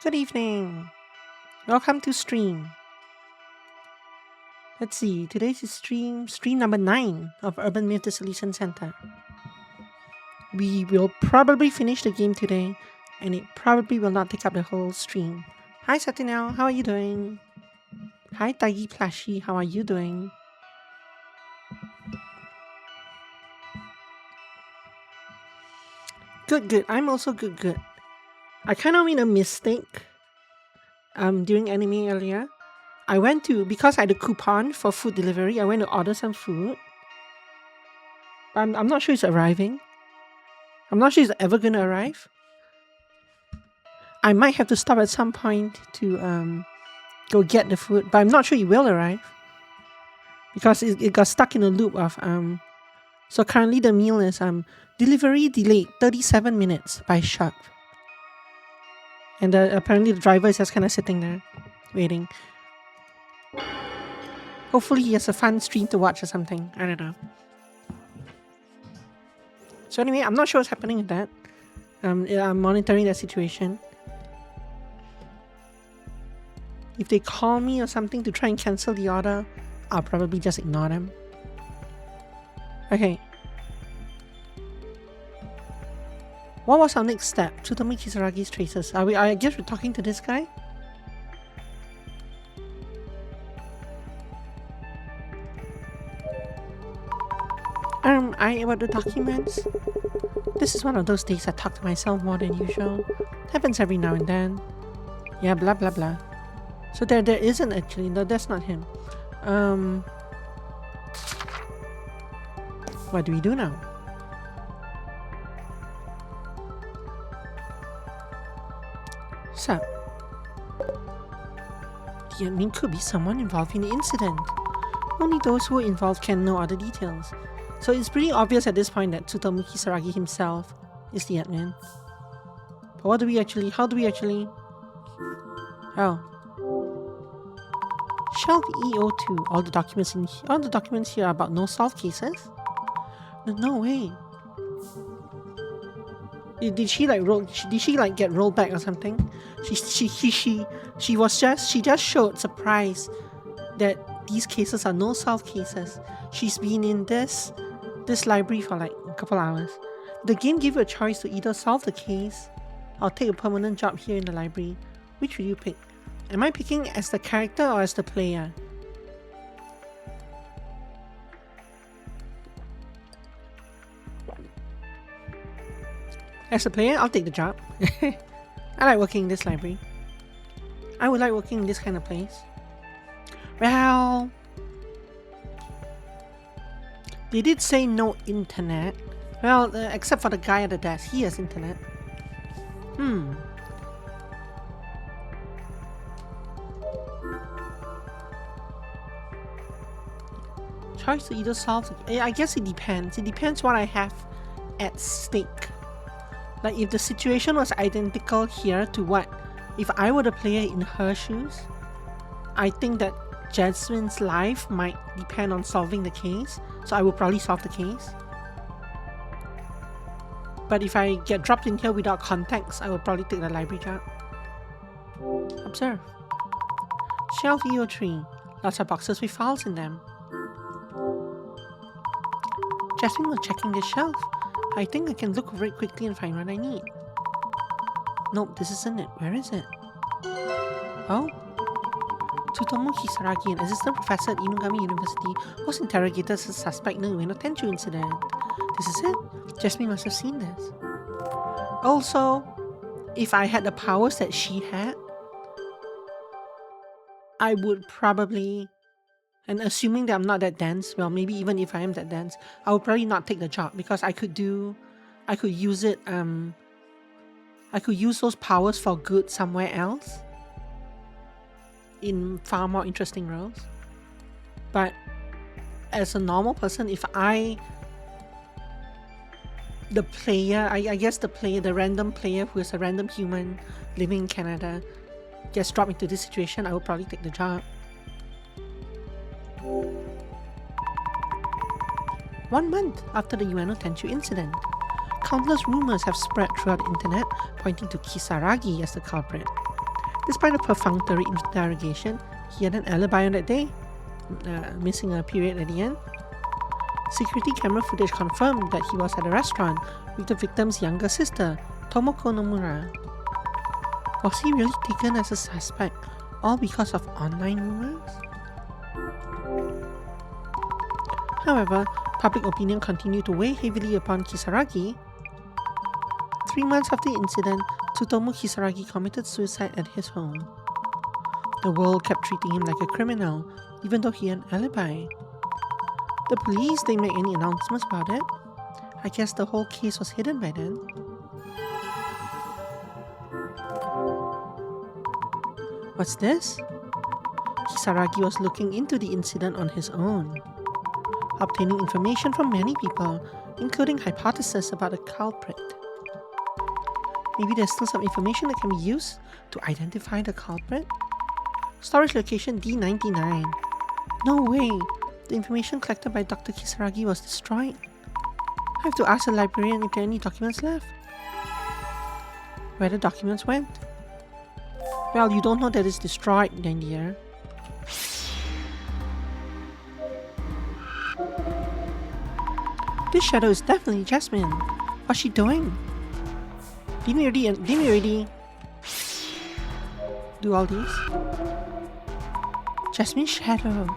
Good evening. Welcome to stream. Let's see. Today's is stream number 9 of Urban Myth Dissolution Center. We will probably finish the game today, and it probably will not take up the whole stream. Hi Satinel, how are you doing? Hi Taggy Plashy, how are you doing? Good. I'm also good. I kind of made a mistake during anime earlier. I went to, because I had a coupon for food delivery, I went to order some food. But I'm not sure it's arriving. I'm not sure it's ever going to arrive. I might have to stop at some point to go get the food, but I'm not sure it will arrive. Because it got stuck in a loop of... So currently the meal is delivery delayed 37 minutes by shop. And apparently the driver is just kind of sitting there, waiting. Hopefully he has a fun stream to watch or something. I don't know. So anyway, I'm not sure what's happening with that. I'm monitoring that situation. If they call me or something to try and cancel the order, I'll probably just ignore them. Okay. What was our next step? Tsutomu Kisaragi's traces. I guess we're talking to this guy? About the documents? This is one of those days I talk to myself more than usual. Happens every now and then. Yeah, blah blah blah. So there isn't actually, no, that's not him. What do we do now? So, the admin could be someone involved in the incident. Only those who were involved can know other details. So it's pretty obvious at this point that Tsutomu Kisaragi himself is the admin. But how do we actually... Oh. Shelf EO2. All the documents here are about no solved cases? No way. Did she get rolled back or something? She just showed surprise that these cases are no solved cases. She's been in this library for like a couple hours. The game gave you a choice to either solve the case or take a permanent job here in the library. Which will you pick? Am I picking as the character or as the player? As a player, I'll take the job. I like working in this library. I would like working in this kind of place. Well, they did say no internet. Well, except for the guy at the desk. He has internet. Choice to either solve... I guess it depends. It depends what I have at stake. Like, if the situation was identical here to what... If I were the player in her shoes, I think that Jasmine's life might depend on solving the case, so I will probably solve the case. But if I get dropped in here without context, I will probably take the library job. Observe. Shelf EO3. Lots of boxes with files in them. Jasmine was checking this shelf. I think I can look over it quickly and find what I need. Nope, this isn't it. Where is it? Oh? Tsutomu Kisaragi, an assistant professor at Inugami University, was interrogated as a suspect in the Ueno Tenchu incident. This is it? Jasmine must have seen this. Also, if I had the powers that she had, I would probably... And assuming that I'm not that dense, well, maybe even if I am that dense, I would probably not take the job because I could use it, I could use those powers for good somewhere else in far more interesting roles. But as a normal person, if the player, I guess the random player who is a random human living in Canada gets dropped into this situation, I would probably take the job. 1 month after the Ueno Tenchu incident, countless rumors have spread throughout the internet pointing to Kisaragi as the culprit. Despite a perfunctory interrogation, he had an alibi on that day, missing a period at the end. Security camera footage confirmed that he was at a restaurant with the victim's younger sister, Tomoko Nomura. Was he really taken as a suspect, all because of online rumors? However, public opinion continued to weigh heavily upon Kisaragi. 3 months after the incident, Tsutomu Kisaragi committed suicide at his home. The world kept treating him like a criminal, even though he had an alibi. The police didn't make any announcements about it. I guess the whole case was hidden by then. What's this? Kisaragi was looking into the incident on his own, obtaining information from many people, including hypotheses about the culprit. Maybe there's still some information that can be used to identify the culprit? Storage location D99. No way! The information collected by Dr. Kisaragi was destroyed. I have to ask the librarian if there are any documents left. Where the documents went? Well, you don't know that it's destroyed, then dear. This shadow is definitely Jasmine. What's she doing? Didn't we already do all these? Jasmine's shadow.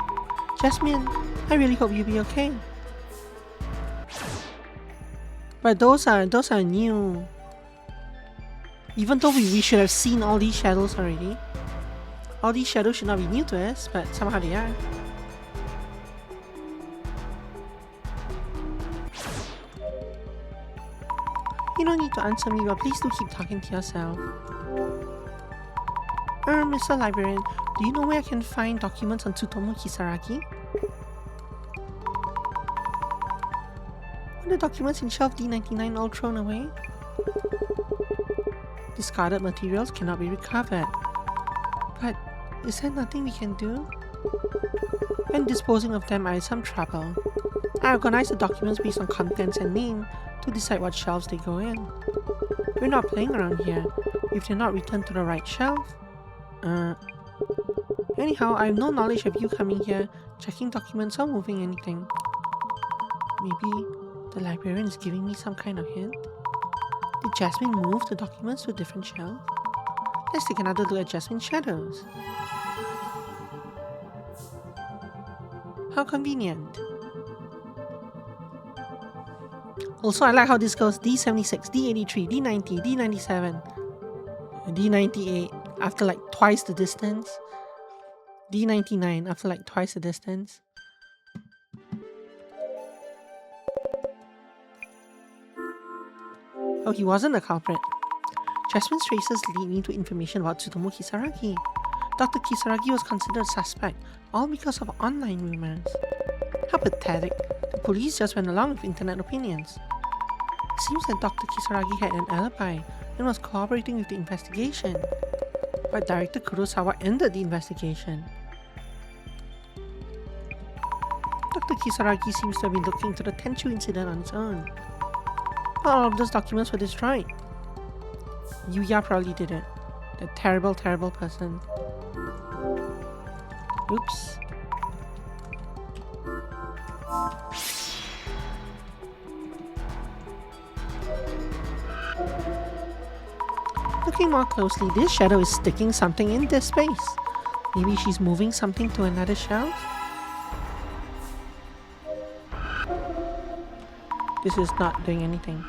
Jasmine, I really hope you'll be okay. But those are new. Even though we should have seen all these shadows already. All these shadows should not be new to us, but somehow they are. You don't need to answer me, but please do keep talking to yourself. Mr. Librarian, do you know where I can find documents on Tsutomu Kisaragi? Are the documents in shelf D99 all thrown away? Discarded materials cannot be recovered. But is there nothing we can do? When disposing of them, I had some trouble. I organized the documents based on contents and name to decide what shelves they go in. We're not playing around here. If they're not returned to the right shelf. Anyhow, I have no knowledge of you coming here, checking documents or moving anything. Maybe the librarian is giving me some kind of hint? Did Jasmine move the documents to a different shelf? Let's take another look at Jasmine's shadows. How convenient. Also, I like how this goes D76, D83, D90, D97, D98 after like twice the distance, D99 after like twice the distance. Oh, he wasn't the culprit. Jasmine's traces lead me to information about Tsutomu Kisaragi. Dr. Kisaragi was considered a suspect, all because of online rumors. How pathetic. The police just went along with internet opinions. It seems that Dr. Kisaragi had an alibi and was cooperating with the investigation. But Director Kurosawa ended the investigation. Dr. Kisaragi seems to have been looking into the Tenchu incident on his own. All of those documents were destroyed. Yuya probably did it. The terrible, terrible person. Oops. Looking more closely, this shadow is sticking something in this space. Maybe she's moving something to another shelf? This is not doing anything.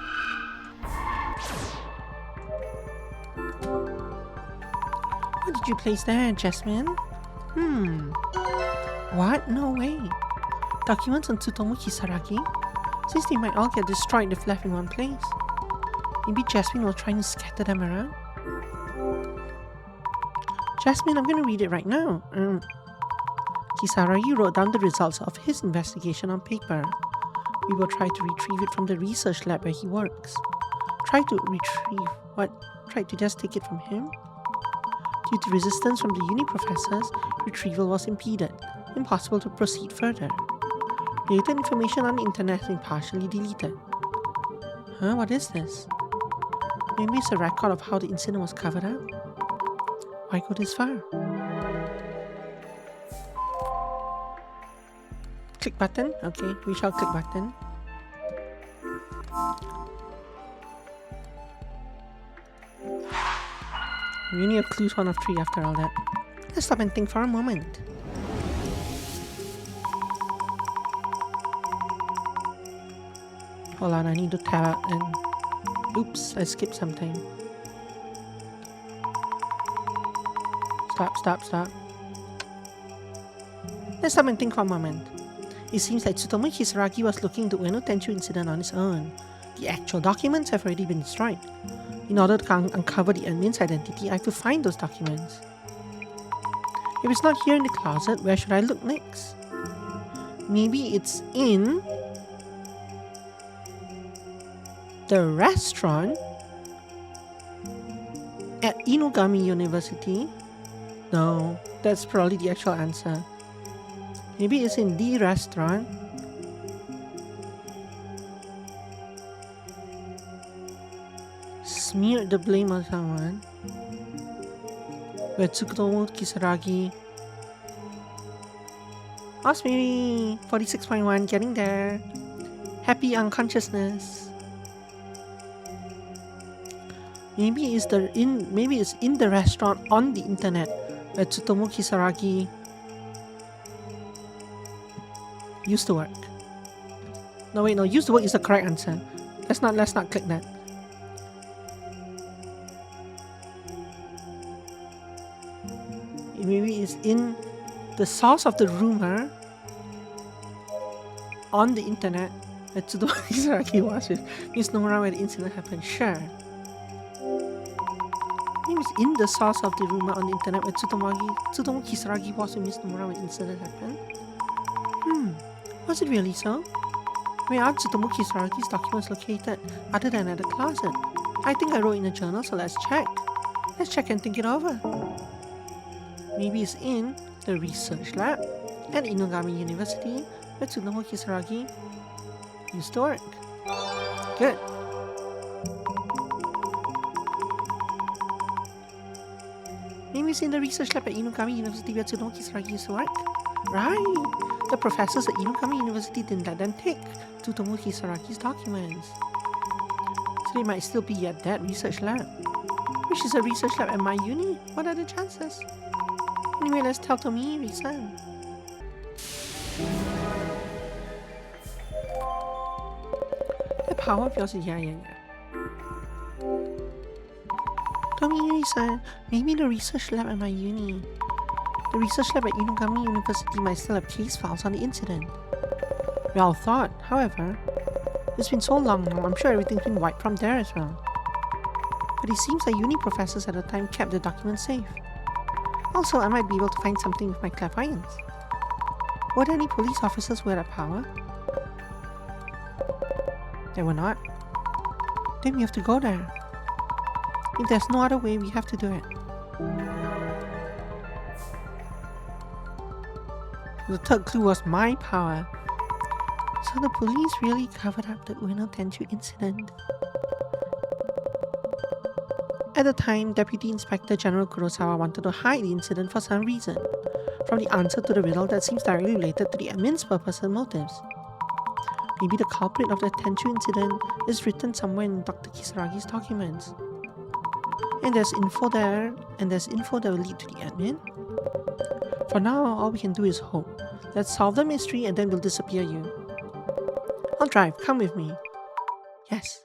What did you place there, Jasmine? What? No way. Documents on Tsutomu Kisaragi? Since they might all get destroyed if left in one place. Maybe Jasmine was trying to scatter them around? Jasmine, I'm gonna read it right now. Kisaragi wrote down the results of his investigation on paper. We will try to retrieve it from the research lab where he works. Try to retrieve what? Try to just take it from him? Due to resistance from the uni professors, retrieval was impeded. Impossible to proceed further. Related information on the internet has been partially deleted. What is this? Maybe it's a record of how the incident was covered up? Why go this far? Click button? Okay, we shall click button. We only have clues 1 of 3 after all that. Let's stop and think for a moment. Hold on, I need to tab out and... Oops, I skipped something. Stop. Let's stop and think for a moment. It seems like Tsutomu Kisaragi was looking into the Ueno Tenchu incident on his own. The actual documents have already been destroyed. In order to uncover the admin's identity, I have to find those documents. If it's not here in the closet, where should I look next? Maybe it's in... the restaurant at Inugami University? No, that's probably the actual answer. Maybe it's in the restaurant. Smeared the blame on someone. Where Tsutomu Kisaragi. Ask maybe 46.1, getting there. Happy unconsciousness. Maybe it's in the restaurant on the internet where Tsutomu Kisaragi used to work. No, used to work is the correct answer. Let's not click that. Maybe it's in the source of the rumor on the internet where Tsutomu Kisaragi was with Miss Nomura where the incident happened. Sure. Maybe it's in the source of the rumor on the internet where Tsutomu Kisaragi was with Miss Nomura when the incident happened. Was it really so? Where are Tsutomu Kisaragi's documents located other than at the closet? I think I wrote in a journal, so let's check. Let's check and think it over. Maybe it's in the research lab at Inugami University where Tsutomu Kisaragi used to work. Good. Maybe it's in the research lab at Inugami University where Tsutomu Kisaragi used to work. Right! The professors at Inugami University didn't let them take Tsutomu Kisaragi's documents. So they might still be at that research lab. Which is a research lab at my uni? What are the chances? Anyway, let's tell Tomi reason. The power of yours is yeah. Tomi-san, maybe the research lab at my uni. The research lab at Inugami University might still have case files on the incident. Well thought, however. It's been so long now, I'm sure everything's been wiped from there as well. But it seems like uni professors at the time kept the documents safe. Also, I might be able to find something with my clairvoyance. Were there any police officers who had that power? There were not. Then we have to go there. If there's no other way, we have to do it. The third clue was my power. So the police really covered up the Ueno Tenchu incident. At the time, Deputy Inspector General Kurosawa wanted to hide the incident for some reason, from the answer to the riddle that seems directly related to the admin's purpose and motives. Maybe the culprit of the Tenchu incident is written somewhere in Dr. Kisaragi's documents. And there's info there, and there's info that will lead to the admin. For now, all we can do is hope. Let's solve the mystery and then we'll disappear you. I'll drive, come with me. Yes.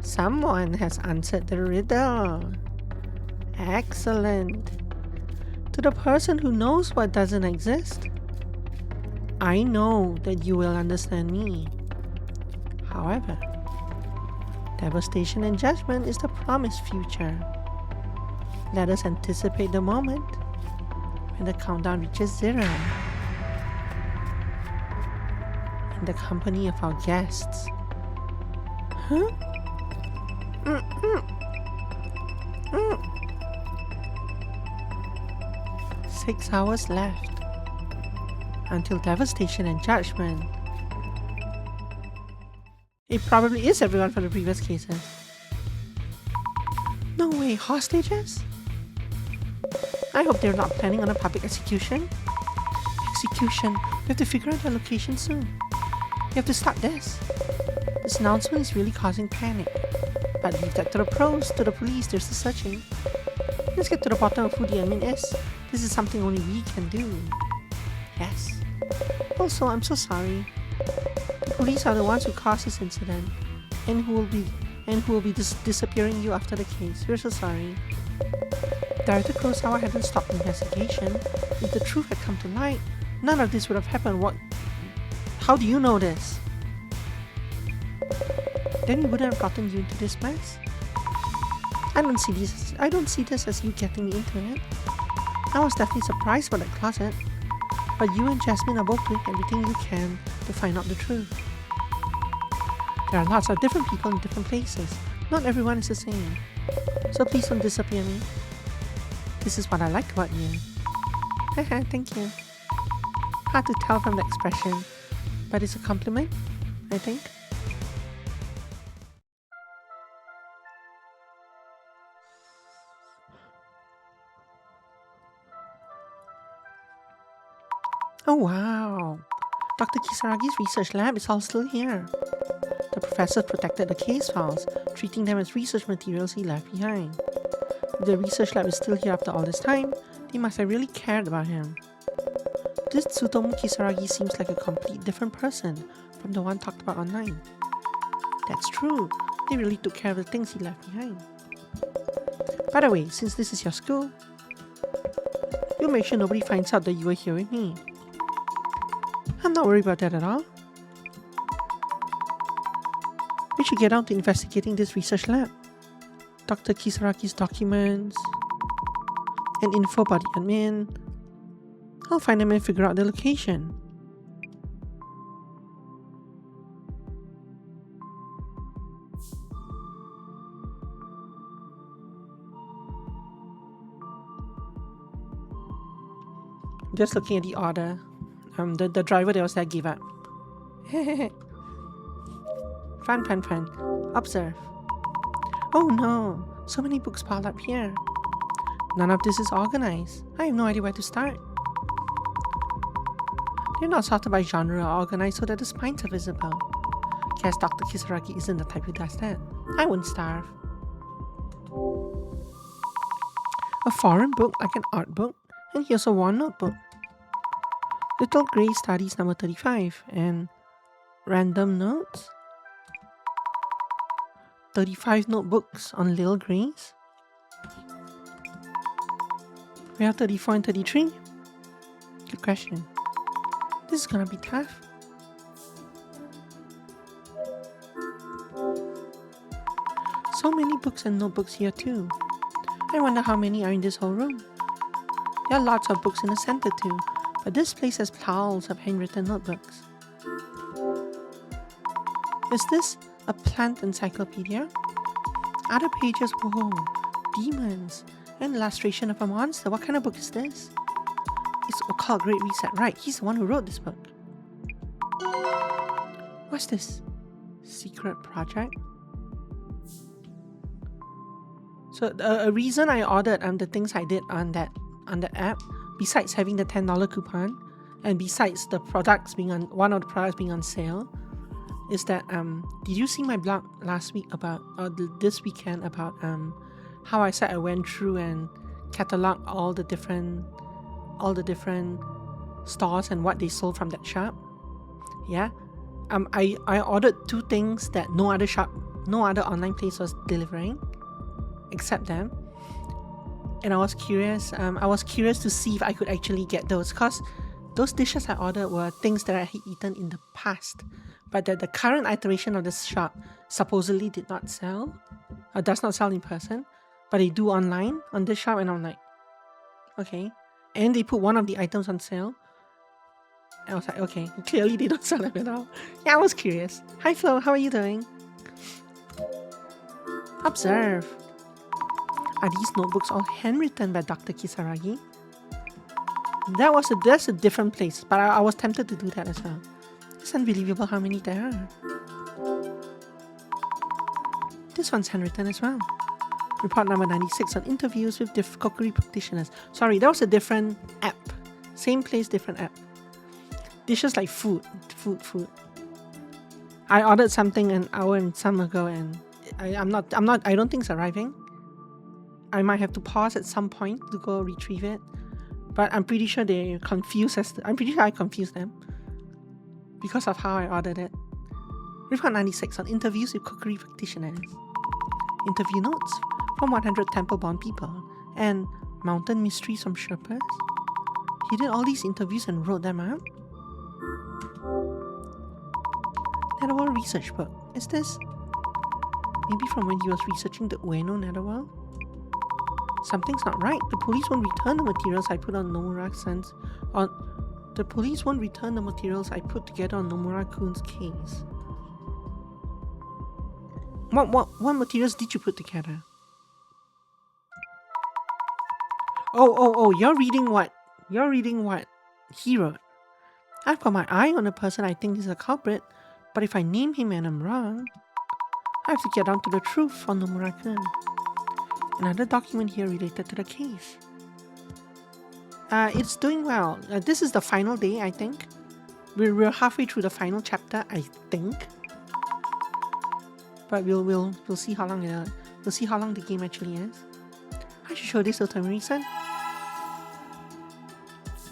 Someone has answered the riddle. Excellent. To the person who knows what doesn't exist, I know that you will understand me. However, devastation and judgment is the promised future. Let us anticipate the moment when the countdown reaches 0 in the company of our guests. Huh? 6 hours left until devastation and judgment. It probably is everyone from the previous cases. No way, hostages? I hope they're not planning on a public execution. Execution? We have to figure out their location soon. We have to stop this. This announcement is really causing panic. But leave that to the pros, to the police, there's the searching. Let's get to the bottom of who the admin is. This is something only we can do. Yes. Also, I'm so sorry. The police are the ones who caused this incident, and who will be disappearing you after the case. We're so sorry. Director Kurosawa hadn't stopped the investigation. If the truth had come to light, none of this would have happened. What? How do you know this? Then he wouldn't have gotten you into this mess. I don't see this as you getting me into it. I was definitely surprised by that closet. But you and Jasmine are both doing everything you can to find out the truth. There are lots of different people in different places. Not everyone is the same. So please don't disappear me. This is what I like about you. Haha, thank you. Hard to tell from the expression, but it's a compliment, I think. Oh wow! Dr. Kisaragi's research lab is all still here. The professor protected the case files, treating them as research materials he left behind. If the research lab is still here after all this time, they must have really cared about him. This Tsutomu Kisaragi seems like a complete different person from the one talked about online. That's true, they really took care of the things he left behind. By the way, since this is your school, you'll make sure nobody finds out that you were here with me. I'm not worried about that at all. We should get on to investigating this research lab. Dr. Kisaragi's documents and info about the admin. I'll find them and figure out the location. Just looking at the order. The driver that was there gave up. Fun. Observe. Oh no, so many books piled up here. None of this is organized. I have no idea where to start. They're not sorted by genre or organized so that the spines are visible. Guess Dr. Kisaragi isn't the type who does that. I wouldn't starve. A foreign book like an art book, and here's a one notebook. Little Grey Studies number 35 and random notes. 35 notebooks on Little Greys. We have 34 and 33. Good question. This is gonna be tough. So many books and notebooks here too. I wonder how many are in this whole room. There are lots of books in the center too, but this place has piles of handwritten notebooks. Is this a plant encyclopedia? Other pages, whoa, demons, and illustration of a monster. What kind of book is this? It's Occult Great Reset. Right, he's the one who wrote this book. What's this? Secret project? So a reason I ordered the things I did on that app, besides having the $10 coupon, and besides the products being on one of the products being on sale, is that did you see my blog last week about this weekend about how I said I went through and cataloged all the different stores and what they sold from that shop? Yeah. I ordered two things that no other online place was delivering except them. And I was curious to see if I could actually get those, because those dishes I ordered were things that I had eaten in the past, but that the current iteration of this shop supposedly did not sell, or does not sell in person, but they do online on this shop. And I'm like, okay. And they put one of the items on sale. I was like, okay, clearly they don't sell them at all. Yeah, I was curious. Hi Flo, how are you doing? Observe. Are these notebooks all handwritten by Dr. Kisaragi? That's a different place, but I was tempted to do that as well. It's unbelievable how many there are. This one's handwritten as well. Report number 96 on interviews with cookery practitioners. Sorry, that was a different app. Same place, different app. Dishes like food. I ordered something an hour and some ago, and I don't think it's arriving. I might have to pause at some point to go retrieve it, but I'm pretty sure they're confused. I'm pretty sure I confused them because of how I ordered it. Report 96 on interviews with cookery practitioners. Interview notes from 100 temple-bound people and mountain mysteries from Sherpas. He did all these interviews and wrote them out. Netherworld research book. Is this maybe from when he was researching the Ueno Netherworld? Something's not right. The police won't return the materials I put on Nomura-san's The police won't return the materials I put together on Nomura-kun's case. What materials did you put together? Oh, you're reading what? He wrote. I've got my eye on a person I think is a culprit, but if I name him and I'm wrong, I have to get down to the truth on Nomura-kun. Another document here related to the case. It's doing well. This is the final day, I think. We're halfway through the final chapter, I think. But we'll see how long the game actually is. I should show this to Tomiri-san.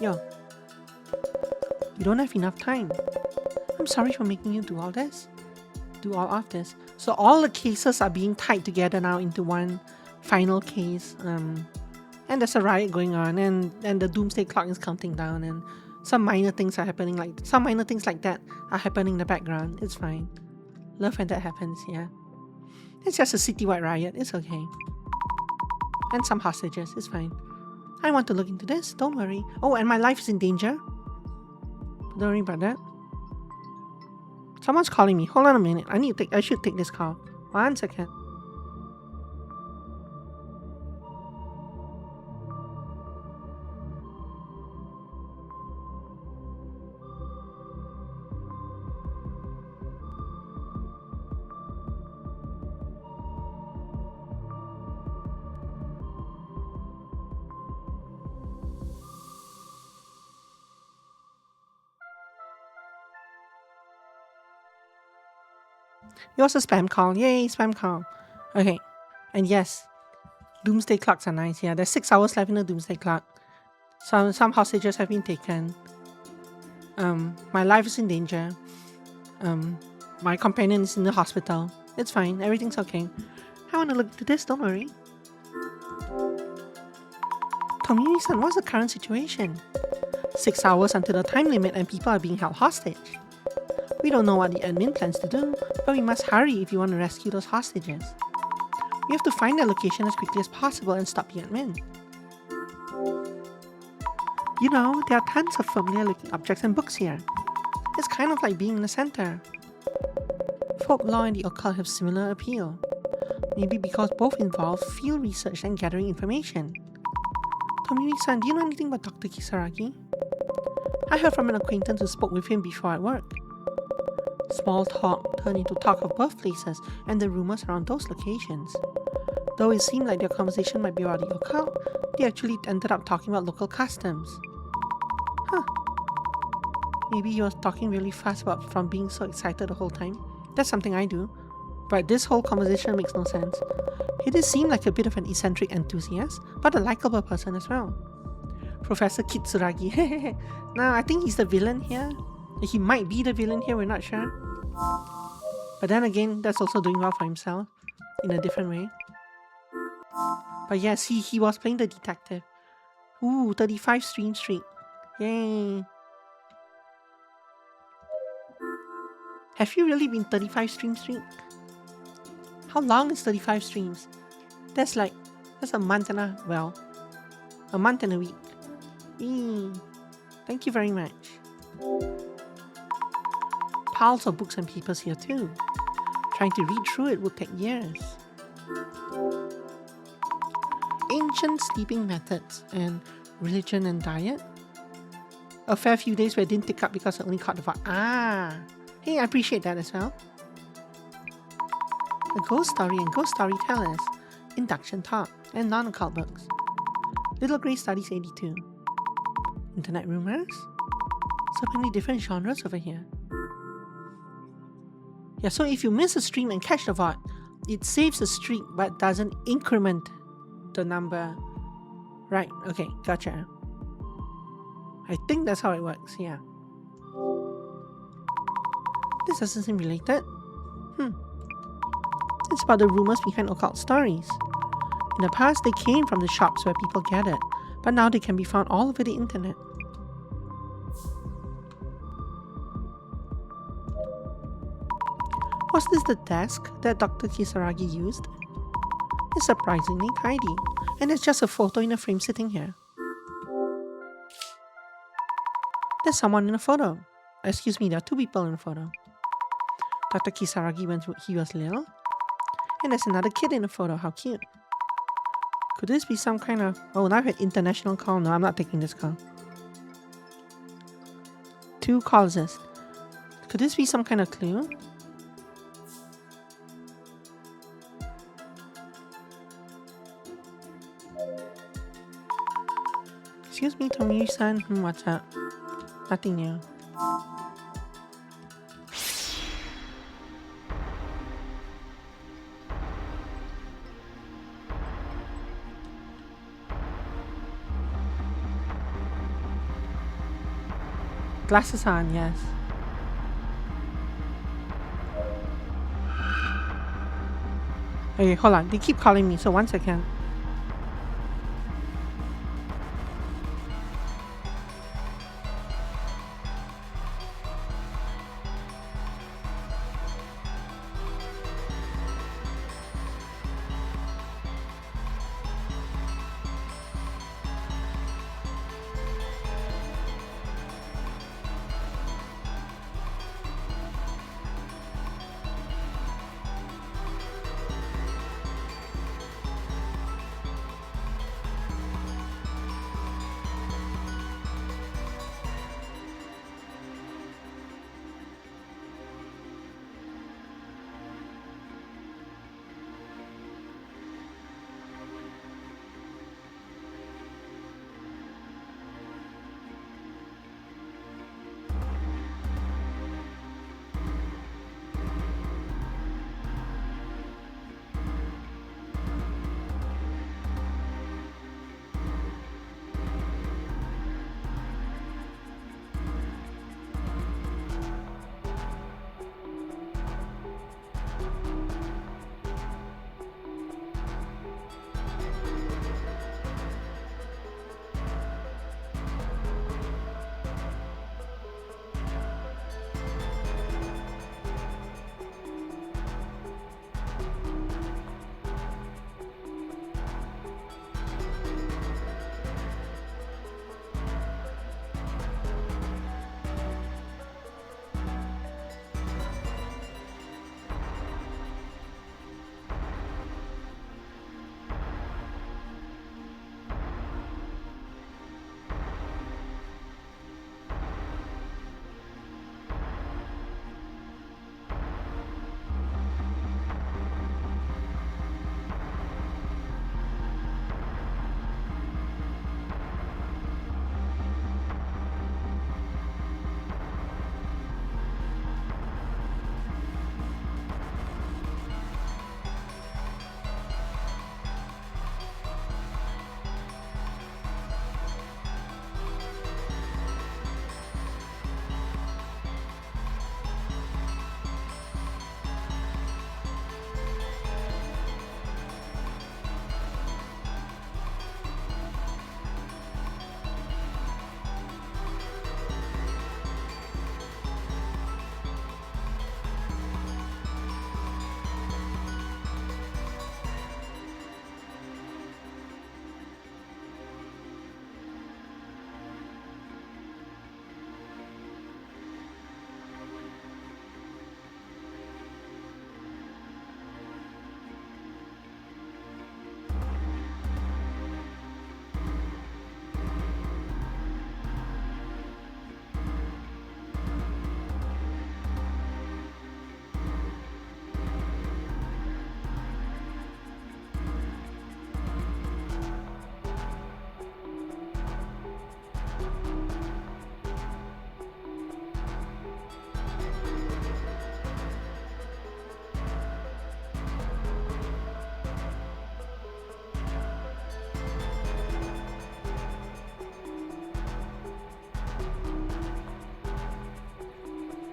Yo, we don't have enough time. I'm sorry for making you do all of this. So all the cases are being tied together now into one final case. And there's a riot going on, and the doomsday clock is counting down, and some minor things like that are happening in the background. It's fine. Love when that happens, yeah. It's just a citywide riot, it's okay. And some hostages, it's fine. I want to look into this, don't worry. Oh, and my life is in danger. Don't worry about that. Someone's calling me. Hold on a minute. I should take this call. 1 second. It was a spam call. Yay, spam call. Okay. And yes, doomsday clocks are nice. Yeah, there's 6 hours left in the doomsday clock. Some hostages have been taken. My life is in danger. My companion is in the hospital. It's fine. Everything's okay. I want to look into this. Don't worry. Tomiri-san, what's the current situation? 6 hours until the time limit and people are being held hostage. We don't know what the admin plans to do, but we must hurry if you want to rescue those hostages. We have to find their location as quickly as possible and stop the admin. You know, there are tons of familiar looking objects and books here. It's kind of like being in the center. Folklore and the occult have similar appeal. Maybe because both involve field research and gathering information. Tomiri-san, do you know anything about Dr. Kisaragi? I heard from an acquaintance who spoke with him before at work. Small talk turned into talk of birthplaces and the rumors around those locations. Though it seemed like their conversation might be about the occult, they actually ended up talking about local customs. Maybe he was talking really fast from being so excited the whole time. That's something I do. But this whole conversation makes no sense. He did seem like a bit of an eccentric enthusiast, but a likable person as well. Professor Kitsuragi. Now, I think he's the villain here. He might be the villain here, we're not sure. But then again, that's also doing well for himself in a different way. But yes, he was playing the detective. Ooh, 35 stream streak. Yay. Have you really been 35 stream streak? How long is 35 streams? That's a month and a month and a week. Thank you very much. Piles of books and papers here too. Trying to read through it would take years. Ancient sleeping methods and religion and diet. A fair few days where I didn't pick up because I only caught the vibe. Hey, I appreciate that as well. a ghost story and ghost storytellers, induction talk, and non-occult books. Little Grey Studies 82. Internet rumors? So many different genres over here. Yeah, so if you miss a stream and catch the VOD, it saves the streak but doesn't increment the number. Right, okay, gotcha. I think that's how it works, yeah. This doesn't seem related. It's about the rumors behind occult stories. In the past, they came from the shops where people gathered, but now they can be found all over the internet. Was this the desk that Dr. Kisaragi used? It's surprisingly tidy, and there's just a photo in a frame sitting here. There's someone in the photo. Excuse me, there are two people in the photo. Dr. Kisaragi when he was little. And there's another kid in the photo, how cute. Could this be some kind of... Oh, now I've had international call. No, I'm not taking this call. 2 causes. Could this be some kind of clue? Excuse me, Tomi-san. What's up? Nothing new. Glasses on, yes. Okay, hold on. They keep calling me, so 1 second.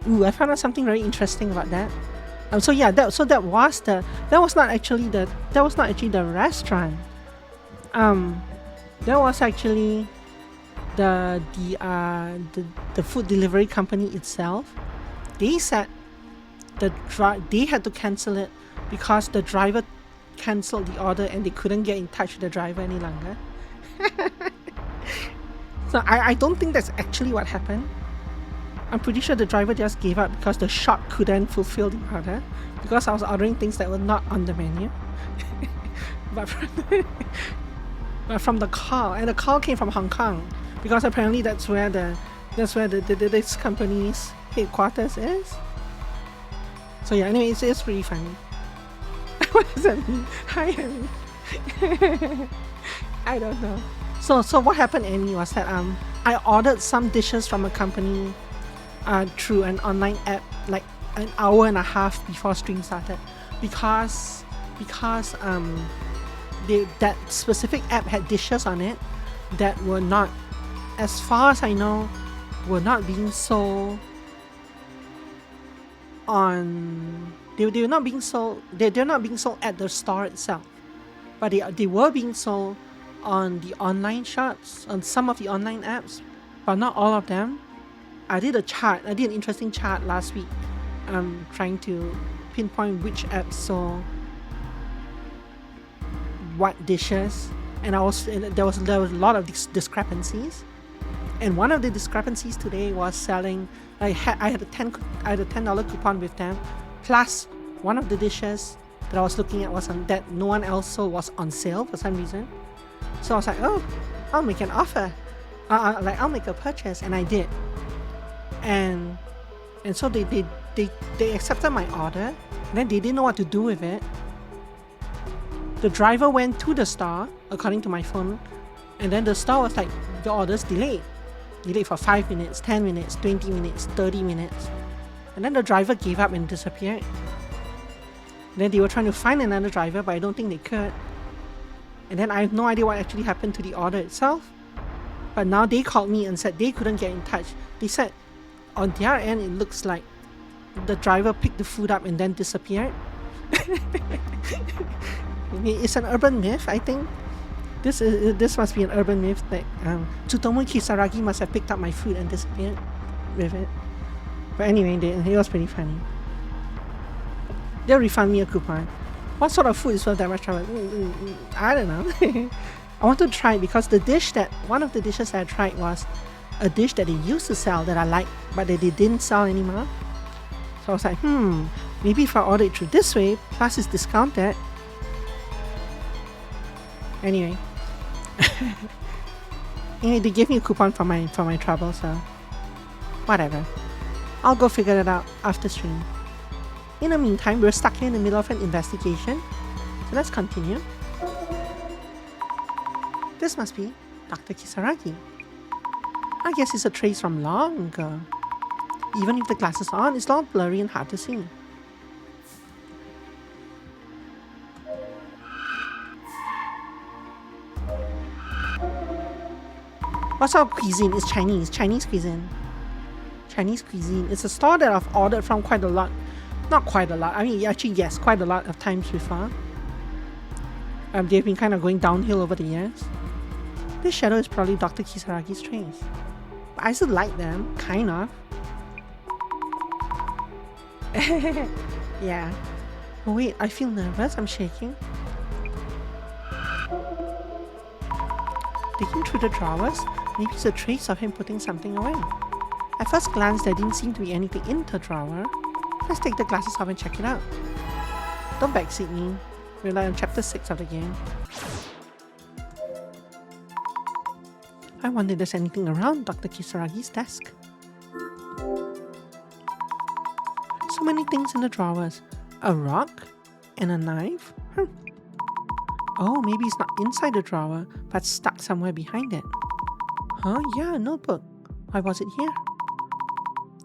Ooh, I found out something very interesting about that. So yeah, that was not actually the restaurant. That was actually the food delivery company itself. They said they had to cancel it because the driver canceled the order and they couldn't get in touch with the driver any longer. So I don't think that's actually what happened. I'm pretty sure the driver just gave up because the shop couldn't fulfill the order because I was ordering things that were not on the menu. but from the call, and the call came from Hong Kong because apparently that's where this company's headquarters is. So yeah, anyway, it's pretty funny. What does that mean? Hi, Amy. I don't know. So what happened, Amy, was that I ordered some dishes from a company through an online app like an hour and a half before stream started because that specific app had dishes on it that were not, as far as I know, were not being sold on they're not being sold at the store itself, but they were being sold on the online shops, on some of the online apps, but not all of them. I did an interesting chart last week, trying to pinpoint which apps sold what dishes, and there was a lot of discrepancies. And one of the discrepancies today was selling. I had a $10 coupon with them, plus one of the dishes that I was looking at was that no one else sold was on sale for some reason. So I was like, oh, I'll make an offer, I'll make a purchase, and I did. And so they accepted my order. And then they didn't know what to do with it. The driver went to the store, according to my phone, and then the store was like, the order's delayed for 5 minutes, 10 minutes, 20 minutes, 30 minutes. And then the driver gave up and disappeared. Then they were trying to find another driver, but I don't think they could. And then I have no idea what actually happened to the order itself. But now they called me and said they couldn't get in touch. They said on their end, it looks like the driver picked the food up and then disappeared. It's an urban myth, I think. This must be an urban myth that Tsutomu Kisaragi must have picked up my food and disappeared with it. But anyway, it was pretty funny. They'll refund me a coupon. What sort of food is worth that much trouble? I don't know. I want to try it because one of the dishes that I tried was a dish that they used to sell that I liked, but that they didn't sell anymore. So I was like, maybe if I order it through this way, plus it's discounted. Anyway. Anyway, they gave me a coupon for my trouble, so whatever. I'll go figure it out after stream. In the meantime, we're stuck here in the middle of an investigation, so let's continue. This must be Dr. Kisaragi. I guess it's a trace from long ago. Even if the glasses are on, it's all blurry and hard to see. What sort of cuisine is Chinese? Chinese cuisine. Chinese cuisine. It's a store that I've ordered from quite a lot. Not quite a lot. I mean, actually, yes, quite a lot of times before. They've been kind of going downhill over the years. This shadow is probably Dr. Kisaragi's trace. But I still like them, kind of. Yeah. Oh wait, I feel nervous. I'm shaking. Digging through the drawers, maybe it's a trace of him putting something away. At first glance, there didn't seem to be anything in the drawer. Let's take the glasses off and check it out. Don't backseat me. We're like on chapter 6 of the game. I wonder if there's anything around Dr. Kisaragi's desk. So many things in the drawers. A rock and a knife? Oh, maybe it's not inside the drawer, but stuck somewhere behind it. Huh? Yeah, a notebook. Why was it here?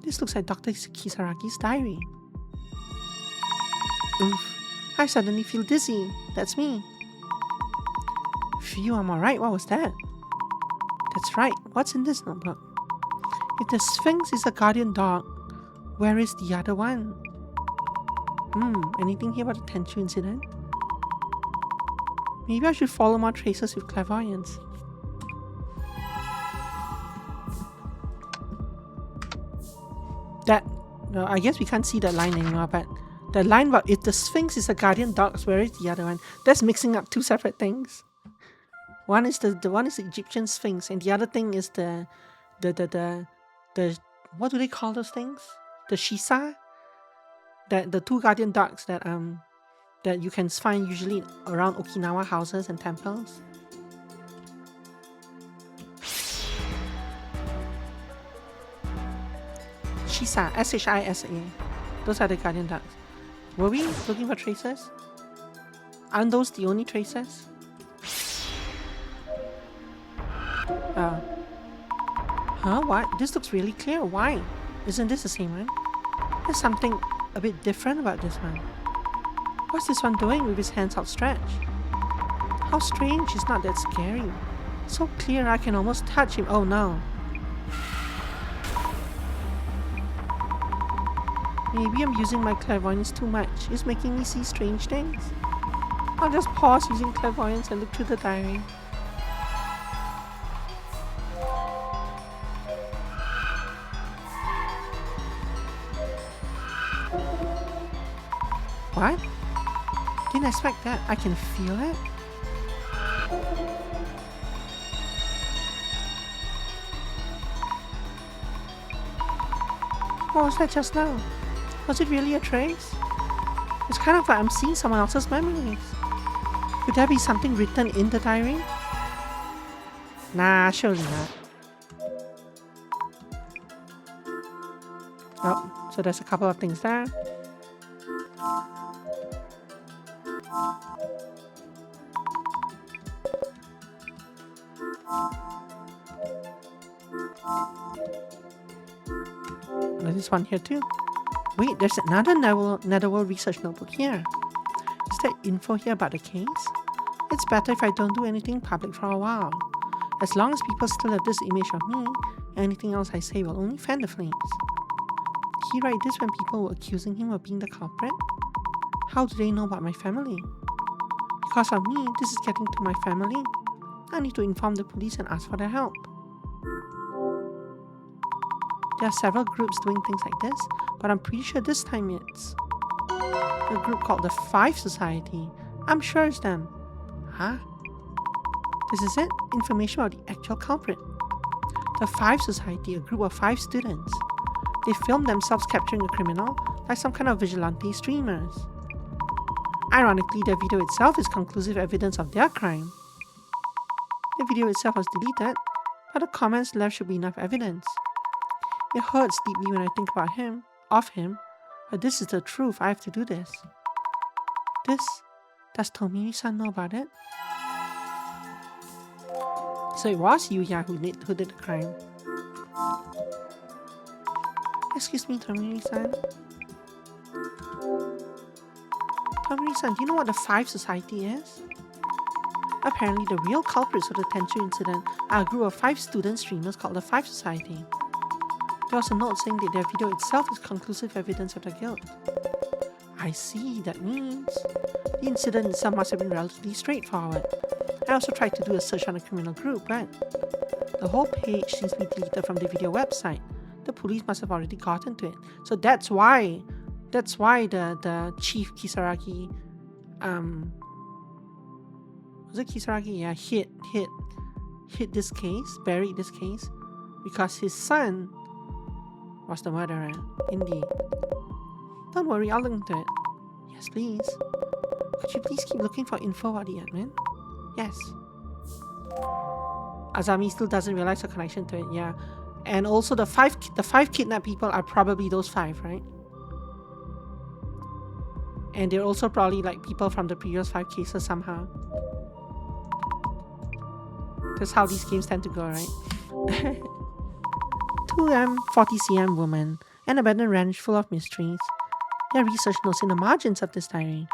This looks like Dr. Kisaragi's diary. Oof. I suddenly feel dizzy. That's me. Phew, I'm alright. What was that? That's right. What's in this notebook? If the Sphinx is a guardian dog, Where is the other one? Anything here about the Tenchu incident? Maybe I should follow more traces with clairvoyance. I guess we can't see that line anymore, but the line about if the Sphinx is a guardian dog, where is the other one? That's mixing up two separate things. One is the one is the Egyptian Sphinx, and the other thing is the what do they call those things? The Shisa? The two guardian dogs that you can find usually around Okinawa houses and temples. Shisa, S-H-I-S-A. Those are the guardian dogs. Were we looking for traces? Aren't those the only traces? What? This looks really clear. Why? Isn't this the same one? There's something a bit different about this one. What's this one doing with his hands outstretched? How strange, it's not that scary. So clear I can almost touch him. Oh no. Maybe I'm using my clairvoyance too much. It's making me see strange things. I'll just pause using clairvoyance and look through the diary. What? Didn't expect that. I can feel it. What was that just now? Was it really a trace? It's kind of like I'm seeing someone else's memories. Could there be something written in the diary? Nah, surely not. Oh, so there's a couple of things there. There's this one here too. Wait, there's another Netherworld research notebook here. Is there info here about the case? It's better if I don't do anything public for a while. As long as people still have this image of me, anything else I say will only fan the flames. He write this when people were accusing him of being the culprit? How do they know about my family? Because of me, this is getting to my family. I need to inform the police and ask for their help. There are several groups doing things like this, but I'm pretty sure this time it's a group called the Five Society. I'm sure it's them. Huh? This is it? Information about the actual culprit. The Five Society, a group of 5 students. They filmed themselves capturing a criminal, like some kind of vigilante streamers. Ironically, the video itself is conclusive evidence of their crime. The video itself was deleted, but the comments left should be enough evidence. It hurts deeply when I think about him, but this is the truth. I have to do this. Does Tomiri-san know about it? So it was Yuya who did the crime. Excuse me, Tomiri-san. Tomiri-san, do you know what the Five Society is? Apparently, the real culprits of the Tenchu incident are a group of 5 student streamers called the Five Society. There was a note saying that their video itself is conclusive evidence of their guilt. I see, that means the incident itself must have been relatively straightforward. I also tried to do a search on the criminal group, but the whole page seems to be deleted from the video website. The police must have already gotten to it. So that's why the Chief Kisaragi, was it Kisaragi? Yeah, hit this case, buried this case, because his son was the murderer, indeed. Don't worry, I'll look into it. Yes, please. Could you please keep looking for info about the admin? Yes. Azami still doesn't realize her connection to it, yeah. And also the five kidnapped people are probably those 5, right? And they're also probably like people from the previous 5 cases somehow. That's how these games tend to go, right? 2M, 40cm woman, an abandoned ranch full of mysteries. There are research notes in the margins of this diary.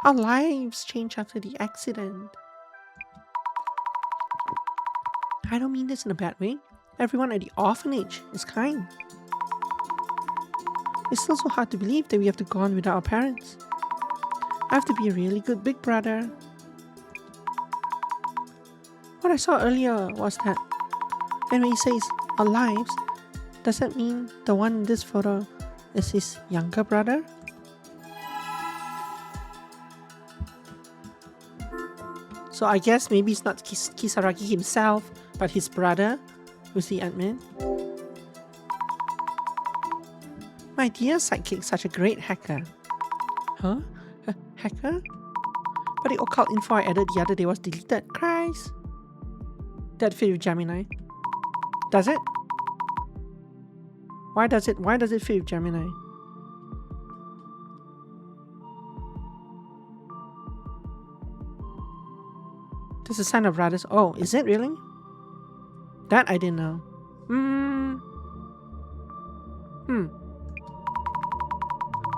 Our lives changed after the accident. I don't mean this in a bad way. Everyone at the orphanage is kind. It's still so hard to believe that we have to go on without our parents. I have to be a really good big brother. What I saw earlier was that when he says our lives, does that mean the one in this photo is his younger brother? So I guess maybe it's not Kisaragi himself, but his brother who's the admin. My dear sidekick, such a great hacker. Huh? A hacker? But the occult info I added the other day was deleted. Cries. That fit with Gemini. Does it? Why does it fit with Gemini? This is a sign of brothers. Oh, is it really? That I didn't know.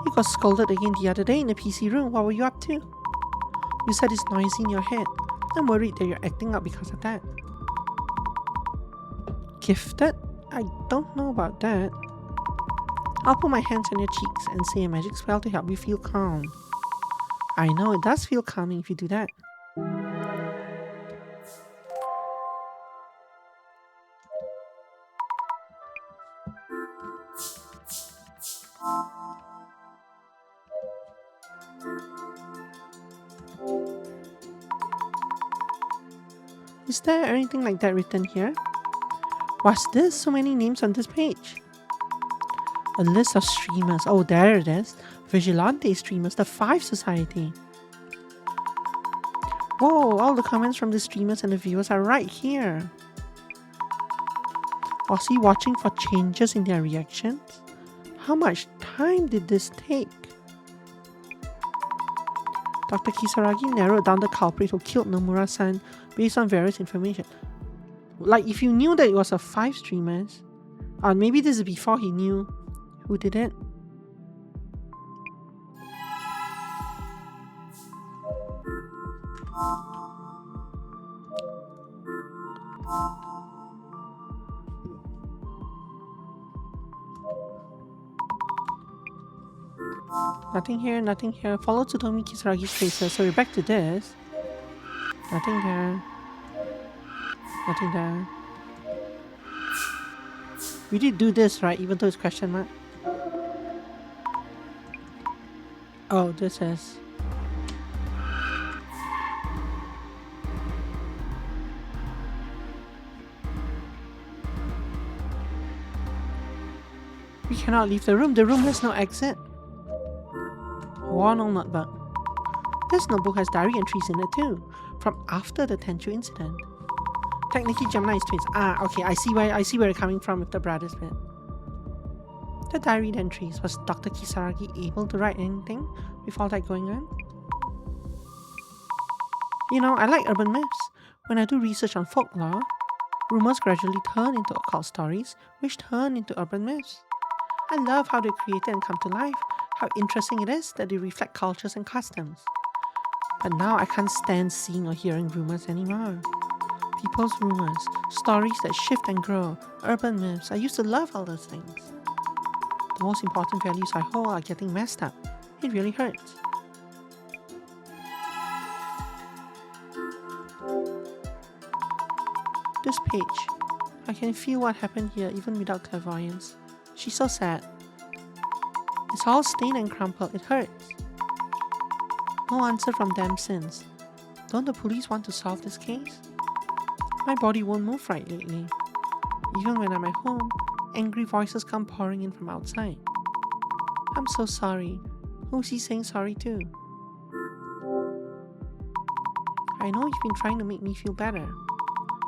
You got scolded again the other day in the PC room. What were you up to? You said it's noisy in your head. I'm worried that you're acting up because of that. Gifted? I don't know about that. I'll put my hands on your cheeks and say a magic spell to help you feel calm. I know it does feel calming if you do that. Is there anything like that written here? What's this? So many names on this page. A list of streamers. Oh, there it is. Vigilante streamers, the 5 Society. Whoa, all the comments from the streamers and the viewers are right here. Was he watching for changes in their reactions? How much time did this take? Dr. Kisaragi narrowed down the culprit who killed Nomura-san based on various information. Like, if you knew that it was a 5 streamers, maybe this is before he knew who did it. Nothing here, nothing here. Follow Tsutomi Kisaragi's traces. So we're back to this. Nothing there. Nothing there. We did do this, right? Even though it's question mark. Oh, this is... We cannot leave the room. The room has no exit. Warnell notebook. This notebook has diary entries in it too, from after the Tenchu incident. Technically, Gemini is twins. Okay, I see where you're coming from with the brothers bit. The diary entries. Was Dr. Kisaragi able to write anything with all that going on? You know, I like urban myths. When I do research on folklore, rumors gradually turn into occult stories, which turn into urban myths. I love how they're created and come to life, how interesting it is that they reflect cultures and customs. But now I can't stand seeing or hearing rumors anymore. People's rumors, stories that shift and grow, urban myths. I used to love all those things. The most important values I hold are getting messed up. It really hurts. This page. I can feel what happened here even without clairvoyance. She's so sad. It's all stained and crumpled. It hurts. No answer from them since. Don't the police want to solve this case? My body won't move right lately. Even when I'm at home, angry voices come pouring in from outside. I'm so sorry. Who's he saying sorry to? I know you've been trying to make me feel better.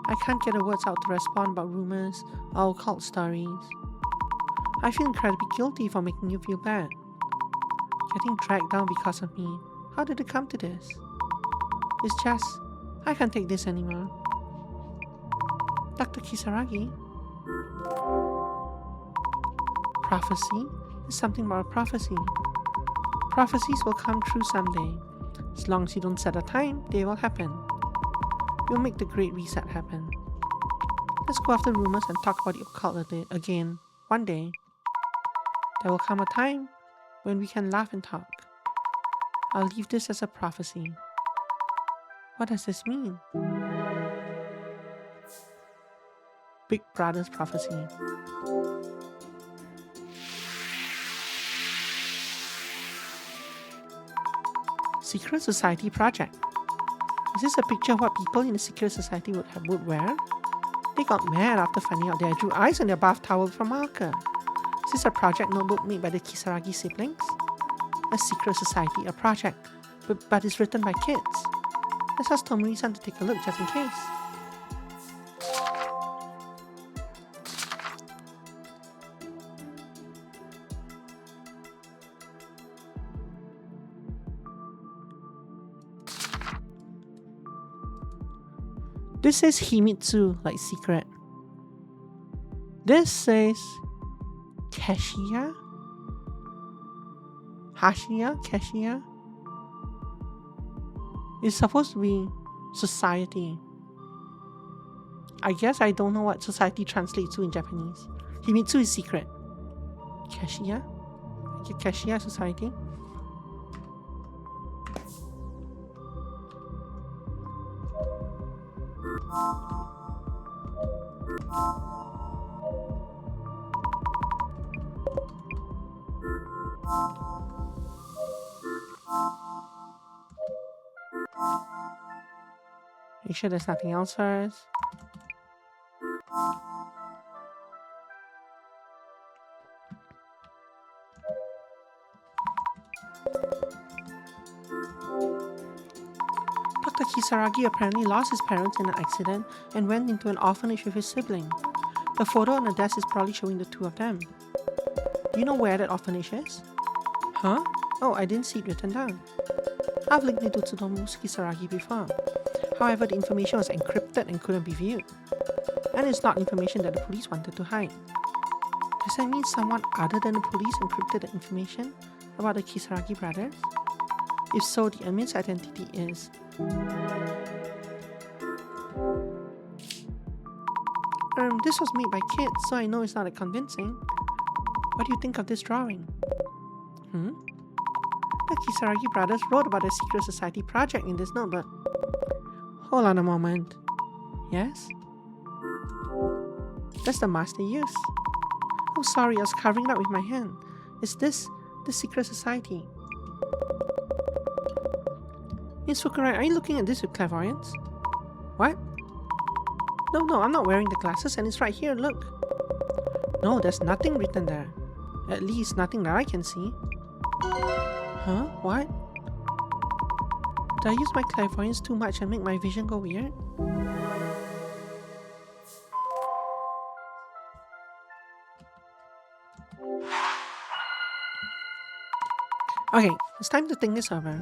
I can't get the words out to respond about rumors or occult stories. I feel incredibly guilty for making you feel bad. Getting dragged down because of me. How did it come to this? It's just, I can't take this anymore. Dr. Kisaragi? Prophecy is something about a prophecy. Prophecies will come true someday. As long as you don't set a time, they will happen. You'll make the great reset happen. Let's go after rumors and talk about the occult again, one day. There will come a time when we can laugh and talk. I'll leave this as a prophecy. What does this mean? Big Brother's prophecy. Secret Society project. Is this a picture of what people in the secret society would wear? They got mad after finding out they drew eyes on their bath towel with a marker. Is this a project notebook made by the Kisaragi siblings? A secret society, a project, but it's written by kids. Let's ask Tomori-san to take a look just in case. This says Himitsu, like secret. This says Keshiya? Hashiya? Keshiya? It's supposed to be society. I guess I don't know what society translates to in Japanese. Himitsu is secret. Keshiya? Keshiya society? Make sure there's nothing else first. Dr. Kisaragi apparently lost his parents in an accident and went into an orphanage with his sibling. The photo on the desk is probably showing the two of them. Do you know where that orphanage is? Huh? Oh, I didn't see it written down. I've linked into Tsutomu Kisaragi before. However, the information was encrypted and couldn't be viewed. And it's not information that the police wanted to hide. Does that mean someone other than the police encrypted the information about the Kisaragi brothers? If so, the admin's identity is... this was made by kids, so I know it's not that convincing. What do you think of this drawing? The Kisaragi brothers wrote about a secret society project in this notebook. Hold on a moment. Yes? That's the mask they use. Oh, sorry, I was covering it up with my hand. Is this the secret society? Miss Fukurai, are you looking at this with clairvoyance? What? No, I'm not wearing the glasses and it's right here, look. No, there's nothing written there. At least nothing that I can see. Huh? What? Did I use my clairvoyance too much and make my vision go weird? Okay, it's time to think this over.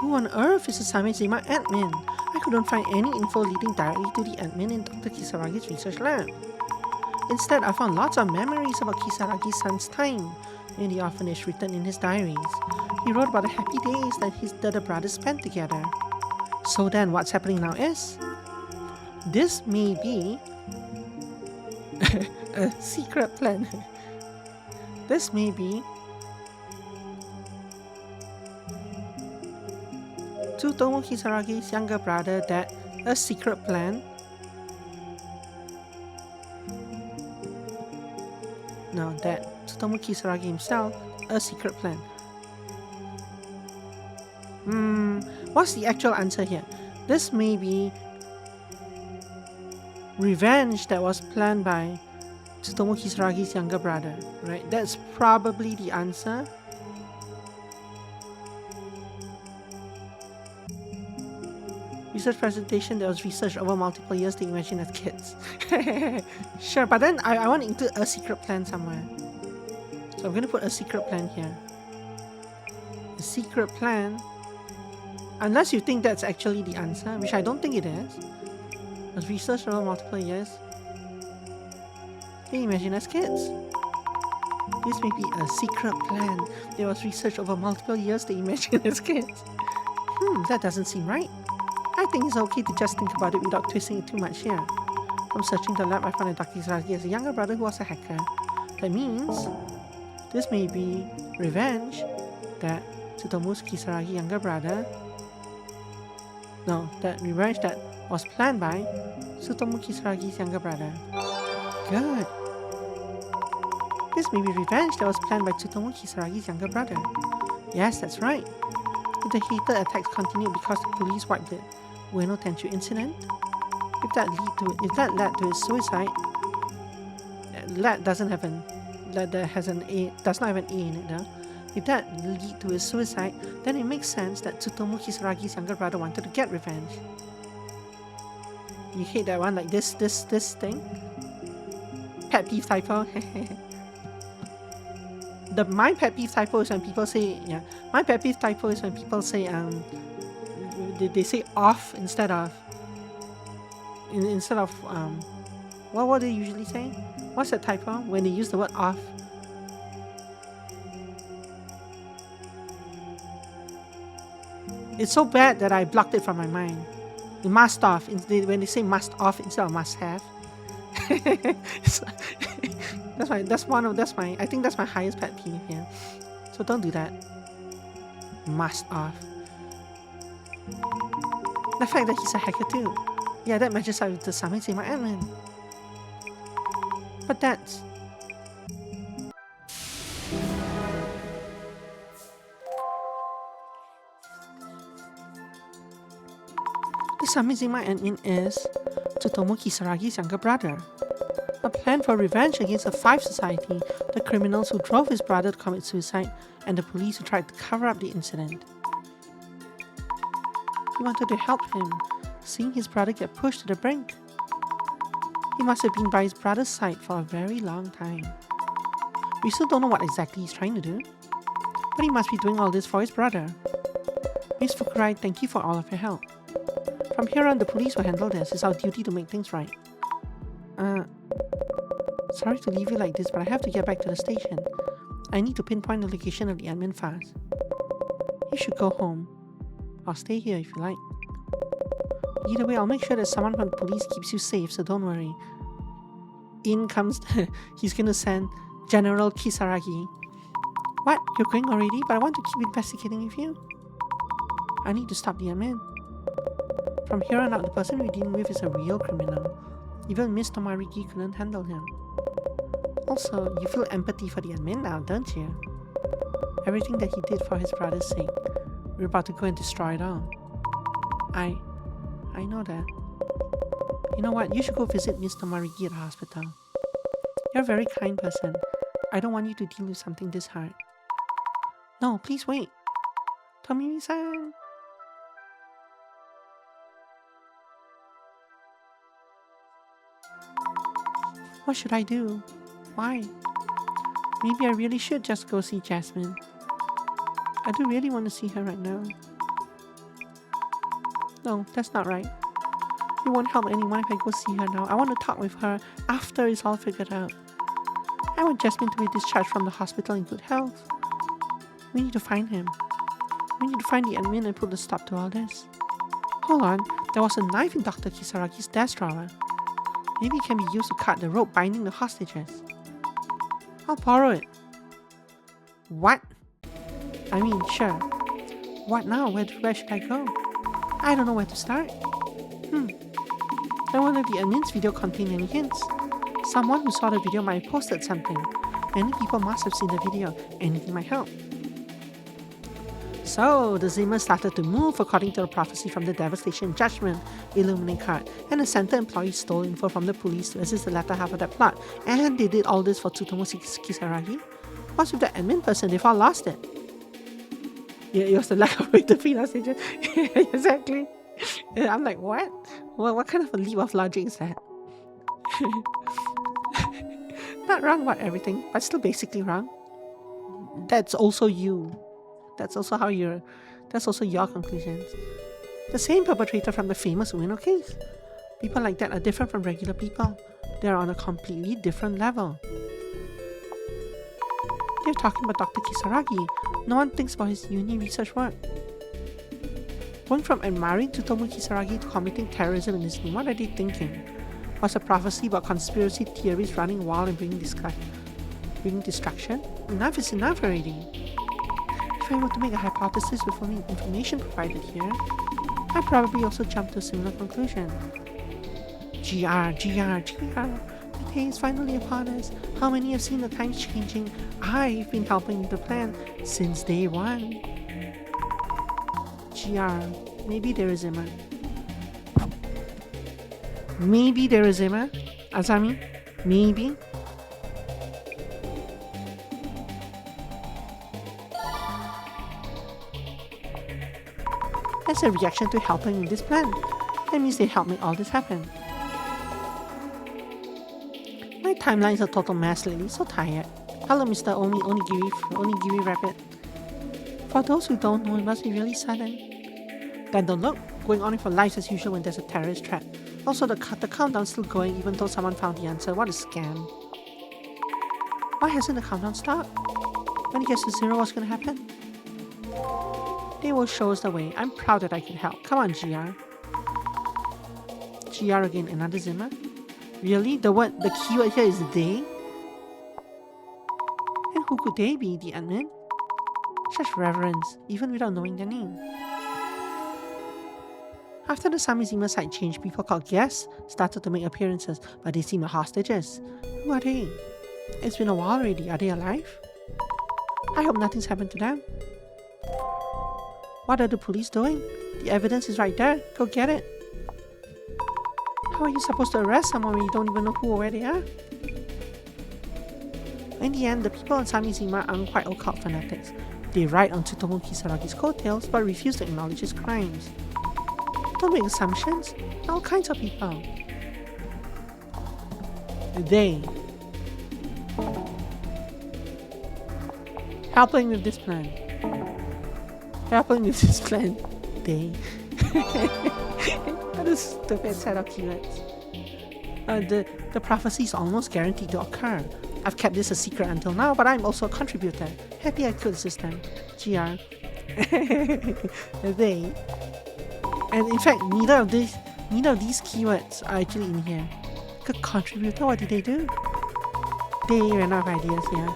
Who on earth is the Samejima admin? I couldn't find any info leading directly to the admin in Dr. Kisaragi's research lab. Instead, I found lots of memories about Kisaragi-san's time in the orphanage written in his diaries. He wrote about the happy days that the brothers spent together. So then, what's happening now is... this may be... a secret plan. This may be... Tsutomu Kisaragi's younger brother that a secret plan. No, that Tsutomu Kisaragi himself a secret plan. What's the actual answer here? This may be revenge that was planned by Tsutomu Kisaragi's younger brother, right? That's probably the answer. Research presentation that was researched over multiple years to imagine as kids. Sure, but then I want to include a secret plan somewhere. So I'm going to put a secret plan here. A secret plan. Unless you think that's actually the answer, which I don't think it is. It was researched over multiple years. They imagine as kids. This may be a secret plan that was researched over multiple years to imagine as kids. That doesn't seem right. I think it's okay to just think about it without twisting it too much here. From searching the lab, I found that Dr. Kisaragi has a younger brother who was a hacker. That means this may be revenge that Tsutomu Kisaragi's younger brother. No, that revenge that was planned by Tsutomu Kisaragi's younger brother. Good. This may be revenge that was planned by Tsutomu Kisaragi's younger brother. Yes, that's right. If the hated attacks continue because the police wiped the Ueno Tenchu incident, if that led to his suicide, that does not have an A in it now. If that lead to his suicide, then it makes sense that Tsutomu Kisaragi's younger brother wanted to get revenge. You hate that one, like this thing? Pet peeve typo. My pet peeve typo is when people say, my pet peeve typo is when people say, they say off instead of, what do they usually say? What's that typo? When they use the word off? It's so bad that I blocked it from my mind. Must off, when they say must off instead of must have. I think that's my highest pet peeve here. So don't do that. Must off. The fact that he's a hacker too. Yeah, that matches up with the summons in my admin. But that's... The summons in my admin is Tsutomu Kisaragi's younger brother. A plan for revenge against the Five Society, the criminals who drove his brother to commit suicide, and the police who tried to cover up the incident. He wanted to help him, seeing his brother get pushed to the brink. He must have been by his brother's side for a very long time. We still don't know what exactly he's trying to do, but he must be doing all this for his brother. Miss Fukurai, thank you for all of your help. From here on, the police will handle this. It's our duty to make things right. Sorry to leave you like this, but I have to get back to the station. I need to pinpoint the location of the admin fast. You should go home. I'll stay here if you like. Either way, I'll make sure that someone from the police keeps you safe, so don't worry. In comes... he's gonna send General Kisaragi. What? You're going already? But I want to keep investigating with you. I need to stop the admin. From here on out, the person we're dealing with is a real criminal. Even Miss Tomariki couldn't handle him. Also, you feel empathy for the admin now, don't you? Everything that he did for his brother's sake. We're about to go and destroy it all. I know that. You know what? You should go visit Miss Tomariki at the hospital. You're a very kind person. I don't want you to deal with something this hard. No, please wait. Tomiri-san. What should I do? Why? Maybe I really should just go see Jasmine. I do really want to see her right now. No, that's not right. It won't help anyone if I go see her now. I want to talk with her after it's all figured out. I want Jasmine to be discharged from the hospital in good health. We need to find him. We need to find the admin and put a stop to all this. Hold on, there was a knife in Dr. Kisaragi's desk drawer. Maybe it can be used to cut the rope binding the hostages. I'll borrow it. What? I mean, sure. What now? Where should I go? I don't know where to start. I wonder if the admin's video contained any hints. Someone who saw the video might have posted something. Many people must have seen the video. Anything might help. So, the Zimmer started to move according to the prophecy from the Devastation Judgment Illuminate card, and the center employees stole info from the police to assist the latter half of that plot, and they did all this for Tsutomu Kisaragi? What's with the admin person? They've all lost it. Yeah, it was the lack of way to feed us. Exactly. I'm like, what? What kind of a leap of logic is that? Not wrong about everything, but still basically wrong. That's also you. That's also your conclusions. The same perpetrator from the famous Ueno case. People like that are different from regular people. They're on a completely different level. They're talking about Dr. Kisaragi. No one thinks about his uni research work. Going from admiring Tsutomu Kisaragi to committing terrorism in his name, what are they thinking? Was a prophecy about conspiracy theories running wild and bringing destruction? Enough is enough already. If I were to make a hypothesis with only information provided here, I'd probably also jump to a similar conclusion. GR. The day is finally upon us. How many have seen the times changing? I've been helping with the plan since day one. GR. Maybe there is Emma. Maybe there is Emma. Azami? Maybe. That's a reaction to helping in this plan. That means they helped make all this happen. My timeline is a total mess lately, so tired. Hello, Mr. Onigiri Rabbit. For those who don't know, it must be really sudden. Then don't look, going on for life as usual when there's a terrorist threat. Also, the countdown's still going even though someone found the answer. What a scam. Why hasn't the countdown stopped? When it gets to 0, what's gonna happen? They will show us the way. I'm proud that I can help. Come on, GR. GR again, another Zimmer? Really? The keyword here is they? And who could they be? The admin? Such reverence, even without knowing their name. After the Samizima site change, people called guests started to make appearances, but they seem hostages. Who are they? It's been a while already. Are they alive? I hope nothing's happened to them. What are the police doing? The evidence is right there. Go get it. How are you supposed to arrest someone when you don't even know who or where they are? In the end, the people in Samizima aren't quite occult fanatics. They ride on Tsutomu Kisaragi's coattails but refuse to acknowledge his crimes. Don't make assumptions. All kinds of people. They. Helping with this plan. They. What a stupid set of keywords. The prophecy is almost guaranteed to occur. I've kept this a secret until now, but I'm also a contributor. Happy I could assist them. GR. They. And in fact, neither of these keywords are actually in here. Good contributor, what did they do? They ran out of ideas here.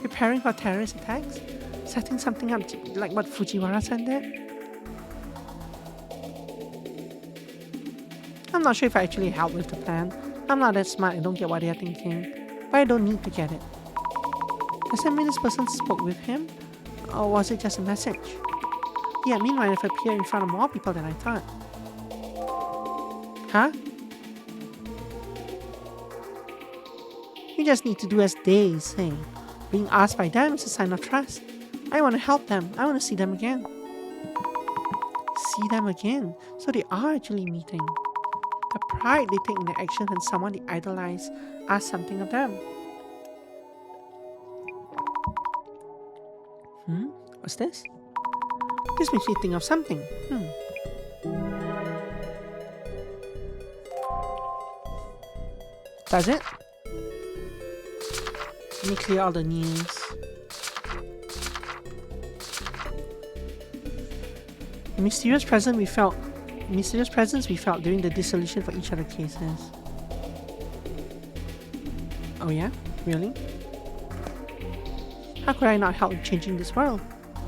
Preparing for terrorist attacks? Setting something up like what Fujiwara-san did? I'm not sure if I actually helped with the plan. I'm not that smart, I don't get what they're thinking. But I don't need to get it. Does that mean this person spoke with him? Or was it just a message? Yeah, meanwhile I've appeared in front of more people than I thought. Huh? You just need to do as they say. Being asked by them is a sign of trust. I want to help them. I want to see them again. See them again? So they are actually meeting. The pride they take in their actions when someone they idolize asks something of them. What's this? This makes me think of something. Does it? Let me clear all the news. The mysterious presence we felt during the dissolution for each of the cases. Oh yeah? Really? How could I not help in changing this world?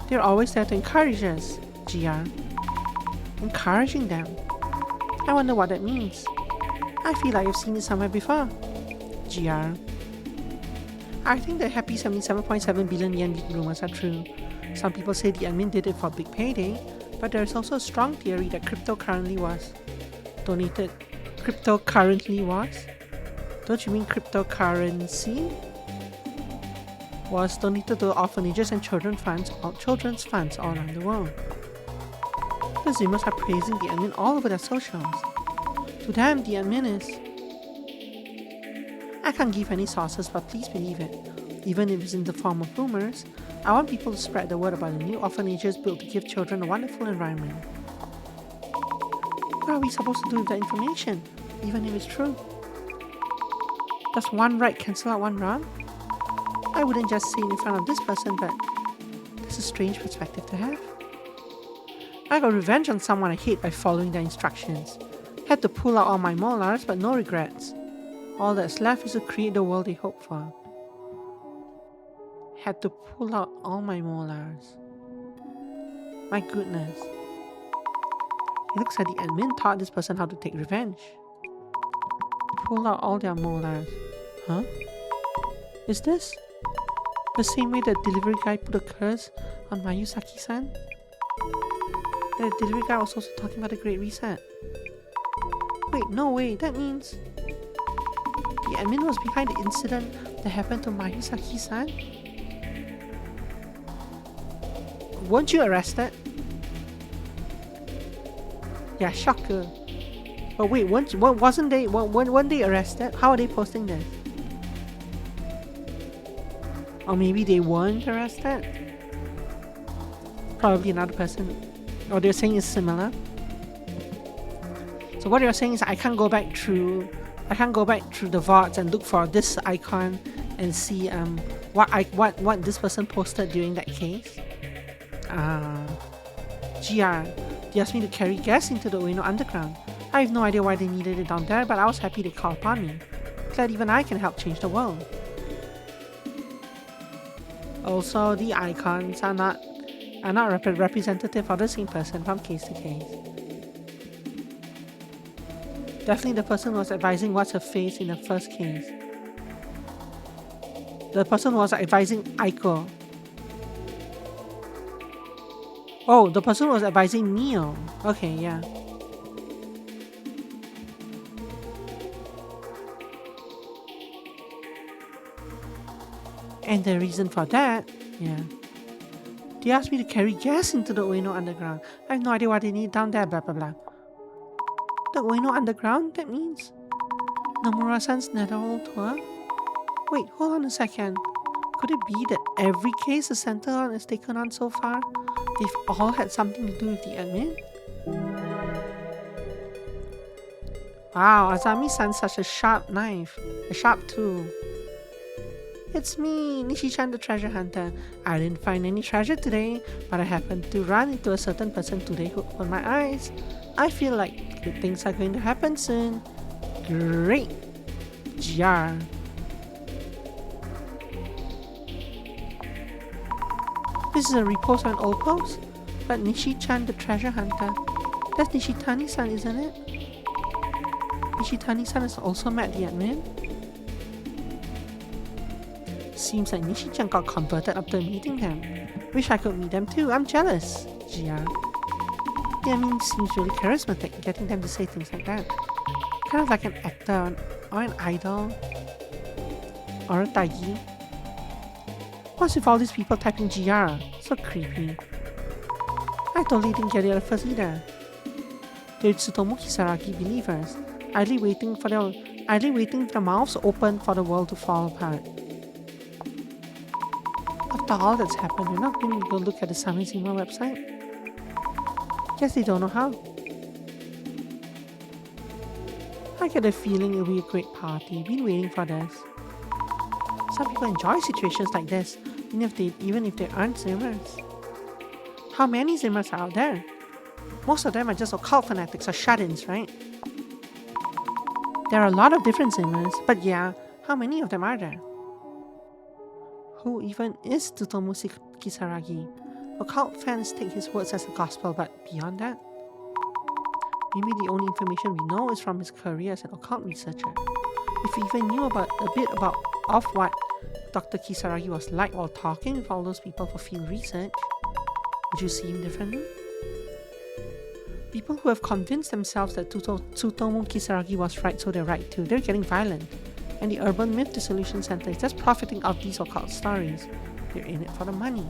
They're always there to encourage us. GR. Encouraging them. I wonder what that means. I feel like I've seen it somewhere before. GR. I think the happy 77.7 billion yen rumors are true. Some people say the admin did it for a big payday, but there is also a strong theory that cryptocurrently was donated. Cryptocurrently was? Don't you mean cryptocurrency? Was donated to orphanages and children's funds all around the world. The Zimmers are praising the admin all over their socials. To them, the admin is... I can't give any sources, but please believe it. Even if it's in the form of rumors, I want people to spread the word about the new orphanages built to give children a wonderful environment. What are we supposed to do with that information, even if it's true? Does one right cancel out one wrong? I wouldn't just say it in front of this person, but that's a strange perspective to have. I got revenge on someone I hate by following their instructions. Had to pull out all my molars, but no regrets. All that's left is to create the world they hope for. Had to pull out all my molars. My goodness. It looks like the admin taught this person how to take revenge. Pull out all their molars. Huh? Is this the same way the delivery guy put a curse on Mayusaki-san? The delivery guy was also talking about the Great Reset. Wait, no way, that means the admin was behind the incident that happened to Mayusaki-san? Weren't you arrested? Yeah, shocker. But wait, weren't they arrested? How are they posting this? Or maybe they weren't arrested? Probably another person. Or they're saying it's similar. So what you're saying is I can't go back through the VODs and look for this icon and see what this person posted during that case. GR. They asked me to carry gas into the Ueno underground. I have no idea why they needed it down there, but I was happy they called upon me. Glad even I can help change the world. Also, the icons are not representative of the same person from case to case. Definitely the person was advising what's her face in the first case. The person was advising Aiko. Oh, the person was advising Neo. Okay, yeah. And the reason for that, yeah. They asked me to carry gas into the Ueno underground. I have no idea what they need down there, blah blah blah. The Ueno underground? That means Nomura-san's netherworld tour? Wait, hold on a second. Could it be that every case the center has taken on so far, they've all had something to do with the admin? Wow, Azami-san's such a sharp knife. A sharp tool. It's me, Nishi-chan the treasure hunter. I didn't find any treasure today, but I happened to run into a certain person today who opened my eyes. I feel like good things are going to happen soon. Great! GR. This is a repost on old post, but Nishi-chan the treasure hunter. That's Nishitani-san, isn't it? Nishitani-san has also met the admin. Seems like Nishi-chan got converted after meeting them. Wish I could meet them too, I'm jealous. GR. The admin seems really charismatic, getting them to say things like that. Kind of like an actor or an idol. Or a taigi. What's with all these people typing GR? So creepy. I totally didn't get it at first either. They're Tsutomu Kisaragi believers, idly waiting for their mouths open for the world to fall apart. After all that's happened, you're not going to go look at the Samizima website? Guess they don't know how. I get a feeling it'll be a great party. Been waiting for this. Some people enjoy situations like this, even if they aren't Zimmers. How many Zimmers are out there? Most of them are just occult fanatics or shut-ins, right? There are a lot of different Zimmers, but yeah, how many of them are there? Who even is Tsutomu Kisaragi? Occult fans take his words as a gospel, but beyond that? Maybe the only information we know is from his career as an occult researcher. If we even knew a bit of what Dr. Kisaragi was like while talking with all those people for field research, would you see him differently? People who have convinced themselves that Tsutomu Kisaragi was right, so they're right too. They're getting violent. And the Urban Myth Dissolution Center is just profiting off these occult stories. They're in it for the money.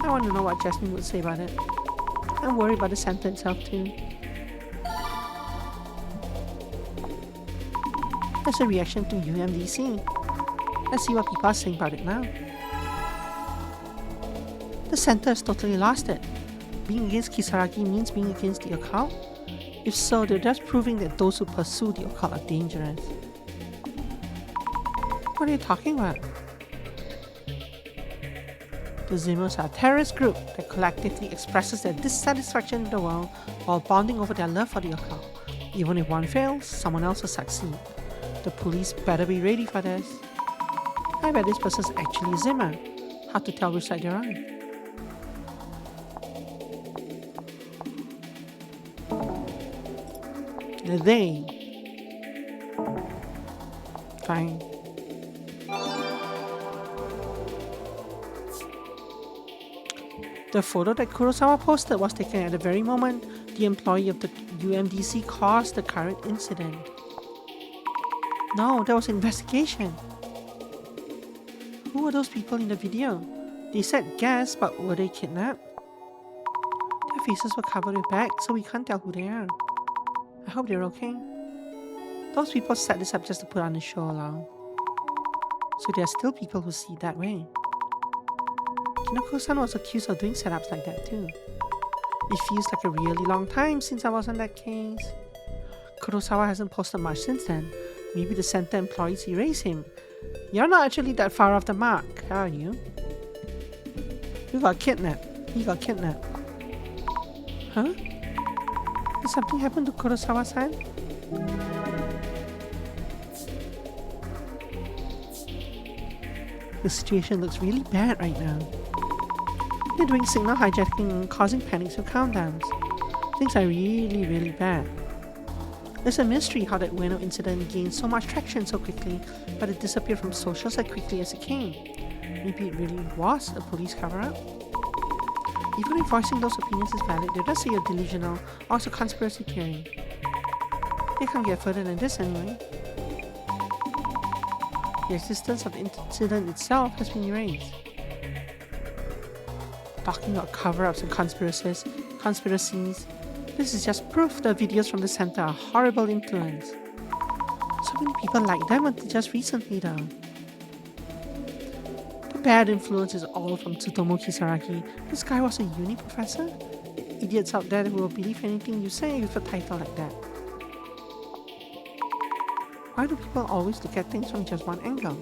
I want to know what Jasmine would say about it. I'm worried about the center itself too. That's a reaction to UMDC. Let's see what people are saying about it now. The center has totally lost it. Being against Kisaragi means being against the occult? If so, they're just proving that those who pursue the occult are dangerous. What are you talking about? The Zimmers are a terrorist group that collectively expresses their dissatisfaction with the world while bonding over their love for the occult. Even if one fails, someone else will succeed. The police better be ready for this. I bet this person's actually a Zimmer. Hard to tell which side they're on. They. Fine. The photo that Kurosawa posted was taken at the very moment the employee of the UMDC caused the current incident. No, there was an investigation. Who were those people in the video? They said guests, but were they kidnapped? Their faces were covered with bags, so we can't tell who they are. I hope they're okay. Those people set this up just to put on a show now. So there are still people who see it that way. Kinoko-san was accused of doing setups like that too. It feels like a really long time since I was on that case. Kurosawa hasn't posted much since then. Maybe the center employees erase him. You're not actually that far off the mark, are you? You got kidnapped. He got kidnapped. Huh? Did something happen to Kurosawa-san? The situation looks really bad right now. They're doing signal hijacking and causing panics with countdowns. Things are really, really bad. There's a mystery how that Ueno incident gained so much traction so quickly, but it disappeared from socials as quickly as it came. Maybe it really was a police cover-up? Even if voicing those opinions is valid, they'll just say you're delusional or it's a conspiracy theory. They can't get further than this anyway. The existence of the incident itself has been erased. Talking about cover-ups and conspiracies, this is just proof the videos from the center are a horrible influence. So many people like them until just recently though. The bad influence is all from Tsutomu Kisaragi. This guy was a uni professor? Idiots out there who will believe anything you say with a title like that. Why do people always look at things from just one angle?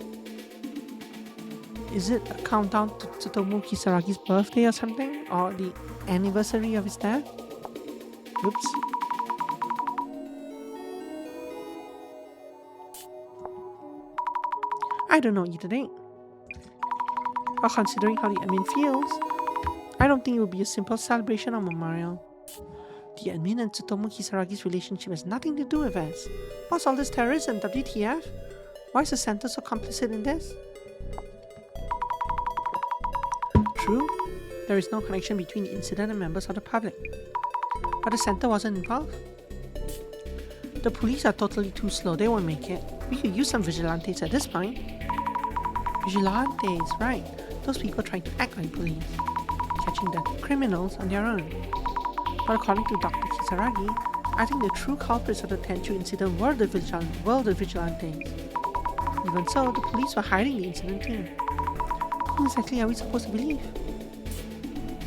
Is it a countdown to Tsutomu Kisaragi's birthday or something? Or the anniversary of his death? Oops. I don't know either date. But considering how the admin feels, I don't think it will be a simple celebration or memorial. The admin and Tsutomu Kisaragi's relationship has nothing to do with us. What's all this terrorism, WTF? Why is the center so complicit in this? True, there is no connection between the incident and members of the public. But the center wasn't involved. The police are totally too slow, they won't make it. We could use some vigilantes at this point. Vigilantes, right. Those people trying to act like police. Catching the criminals on their own. But according to Dr. Kisaragi, I think the true culprits of the Tenchu incident were the vigilantes. Even so, the police were hiding the incident too. Who exactly are we supposed to believe?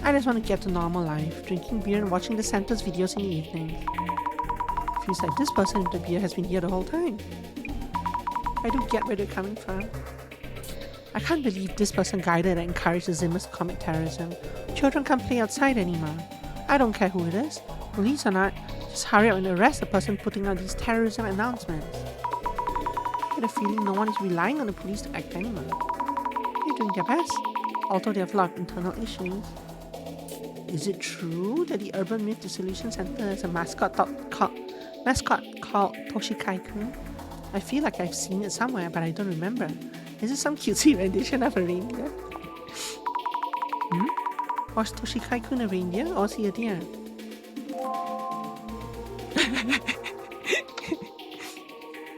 I just want to get to normal life, drinking beer and watching the center's videos in the evening. Feels like this person with the beer has been here the whole time. I do get where they're coming from. I can't believe this person guided and encouraged the Zimmers to commit terrorism. Children can't play outside anymore. I don't care who it is, police or not, just hurry up and arrest the person putting out these terrorism announcements. I get a feeling no one is relying on the police to act anymore. They're doing their best, although they have a lot of internal issues. Is it true that the Urban Myth Dissolution Center has a mascot called Toshikai-kun? I feel like I've seen it somewhere, but I don't remember. Is it some cutesy rendition of a reindeer? Was Toshikai-kun a reindeer or is he a deer?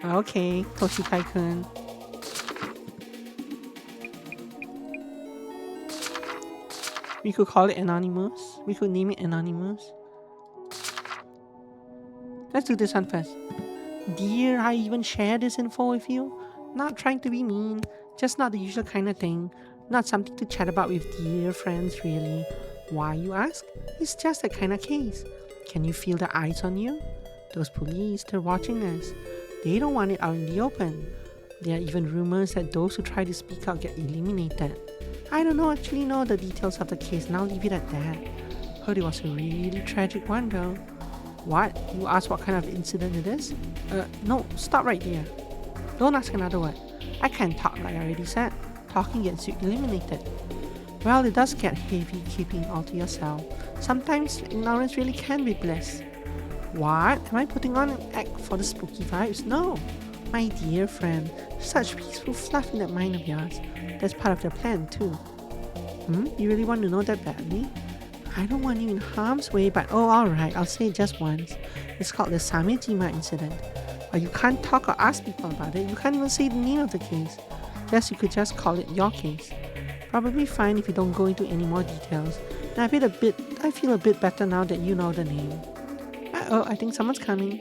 Okay, Toshikai-kun. We could call it Anonymous. We could name it Anonymous. Let's do this one first. Dear, I even share this info with you. Not trying to be mean, just not the usual kind of thing. Not something to chat about with dear friends, really. Why, you ask? It's just that kind of case. Can you feel the eyes on you? Those police, they're watching us. They don't want it out in the open. There are even rumors that those who try to speak out get eliminated. I don't actually know the details of the case, and I'll leave it at that. Heard it was a really tragic one though. What? You asked what kind of incident it is? No, stop right there. Don't ask another word. I can't talk like I already said. Talking gets you eliminated. Well, it does get heavy keeping all to yourself. Sometimes ignorance really can be bliss. What? Am I putting on an act for the spooky vibes? No. My dear friend, such peaceful fluff in that mind of yours. That's part of the plan too. You really want to know that badly? I don't want you in harm's way, but oh, alright, I'll say it just once. It's called the Samejima incident. But you can't talk or ask people about it. You can't even say the name of the case. Yes, you could just call it your case. Probably fine if you don't go into any more details. And I feel a bit better now that you know the name. Oh, I think someone's coming.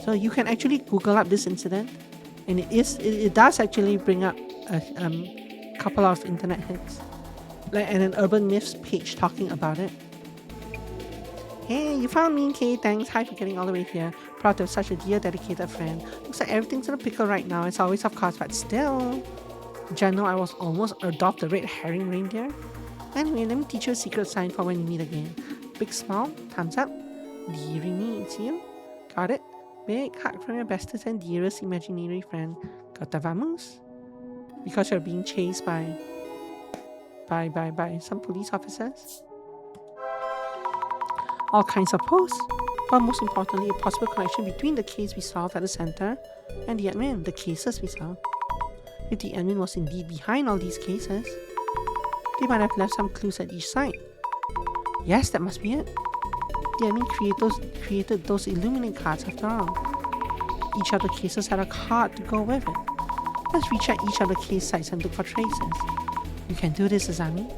So you can actually Google up this incident, and it does actually bring up a couple of internet hits, like and an urban myths page talking about it. Hey, you found me, okay? Thanks. Hi for getting all the way here. Proud to have such a dear, dedicated friend. Looks like everything's in a pickle right now, as always, of course, but still. Did you know I was almost adopt the red herring reindeer? Anyway, let me teach you a secret sign for when we meet again. Big smile, thumbs up. Dearie me, it's you. Got it? Big hug from your bestest and dearest imaginary friend. Gotta vamos? Because you're being chased by some police officers. All kinds of posts, but most importantly, a possible connection between the case we solved at the center and the admin, the cases we solved. If the admin was indeed behind all these cases, they might have left some clues at each site. Yes, that must be it. The admin created those illuminate cards after all. Each of the cases had a card to go with it. Let's recheck each of the case sites and look for traces. You can do this, Azami.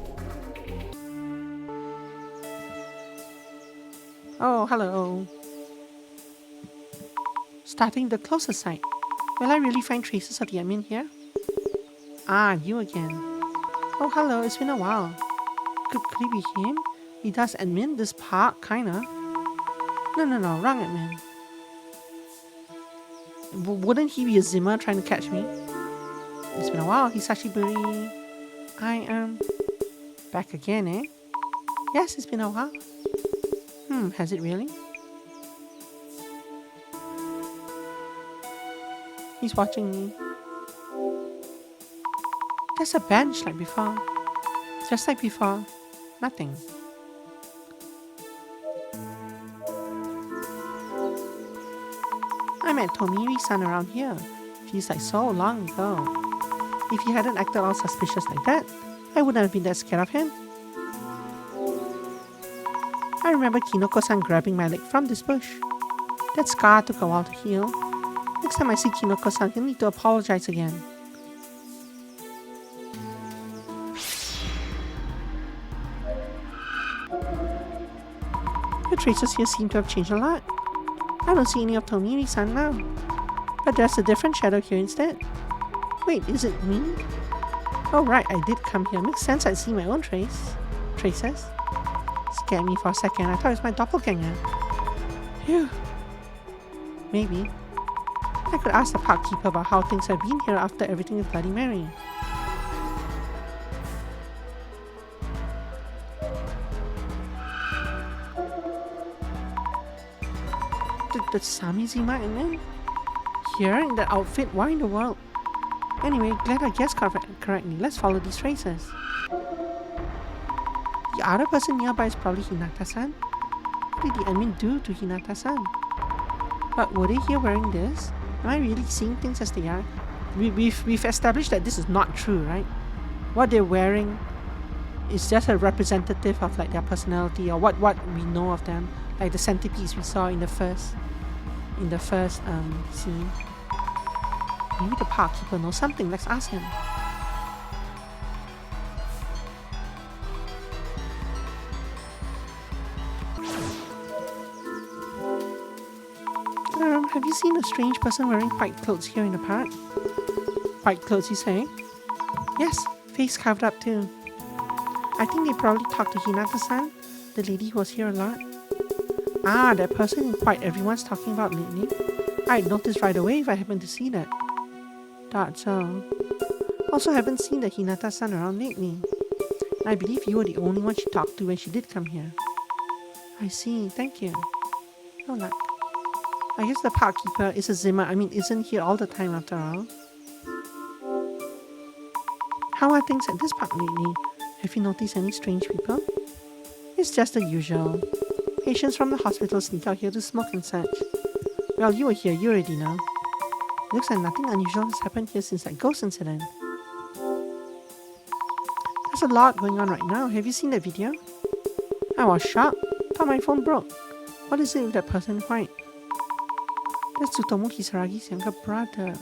Oh, hello. Starting the closest site. Will I really find traces of the admin here? Ah, you again. Oh, hello, it's been a while. Could it be him? He does admin this park, kinda. No, wrong admin. Wouldn't he be a Zimmer trying to catch me? It's been a while, Hisashiburi. I am back again, eh? Yes, it's been a while. Has it really? He's watching me. There's a bench like before. Just like before. Nothing. I met Tomiri-san around here. Feels like so long ago. If he hadn't acted all suspicious like that, I wouldn't have been that scared of him. I remember Kinoko-san grabbing my leg from this bush. That scar took a while to heal. Next time I see Kinoko-san, he'll need to apologize again. The traces here seem to have changed a lot. I don't see any of Tomiri-san now. But there's a different shadow here instead. Wait, is it me? Oh right, I did come here. Makes sense, I see my own traces. Scared me for a second. I thought it was my doppelganger. Phew. Maybe. I could ask the park keeper about how things have been here after everything with Bloody Mary. The Samejima and then? Here in that outfit? Why in the world? Anyway, glad I guessed correctly. Let's follow these traces. The other person nearby is probably Hinata-san. What did the admin do to Hinata-san? But were they here wearing this? Am I really seeing things as they are? We've established that this is not true, right? What they're wearing is just a representative of like their personality or what we know of them. Like the centipedes we saw in the first scene. Maybe the park keeper knows something. Let's ask him. Have you seen a strange person wearing white clothes here in the park? White clothes, you say? Yes, face carved up too. I think they probably talked to Hinata-san, the lady who was here a lot. Ah, that person in white everyone's talking about lately. I'd notice right away if I happened to see that. Thought so. Also, haven't seen the Hinata-san around lately. I believe you were the only one she talked to when she did come here. I see, thank you. No luck. I guess the park keeper is a Zimmer. Isn't here all the time after all. How are things at this park lately? Have you noticed any strange people? It's just the usual. Patients from the hospital sneak out here to smoke and such. Well, you were here, you already know. Looks like nothing unusual has happened here since that ghost incident. There's a lot going on right now. Have you seen that video? I was shocked. Thought my phone broke. What is it with that person in white? That's Tsutomu Kisaragi's younger brother.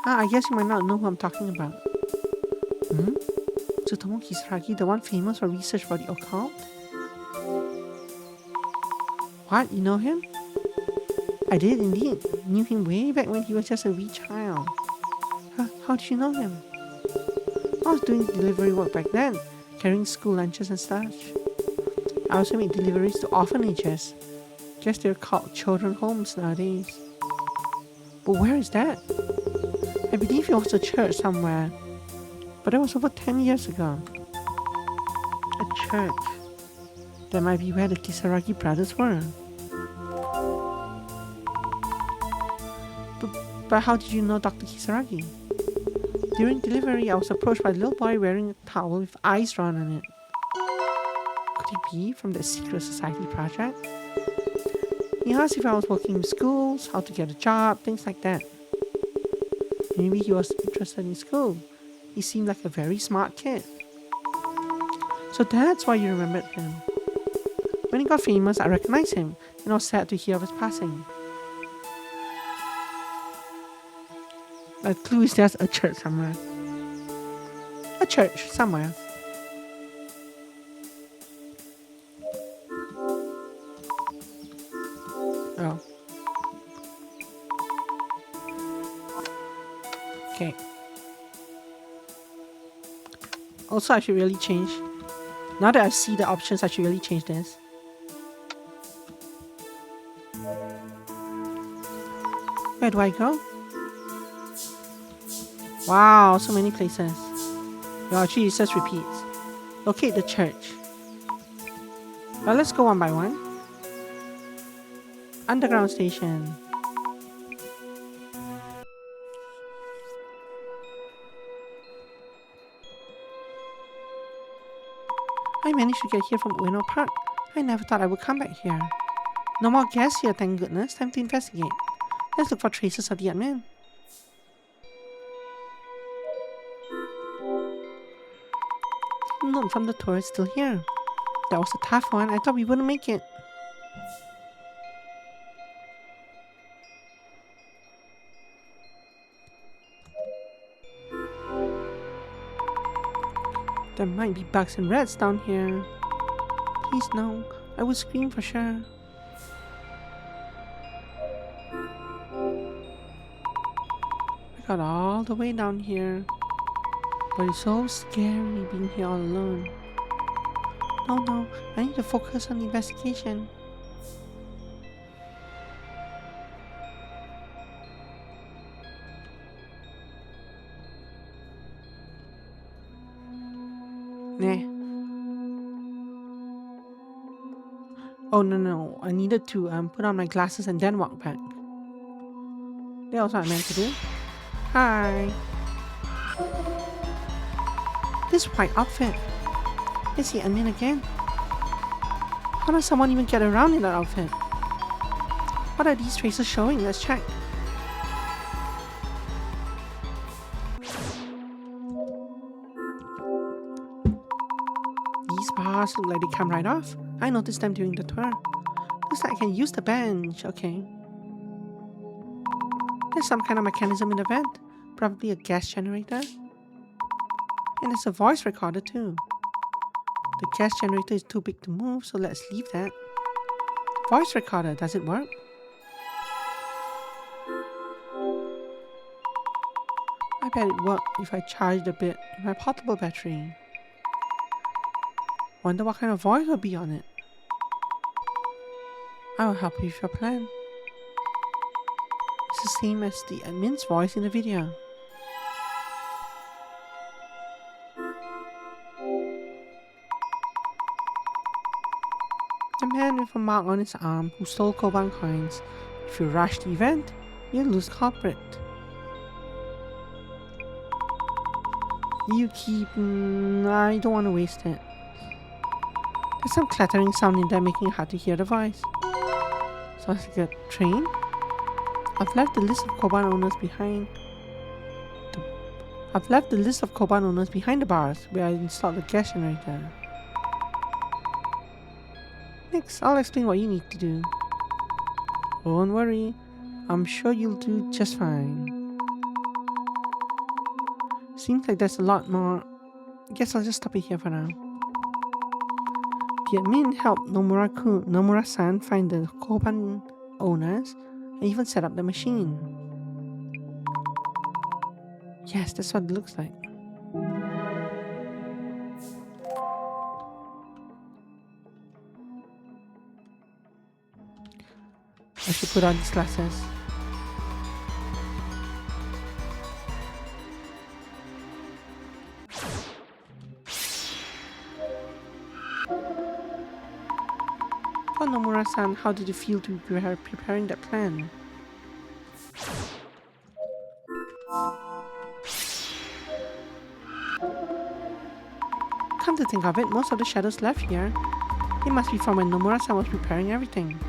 I guess you might not know who I'm talking about. Tsutomu Kisaragi, the one famous for research for the occult? What? You know him? I did indeed. Knew him way back when he was just a wee child. How did you know him? I was doing delivery work back then, carrying school lunches and such. I also made deliveries to orphanages. Guess they're called children's homes nowadays. But where is that? I believe it was a church somewhere. But that was over 10 years ago. A church. That might be where the Kisaragi brothers were. But how did you know Dr. Kisaragi? During delivery, I was approached by a little boy wearing a towel with eyes drawn on it. Could it be from the secret society project? He asked if I was working in schools, how to get a job, things like that. Maybe he was interested in school. He seemed like a very smart kid. So that's why you remembered him. When he got famous, I recognized him, and I was sad to hear of his passing. A clue is there's a church somewhere. A church somewhere. Oh. Okay. Also, I should really change. Now that I see the options, I should really change this. Where do I go? Wow, so many places. Well, actually, it just repeats. Locate the church. Well, let's go one by one. Underground station. I managed to get here from Ueno Park. I never thought I would come back here. No more guests here, thank goodness. Time to investigate. Let's look for traces of the admin. Note from the tour is still here. That was a tough one. I thought we wouldn't make it. There might be bugs and rats down here. Please no. I would scream for sure. I got all the way down here. But it's so scary being here all alone. No, I need to focus on the investigation. Nah. Oh no, I needed to put on my glasses and then walk back. That was what I meant to do. Hi. This white outfit. Is he admin again? How does someone even get around in that outfit? What are these traces showing? Let's check. These bars look like they come right off. I noticed them during the tour. Looks like I can use the bench. Okay. There's some kind of mechanism in the vent. Probably a gas generator. And there's a voice recorder too. The gas generator is too big to move, so let's leave that. Voice recorder, does it work? I bet it worked if I charged a bit with my portable battery. Wonder what kind of voice will be on it. I will help you with your plan. It's the same as the admin's voice in the video. The man with a mark on his arm who stole Koban coins. If you rush the event, you'll lose corporate. You keep... I don't want to waste it. There's some clattering sound in there making it hard to hear the voice. Sounds like a train. I've left the list of Koban owners behind. The bars where I installed the gas generator. Next, I'll explain what you need to do. Don't worry, I'm sure you'll do just fine. Seems like there's a lot more. Guess I'll just stop it here for now. The admin helped Nomura-san find the Koban owners and even set up the machine. Yes, that's what it looks like. I should put on these glasses. Oh, Nomura-san, how did you feel to be preparing that plan? Come to think of it, most of the shadows left here. It must be from when Nomura-san was preparing everything.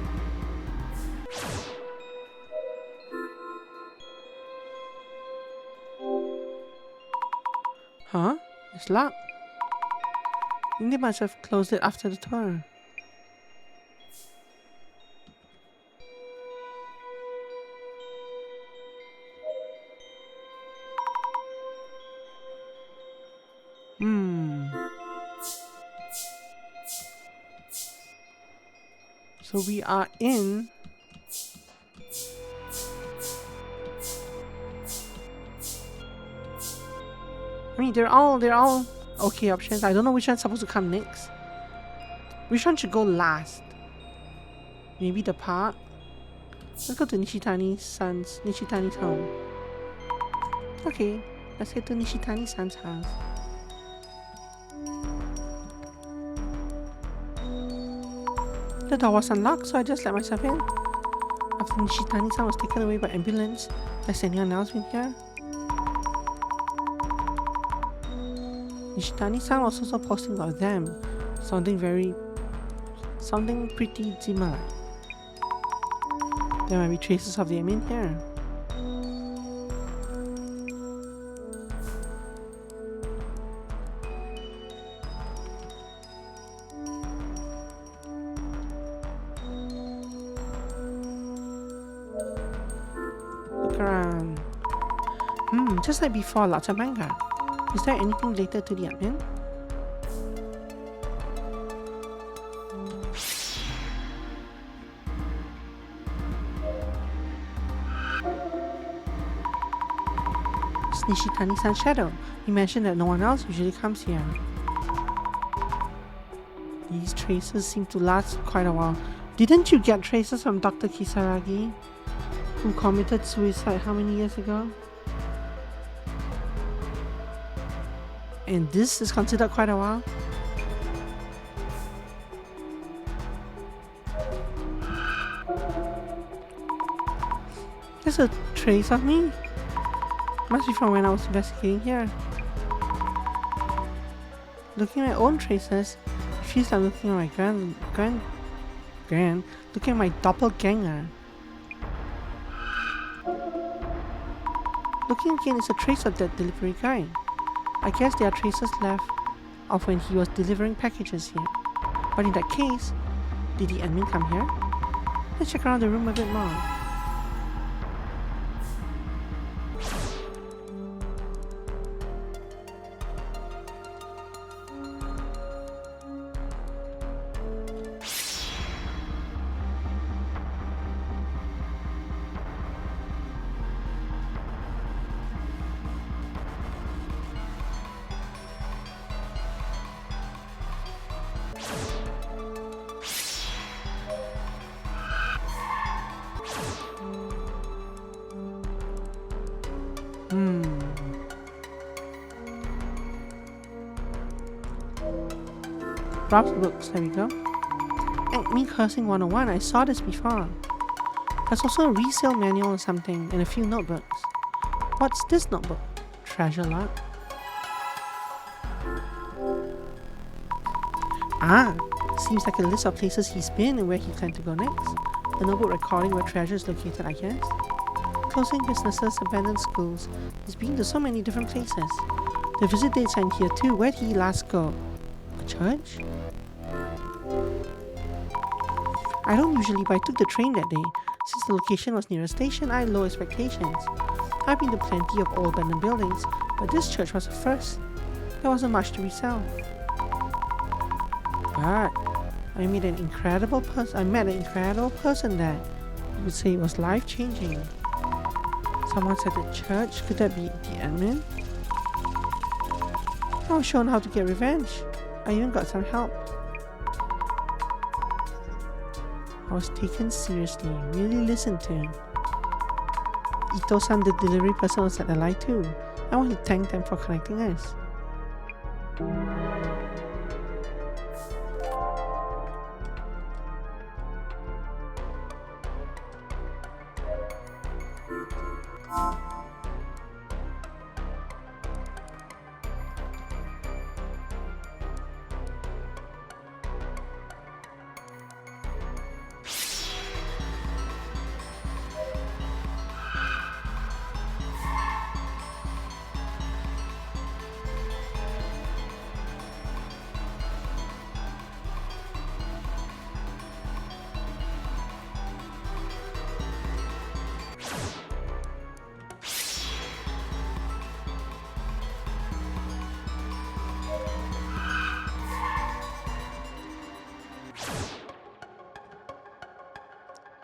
Huh? It's locked. They must have closed it after the tour. So we are in... I mean, they're all okay options. I don't know which one's supposed to come next. Which one should go last? Maybe the park? Let's go to Nishitani-san's home. Okay, let's head to Nishitani-san's house. The door was unlocked, so I just let myself in. After Nishitani-san was taken away by ambulance, has anyone else been here? Nishitani-san was also posting about them, sounding pretty similar. There might be traces of them in here. Look around. Just like before, lots of manga. Is there anything related to the admin? It's Nishitani-san's shadow. You mentioned that no one else usually comes here. These traces seem to last quite a while. Didn't you get traces from Dr. Kisaragi, who committed suicide how many years ago? And this is considered quite a while. There's a trace of me. Must be from when I was investigating here. Looking at my own traces, it feels like looking at my looking at my doppelganger. Looking again is a trace of that delivery guy. I guess there are traces left of when he was delivering packages here. But in that case, did the admin come here? Let's check around the room a bit more. Rob's books, there we go. And Me Cursing 101, I saw this before. There's also a resale manual or something and a few notebooks. What's this notebook? Treasure log. Ah, seems like a list of places he's been and where he planned to go next. A notebook recording where treasure is located, I guess. Closing businesses, abandoned schools. He's been to so many different places. The visit dates are in here too. Where did he last go? A church? I don't usually, but I took the train that day. Since the location was near a station, I had low expectations. I've been to plenty of old abandoned buildings, but this church was the first. There wasn't much to resell. But I met an incredible person that you would say was life-changing. Someone said the church. Could that be the admin? I was shown how to get revenge. I even got some help. I was taken seriously, really listened to. Ito-san, the delivery person, was at the lie too. I want to thank them for connecting us.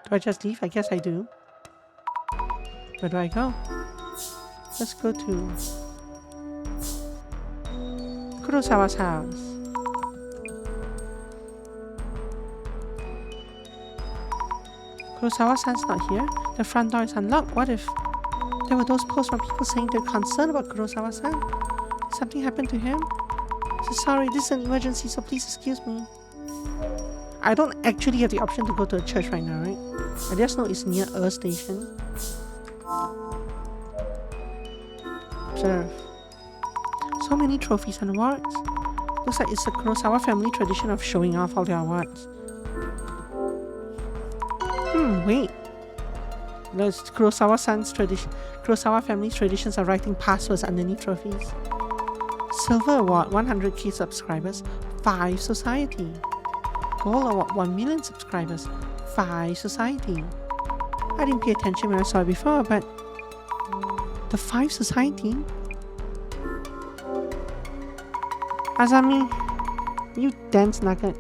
Do I just leave? I guess I do. Where do I go? Let's go to Kurosawa's house. Kurosawa-san's not here. The front door is unlocked. What if there were those posts from people saying they're concerned about Kurosawa-san? Did something happen to him? So sorry, this is an emergency, so please excuse me. I don't actually have the option to go to a church right now, right? I just know it's near a station. Observe. So many trophies and awards. Looks like it's a Kurosawa family tradition of showing off all their awards. Wait. There's Kurosawa-san's tradition. Kurosawa family's traditions of writing passwords underneath trophies. Silver award, 100k subscribers, 5 society. Gold award, 1 million subscribers, 5 society. I didn't pay attention when I saw it before, but the 5 society? Azami, you dense nugget.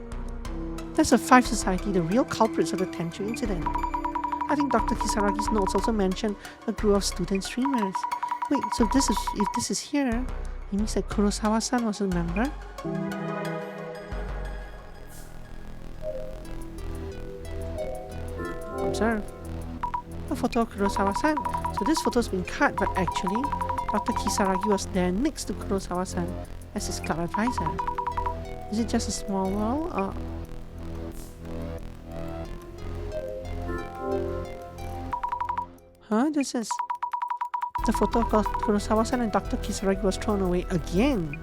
That's the 5 society, the real culprits of the Tenchu incident. I think Dr. Kisaragi's notes also mention a group of student streamers. Wait, so if this is here, it means that Kurosawa-san was a member? Observe. A photo of Kurosawa-san. So this photo's been cut, but actually, Dr. Kisaragi was there next to Kurosawa-san as his club advisor. Is it just a small world, or... Huh? This is... The photo of Kurosawa-san and Dr. Kisaragi was thrown away again.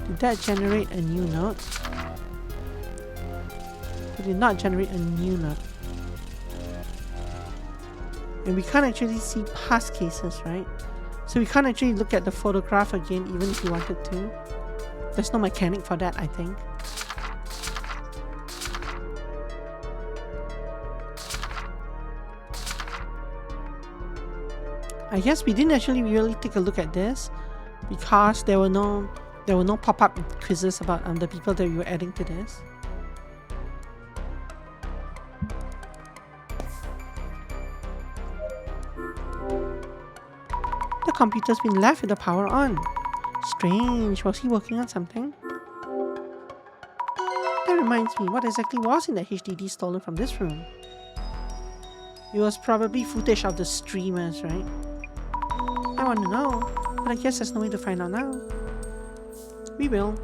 Did that generate a new note? It did not generate a new note. And we can't actually see past cases, right? So we can't actually look at the photograph again even if we wanted to. There's no mechanic for that, I think. I guess we didn't actually really take a look at this because there were no pop-up quizzes about the people that we were adding to this. The computer's been left with the power on. Strange, was he working on something? That reminds me, what exactly was in the HDD stolen from this room? It was probably footage of the streamers, right? I want to know, but I guess there's no way to find out now. We will.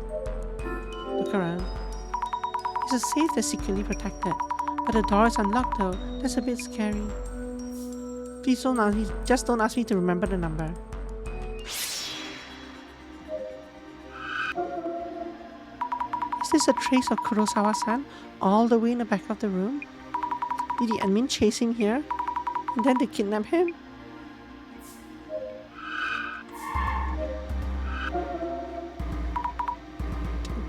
Look around. It's a safe that's securely protected, but the door is unlocked though. That's a bit scary. Please don't ask me, just don't ask me to remember the number. Is this a trace of Kurosawa-san all the way in the back of the room? Did the admin chase him here? And then they kidnap him?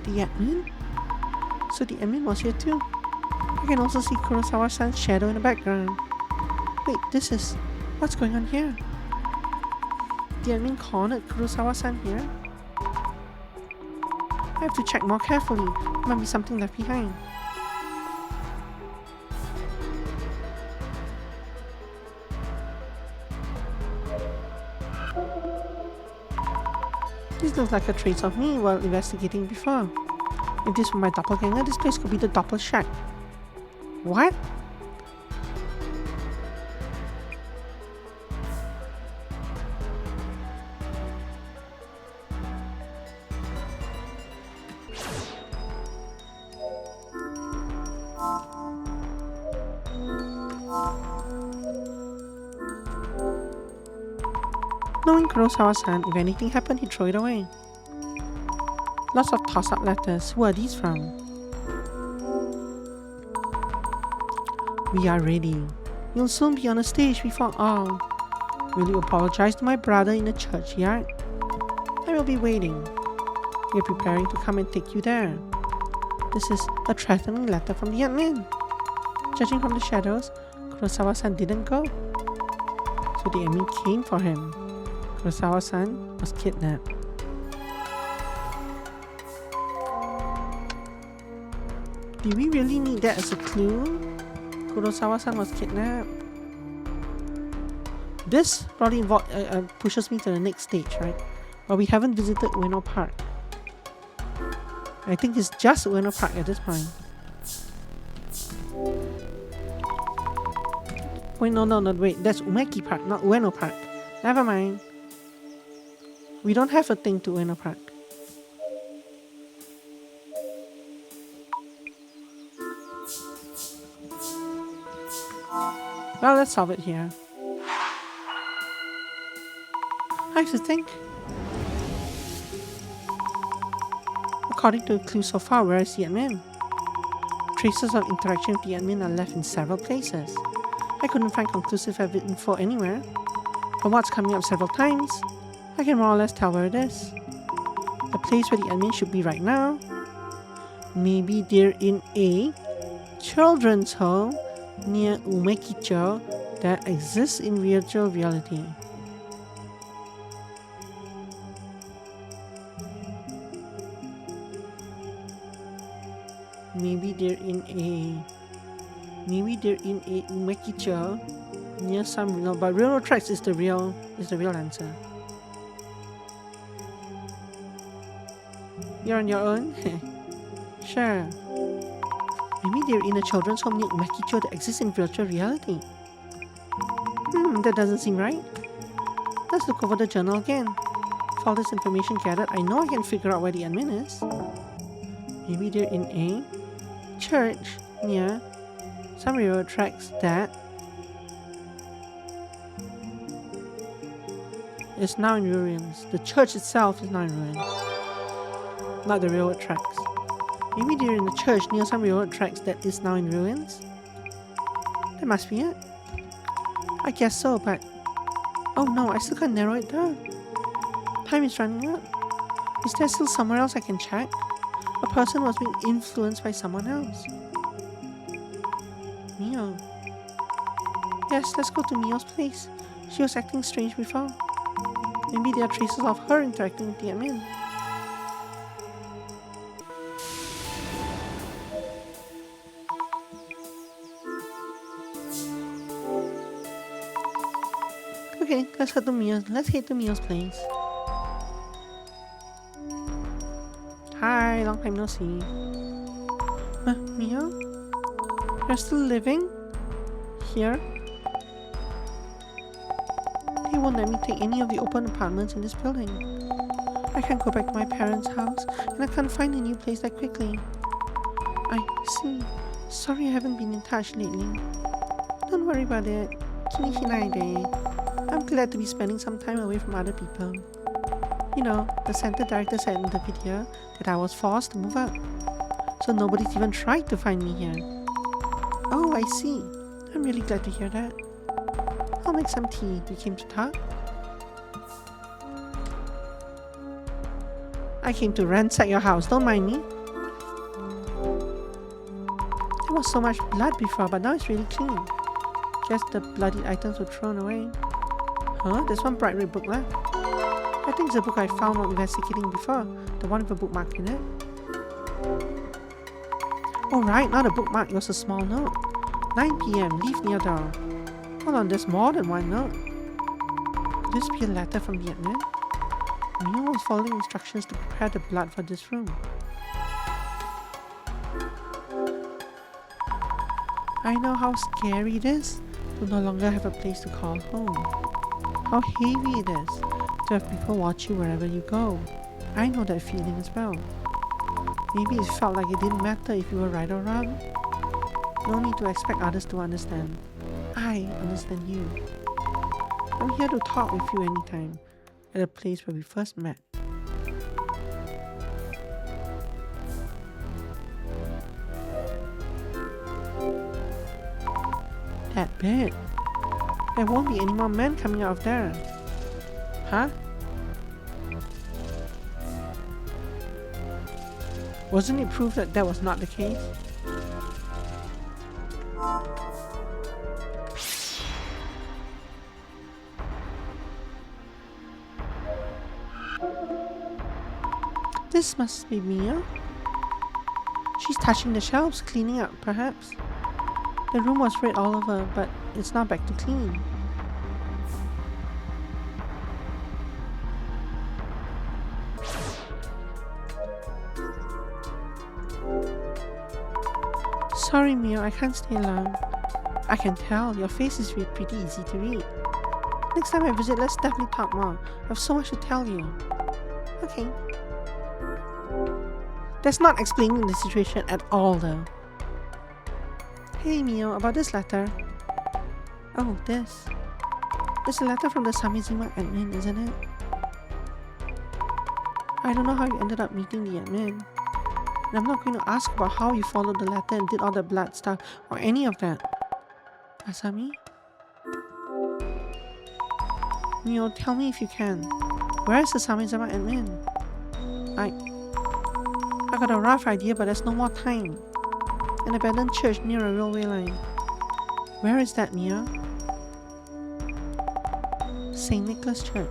The admin? So the admin was here too. I can also see Kurosawa-san's shadow in the background. Wait, this is... What's going on here? The admin cornered Kurosawa-san here? I have to check more carefully. There might be something left behind. This looks like a trace of me while investigating before. If this were my doppelganger, this place could be the Doppel Shack. What? Knowing Kurosawa-san, if anything happened, he'd throw it away. Lots of toss-up letters. Who are these from? We are ready. You'll soon be on the stage before all. Will you apologize to my brother in the churchyard? I will be waiting. We are preparing to come and take you there. This is a threatening letter from the admin. Judging from the shadows, Kurosawa-san didn't go. So the admin came for him. Kurosawa-san was kidnapped. Do we really need that as a clue? Kurosawa-san was kidnapped. This probably pushes me to the next stage, right? But we haven't visited Ueno Park. I think it's just Ueno Park at this point. Wait, no, wait. That's Umeki Park, not Ueno Park. Never mind. We don't have a thing to Ueno Park. Well, let's solve it here. I have to think. According to the clue so far, where is the admin? Traces of interaction with the admin are left in several places. I couldn't find conclusive info anywhere. But what's coming up several times, I can more or less tell where it is. The place where the admin should be right now. Maybe they're in a children's home near Umekicho that exists in virtual reality. Maybe they're in a Umekicho near some real, but railroad tracks is the real answer. You're on your own? Sure. Maybe they're in a children's home near Umekicho that exists in virtual reality. That doesn't seem right. Let's look over the journal again. With all this information gathered, I know I can figure out where the admin is. Maybe they're in a church near some railroad tracks that is now in ruins. The church itself is now in ruins, not the railroad tracks. Maybe they're in a church near some railroad tracks that is now in ruins. That must be it. I guess so, but oh no, I still can't narrow it down. Time is running out. Is there still somewhere else I can check? A person was being influenced by someone else. Mio. Yes, let's go to Mio's place. She was acting strange before. Maybe there are traces of her interacting with the admin. Okay, let's head to Mio's place. Hi, long time no see. Mio? You're still living? Here? Hey, won't let me take any of the open apartments in this building. I can't go back to my parents' house, and I can't find a new place that quickly. I see. Sorry I haven't been in touch lately. Don't worry about it. I'm glad to be spending some time away from other people. You know, the center director said in the video that I was forced to move out. So nobody's even tried to find me here. Oh, I see. I'm really glad to hear that. I'll make some tea. You came to talk? I came to ransack your house. Don't mind me. There was so much blood before, but now it's really clean. Guess the bloody items were thrown away. Huh? There's one bright red book left. I think it's a book I found while investigating before. The one with a bookmark in it. Oh right, not a bookmark. It was a small note. 9 p.m. Leave near door. Hold on, there's more than one note. Could this be a letter from the admin? Mio was following instructions to prepare the blood for this room. I know how scary it is to no longer have a place to call home. How heavy it is to have people watch you wherever you go. I know that feeling as well. Maybe it felt like it didn't matter if you were right or wrong. No need to expect others to understand. I understand you. I'm here to talk with you anytime, at a place where we first met. That bed. There won't be any more men coming out of there. Huh? Wasn't it proof that that was not the case? This must be Mia. She's touching the shelves, cleaning up, perhaps. The room was red all over, but it's now back to clean. Sorry, Mia, I can't stay long. I can tell, your face is pretty easy to read. Next time I visit, let's definitely talk more. I have so much to tell you. Okay. That's not explaining the situation at all, though. Hey, Mio, about this letter. Oh, this. It's a letter from the Samizima admin, isn't it? I don't know how you ended up meeting the admin. And I'm not going to ask about how you followed the letter and did all the blood stuff or any of that. Asami? Mio, tell me if you can. Where is the Samizama admin? I got a rough idea, but there's no more time. An abandoned church near a railway line. Where is that, Mia? St. Nicholas Church.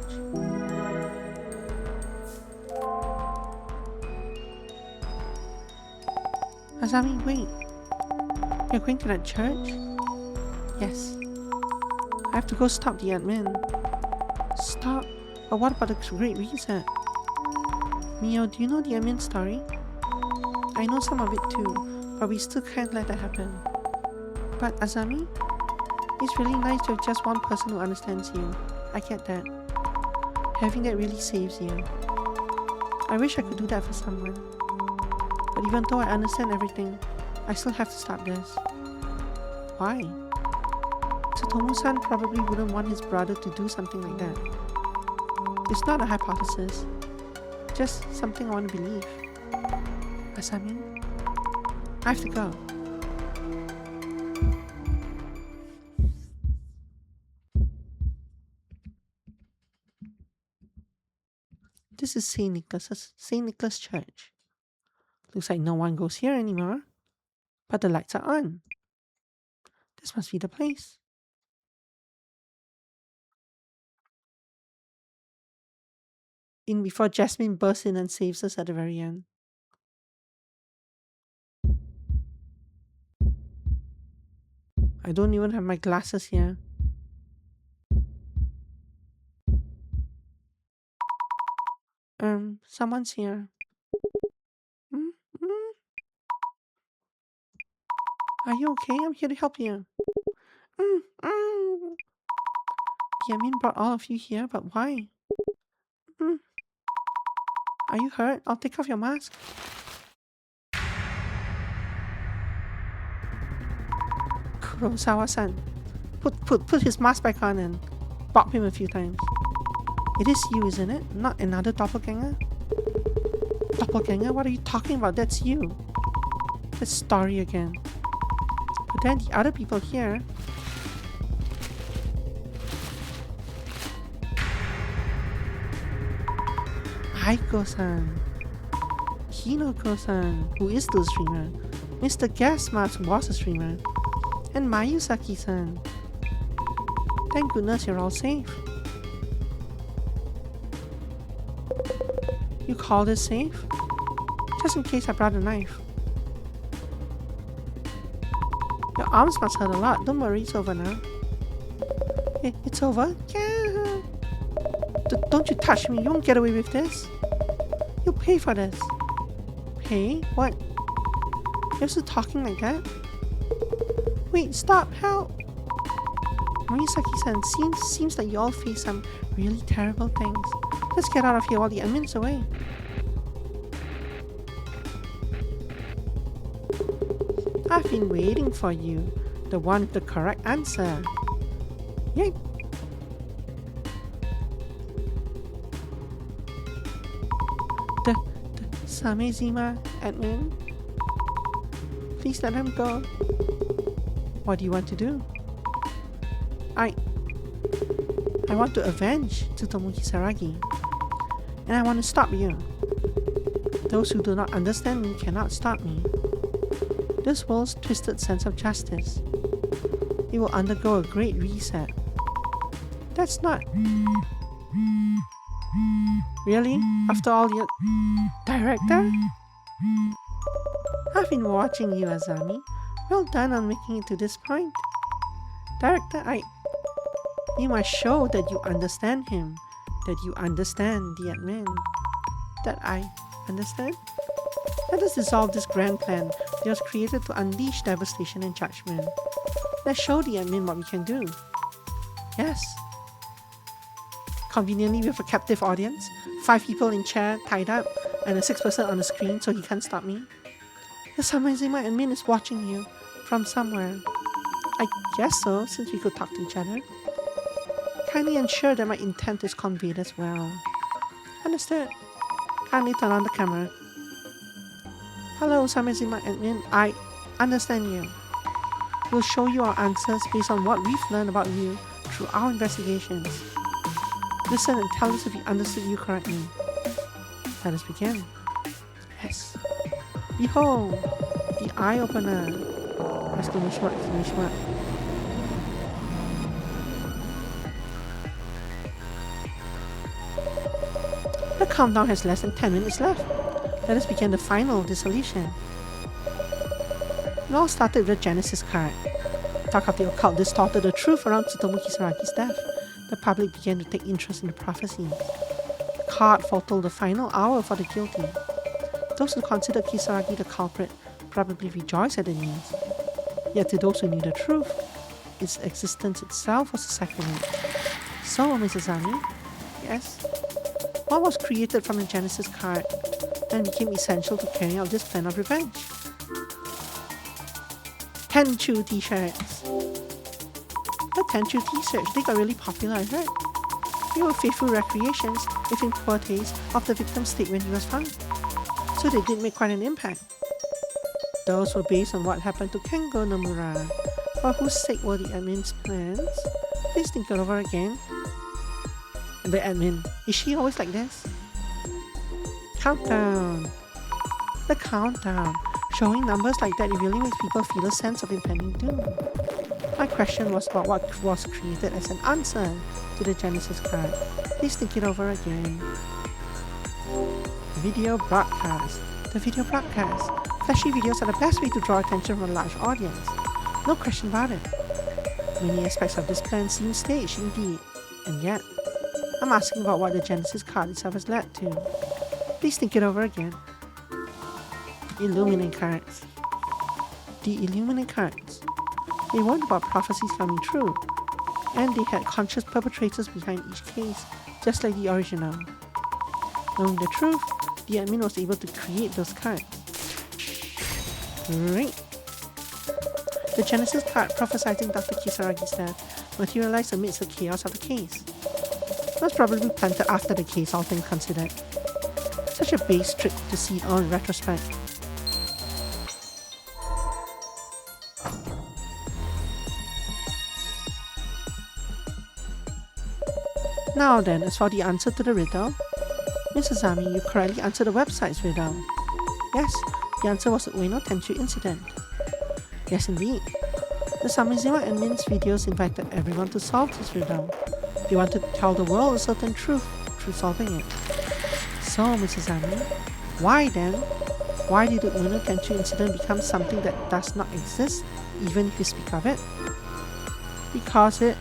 Asami, wait. You're going to that church? Yes. I have to go stop the admin. Stop? But what about the Great Reset? Mio, do you know the admin story? I know some of it too, but we still can't let that happen. But Asami? It's really nice to have just one person who understands you. I get that. Having that really saves you. I wish I could do that for someone. But even though I understand everything, I still have to stop this. Why? Tsutomu-san probably wouldn't want his brother to do something like that. It's not a hypothesis. Just something I want to believe. Asami? I have to go. This is St. Nicholas Church. Looks like no one goes here anymore. But the lights are on. This must be the place. In before Jasmine bursts in and saves us at the very end. I don't even have my glasses here. Someone's here. Hmm? Hmm? Are you okay? I'm here to help you. The admin brought all of you here, but why? Hmm. Are you hurt? I'll take off your mask. Kurosawa-san, put his mask back on and bop him a few times. It is you, isn't it? Not another doppelganger? Doppelganger? What are you talking about? That's you. That's Story again. But then the other people here... Aiko-san, Hinoko-san, who is still a streamer, Mr. Gasmas, who was a streamer, and Mayusaki-san. Thank goodness you're all safe. You call this safe? Just in case I brought a knife. Your arms must hurt a lot. Don't worry, it's over now. It's over? Yeah. Don't you touch me. You won't get away with this. You'll pay for this. Pay? What? You're still talking like that? Wait, stop. Help. Morisaki-san, seems like you all face some really terrible things. Let's get out of here while the admin's away. I've been waiting for you. The one with the correct answer. Yay! The Samezima admin? Please let him go. What do you want to do? I want to avenge Tsutomu Kisaragi. And I want to stop you. Those who do not understand me cannot stop me. This world's twisted sense of justice. It will undergo a great reset. That's not... Really? After all your... Director? I've been watching you, Azami. Well done on making it to this point. Director, You must show that you understand him. That you understand the admin. That I understand? Let us dissolve this grand plan that was created to unleash devastation and judgment. Let's show the admin what we can do. Yes. Conveniently, we have a captive audience, 5 people in chair tied up, and a 6th person on the screen, so he can't stop me. The Samezima admin is watching you from somewhere. I guess so, since we could talk to each other. Kindly ensure that my intent is conveyed as well. Understood. Kindly turn on the camera. Hello, Samezima admin. I understand you. We'll show you our answers based on what we've learned about you through our investigations. Listen and tell us if we understood you correctly. Let us begin. Yes. Behold, the eye-opener. Exclamation mark, exclamation mark. The countdown has less than 10 minutes left. Let us begin the final dissolution. It all started with the Genesis card. Talk of the occult distorted the truth around Tsutomu Kisaragi's death. The public began to take interest in the prophecies. The card foretold the final hour for the guilty. Those who considered Kisaragi the culprit probably rejoiced at the news. Yet to those who knew the truth, its existence itself was a sacrament. So, Mrs. Azami, yes? What was created from the Genesis card and became essential to carry out this plan of revenge? Tenchu t-shirts. The Tenchu t-shirts, they got really popular, I heard. They were faithful recreations within quotes of the victim's state when he was found. So they did make quite an impact. Those were based on what happened to Kengo Nomura. For whose sake were the admin's plans? Please think it over again. The admin, is she always like this? Countdown. The countdown. Showing numbers like that, it really makes people feel a sense of impending doom. My question was about what was created as an answer to the Genesis card. Please think it over again. Video broadcast. The video broadcast. Flashy videos are the best way to draw attention from a large audience. No question about it. Many aspects of this plan seem staged indeed, and yet, I'm asking about what the Genesis card itself has led to. Please think it over again. Illuminate cards. The Illuminate cards. They weren't about prophecies coming true. and they had conscious perpetrators behind each case, just like the original. Knowing the truth, the admin was able to create those cards. Great! The Genesis card prophesizing Dr. Kisaragi's death materialized amidst the chaos of the case. It was probably planted after the case, all things considered. Such a base trick to see it all in retrospect. Now then, as for the answer to the riddle, Mrs. Ami, you correctly answered the website's riddle. Yes, the answer was the Ueno Tenchu incident. Yes indeed. The Samizima admin's videos invited everyone to solve this riddle. They wanted to tell the world a certain truth through solving it. So, Mrs. Ami, why then? Why did the Ueno Tenchu incident become something that does not exist, even if you speak of it? Because it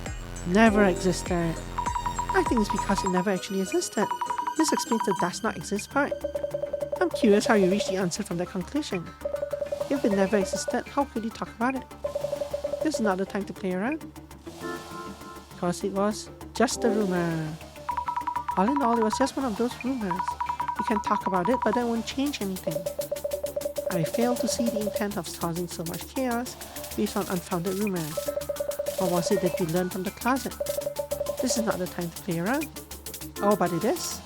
never existed. I think it's because it never actually existed. This explains the does not exist part. I'm curious how you reached the answer from that conclusion. If it never existed, how could you talk about it? This is not the time to play around. Because it was just a rumor. All in all, it was just one of those rumors. You can talk about it, but that won't change anything. I fail to see the intent of causing so much chaos based on unfounded rumors. Or was it that you learned from the closet? This is not the time to play around. Oh, but it is.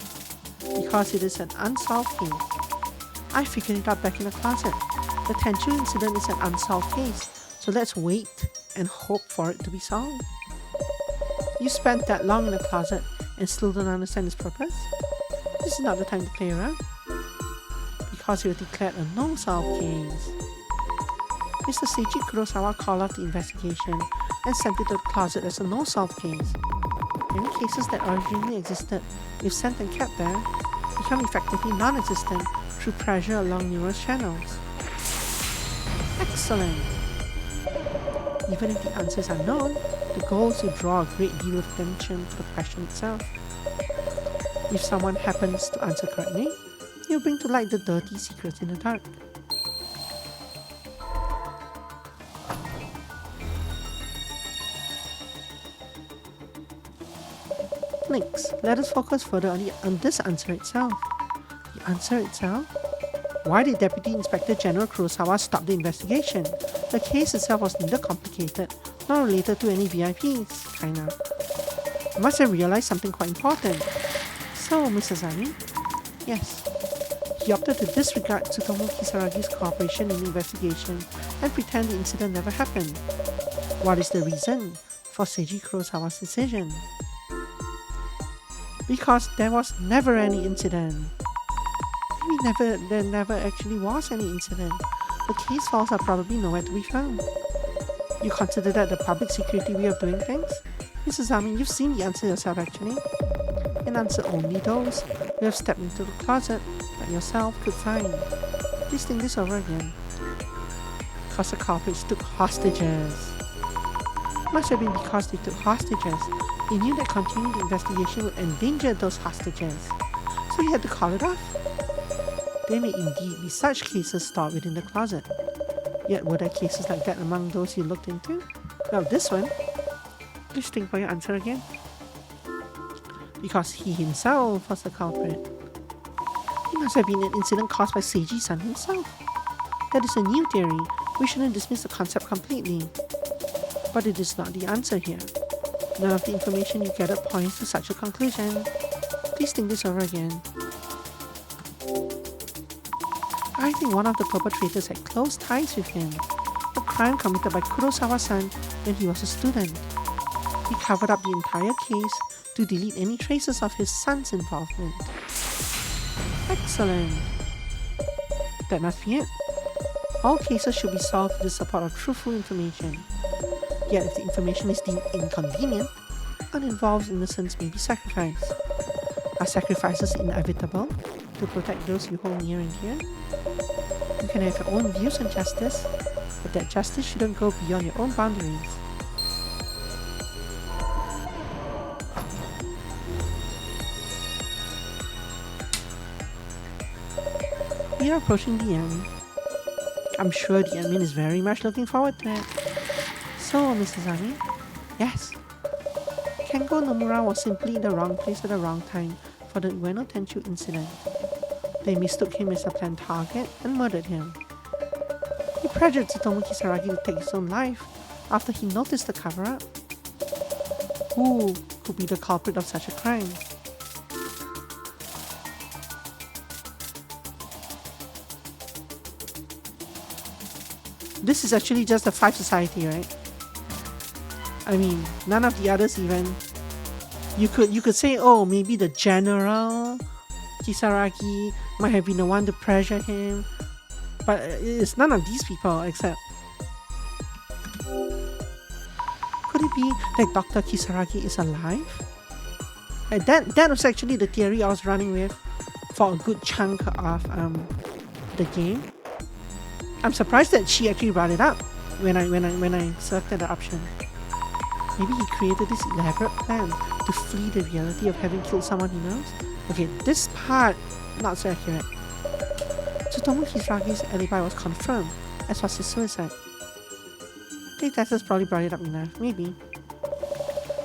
Because it is an unsolved case. I figured it out back in the closet. The Tenchu incident is an unsolved case, so let's wait and hope for it to be solved. You spent that long in the closet and still don't understand its purpose? This is not the time to play around. Because you were declared a no-solved case. Mr. Seiji Kurosawa called off the investigation and sent it to the closet as a no-solved case. Many cases that originally existed, if sent and kept there, become effectively non-existent through pressure along numerous channels. Excellent! Even if the answer is unknown, the goal is to draw a great deal of attention to the question itself. If someone happens to answer correctly, you'll bring to light the dirty secrets in the dark. Next, let us focus further on this answer itself. The answer itself? Why did Deputy Inspector General Kurosawa stop the investigation? The case itself was neither complicated nor related to any VIPs, kinda. You must have realized something quite important. So, Mrs. Ami? Yes. He opted to disregard Tsutomu Kisaragi's cooperation in the investigation and pretend the incident never happened. What is the reason for Seiji Kurosawa's decision? Because there was never any incident. Maybe there never actually was any incident. The case files are probably nowhere to be found. You consider that the public security way of doing things? Mrs. Ami, you've seen the answer yourself actually. And answer only those who have stepped into the closet like yourself could find. Please think this over again. Because the culprits took hostages. It must have been because they took hostages. They knew that continuing the investigation would endanger those hostages, so he had to call it off. There may indeed be such cases stored within the closet. Yet were there cases like that among those you looked into? Well, this one. Please think for your answer again. Because he himself was the culprit. It must have been an incident caused by Seiji-san himself. That is a new theory. We shouldn't dismiss the concept completely. But it is not the answer here. None of the information you gathered points to such a conclusion. Please think this over again. I think one of the perpetrators had close ties with him. A crime committed by Kurosawa-san when he was a student. He covered up the entire case to delete any traces of his son's involvement. Excellent! That must be it. All cases should be solved with the support of truthful information. Yet if the information is deemed inconvenient, uninvolved innocents may be sacrificed. Are sacrifices inevitable to protect those you hold near and dear? You can have your own views on justice, but that justice shouldn't go beyond your own boundaries. We are approaching the end. I'm sure the admin is very much looking forward to it. So, Mrs. Ami? Yes. Kengo Nomura was simply in the wrong place at the wrong time for the Ueno Tenchu incident. They mistook him as a planned target and murdered him. He pressured Tsutomu Kisaragi to take his own life after he noticed the cover-up. Who could be the culprit of such a crime? This is actually just the 5 society, right? I mean, none of the others even. You could say, oh, maybe the general Kisaragi might have been the one to pressure him, but it's none of these people except. Could it be that Dr. Kisaragi is alive? That was actually the theory I was running with for a good chunk of the game. I'm surprised that she actually brought it up when I selected the option. Maybe he created this elaborate plan to flee the reality of having killed someone he knows. Okay, this part not so accurate. Tsutomu Kisaragi's alibi was confirmed, as was his suicide. The testers probably brought it up enough, maybe.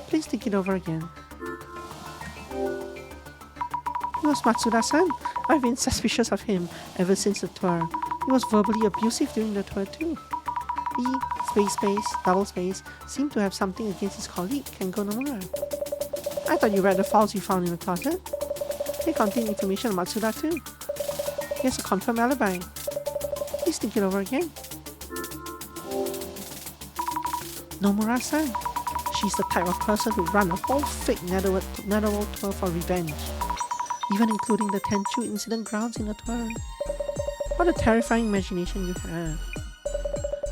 Please think it over again. He was Matsuda-san. I've been suspicious of him ever since the tour. He was verbally abusive during the tour too. He, double space, seemed to have something against his colleague, Kengo Nomura. I thought you read the files you found in the closet. They contain information on Matsuda too. He has a confirmed alibi. Please think it over again. Nomura-san. She's the type of person who run a whole fake Netherworld tour for revenge, even including the Tenchu incident grounds in the tour. What a terrifying imagination you have.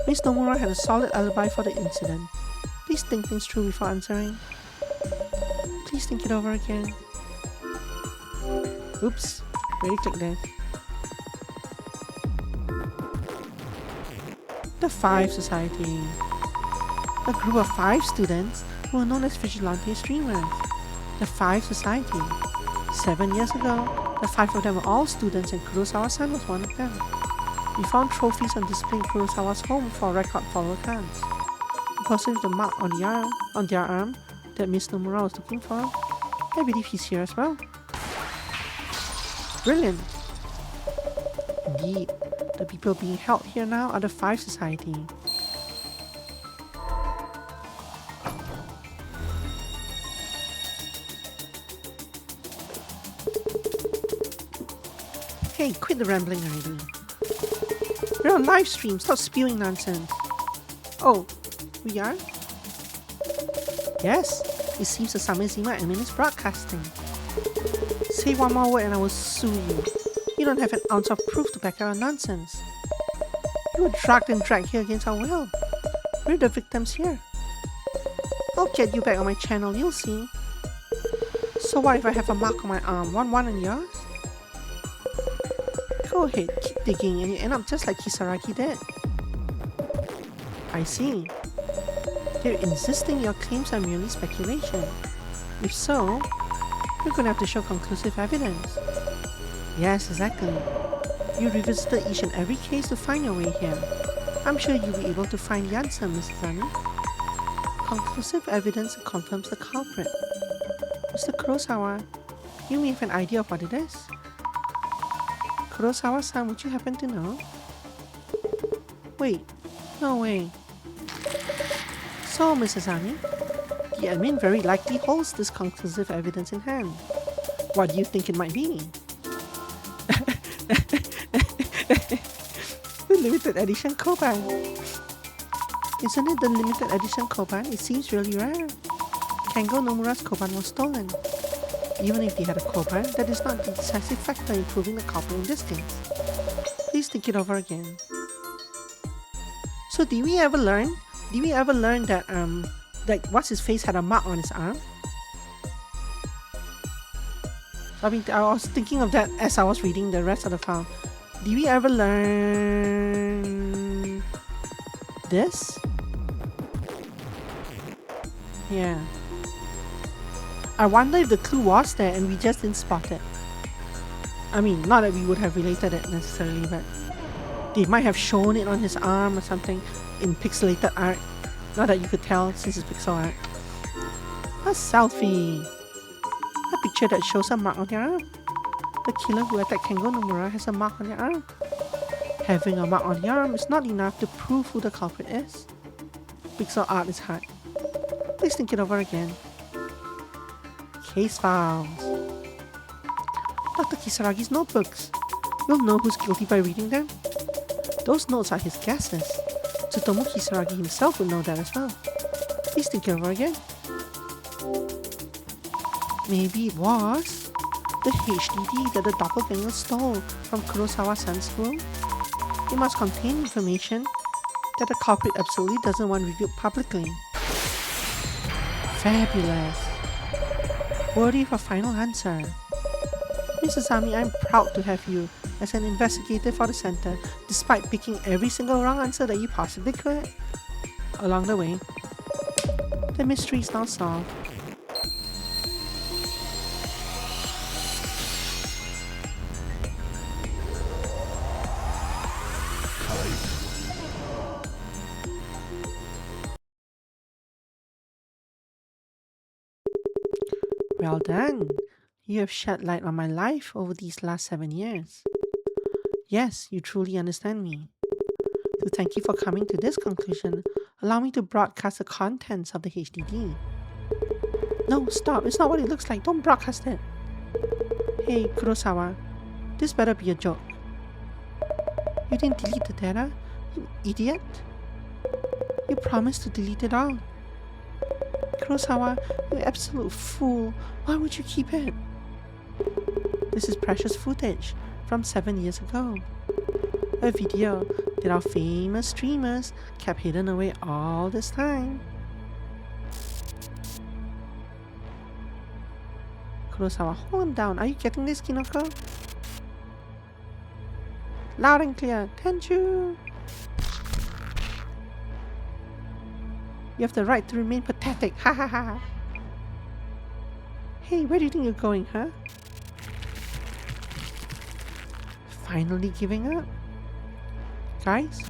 Miss Nomura had a solid alibi for the incident. Please think things through before answering. Please think it over again. Oops, already clicked there. The 5 Society. A group of 5 students who were known as vigilante streamers. The 5 Society. 7 years ago, the 5 of them were all students and Kurosawa-san was one of them. We found trophies on display in Kurosawa's home for record follower cards. The person with the mark on their arm that Miss Nomura was looking for, I believe he's here as well. Brilliant! Indeed, the people being held here now are the 5 Society. Hey, quit the rambling already. We're on live stream, stop spewing nonsense. Oh, we are? Yes, it seems the Samezima admin is broadcasting. Say one more word and I will sue you. You don't have an ounce of proof to back your nonsense. You were drugged and dragged here against our will. We're the victims here. I'll get you back on my channel, you'll see. So what if I have a mark on my arm, one on yours? Go ahead, keep digging and you end up just like Kisaragi did. I see. You're insisting your claims are merely speculation. If so, you're gonna have to show conclusive evidence. Yes, exactly. You revisited each and every case to find your way here. I'm sure you'll be able to find the answer, Mrs. Zani. Conclusive evidence confirms the culprit. Mr. Kurosawa, you may have an idea of what it is. Kurosawa-san, would you happen to know? Wait, no way. So, Mrs. Zani, the admin very likely holds this conclusive evidence in hand. What do you think it might be? The limited edition Koban. Isn't it the limited edition Koban? It seems really rare. Kengo Nomura's Koban was stolen. Even if they had a Koban, that is not the decisive factor in proving the culprit in this case. Please think it over again. So did we ever learn that like what's his face had a mark on his arm? I mean, I was thinking of that as I was reading the rest of the file. Did we ever learn this? Yeah. I wonder if the clue was there and we just didn't spot it. I mean, not that we would have related it necessarily, but they might have shown it on his arm or something in pixelated art. Not that you could tell since it's pixel art. A selfie. A picture that shows a mark on your arm. The killer who attacked Kengo Nomura has a mark on your arm. Having a mark on your arm is not enough to prove who the culprit is. Pixel art is hard. Please think it over again. Case files. Dr. Kisaragi's notebooks. You'll know who's guilty by reading them. Those notes are his guesses. Tsutomu Kisaragi himself would know that as well. Please think it over again. Maybe it was the HDD that the doppelganger stole from Kurosawa-san's room. It must contain information that the culprit absolutely doesn't want revealed publicly. Fabulous. Worthy of a final answer. Mrs. Ami, I'm proud to have you as an investigator for the center, despite picking every single wrong answer that you possibly could. Along the way, the mystery is now solved. Well done. You have shed light on my life over these last 7 years. Yes, you truly understand me. To thank you for coming to this conclusion, allow me to broadcast the contents of the HDD. No, stop. It's not what it looks like. Don't broadcast it. Hey, Kurosawa. This better be a joke. You didn't delete the data? You idiot. You promised to delete it all. Kurosawa, you absolute fool. Why would you keep it? This is precious footage from 7 years ago. A video that our famous streamers kept hidden away all this time. Kurosawa, hold him down. Are you getting this, Kinoko? Loud and clear. Tenchu! You have the right to remain pathetic. Ha ha ha. Hey, where do you think you're going, huh? Finally giving up? Guys?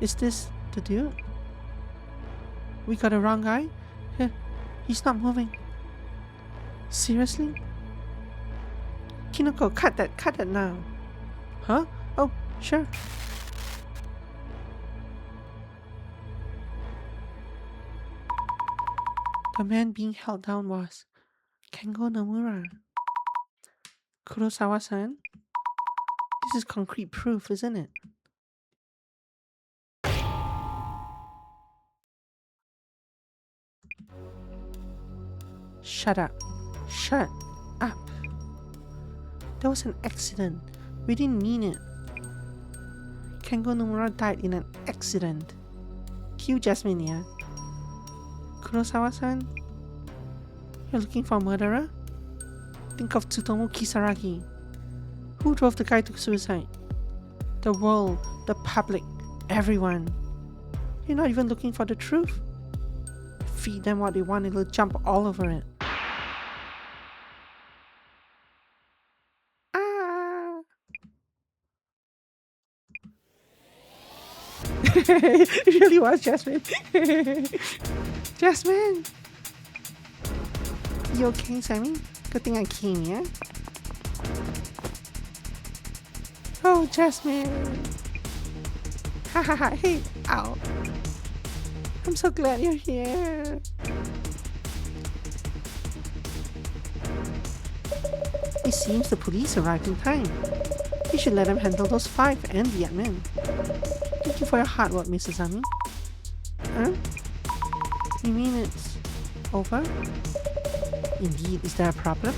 Is this the dude? We got a wrong guy? He's not moving. Seriously? Kinoko, cut that now. Huh? Oh, sure. The man being held down was Kengo Nomura. Kurosawa-san? This is concrete proof, isn't it? Shut up. Shut up. That was an accident. We didn't mean it. Kengo Nomura died in an accident. Cue Jasmine, yeah? Kurosawa-san? You're looking for a murderer? Think of Tsutomu Kisaragi. Who drove the guy to suicide? The world, the public, everyone. You're not even looking for the truth. Feed them what they want and they'll jump all over it. Ah! It really was Jasmine. Jasmine! You okay, Sammy? Good thing I came, yeah? Oh, Jasmine! Ha ha ha, hey, ow! I'm so glad you're here! It seems the police arrived in time. You should let them handle those 5 and the admin. Thank you for your hard work, Mrs. Ami. Huh? You mean it's over? Indeed, is there a problem?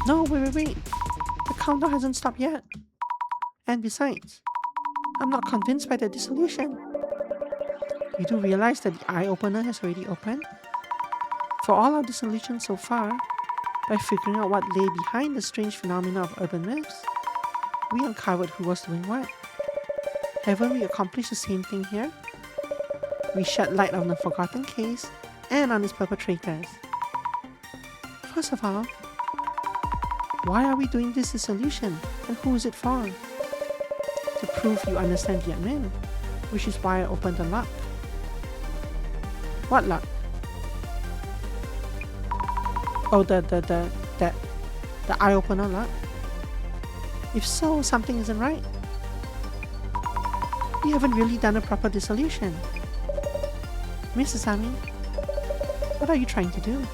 No, wait. The countdown hasn't stopped yet. And besides, I'm not convinced by the dissolution. You do realize that the eye-opener has already opened? For all our dissolution so far, by figuring out what lay behind the strange phenomena of urban myths, we uncovered who was doing what. Haven't we accomplished the same thing here? We shed light on the forgotten case and on its perpetrators. First of all, why are we doing this dissolution and who is it for? To prove you understand the admin, which is why I opened the lock. What lock? Oh, the eye opener lock? If so, something isn't right. We haven't really done a proper dissolution. Mrs. Ami, what are you trying to do?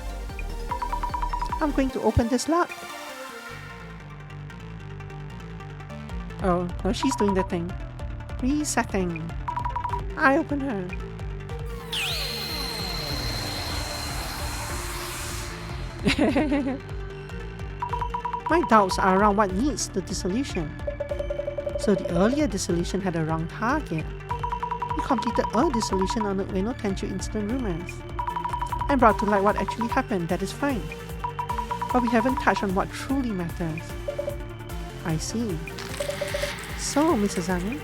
I'm going to open this lock. Oh, no, she's doing the thing. Resetting. Eye opener. My doubts are around what needs the dissolution. So the earlier dissolution had a wrong target. We completed a dissolution on the Ueno Tenchu incident rumors and brought to light what actually happened. That is fine. But we haven't touched on what truly matters. I see. So, Mrs. Ami,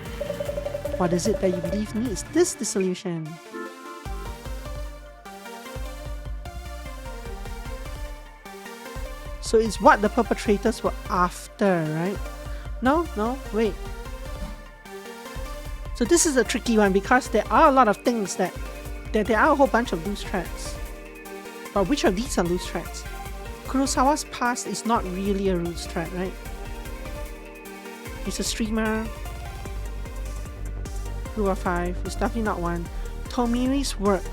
what is it that you believe needs this dissolution? So it's what the perpetrators were after, right? No, wait. So this is a tricky one because there are a lot of things that there are a whole bunch of loose threads. But which of these are loose threads? Kurosawa's past is not really a loose thread, right? He's a streamer. Rule of 5 is definitely not one. Tomiri's work.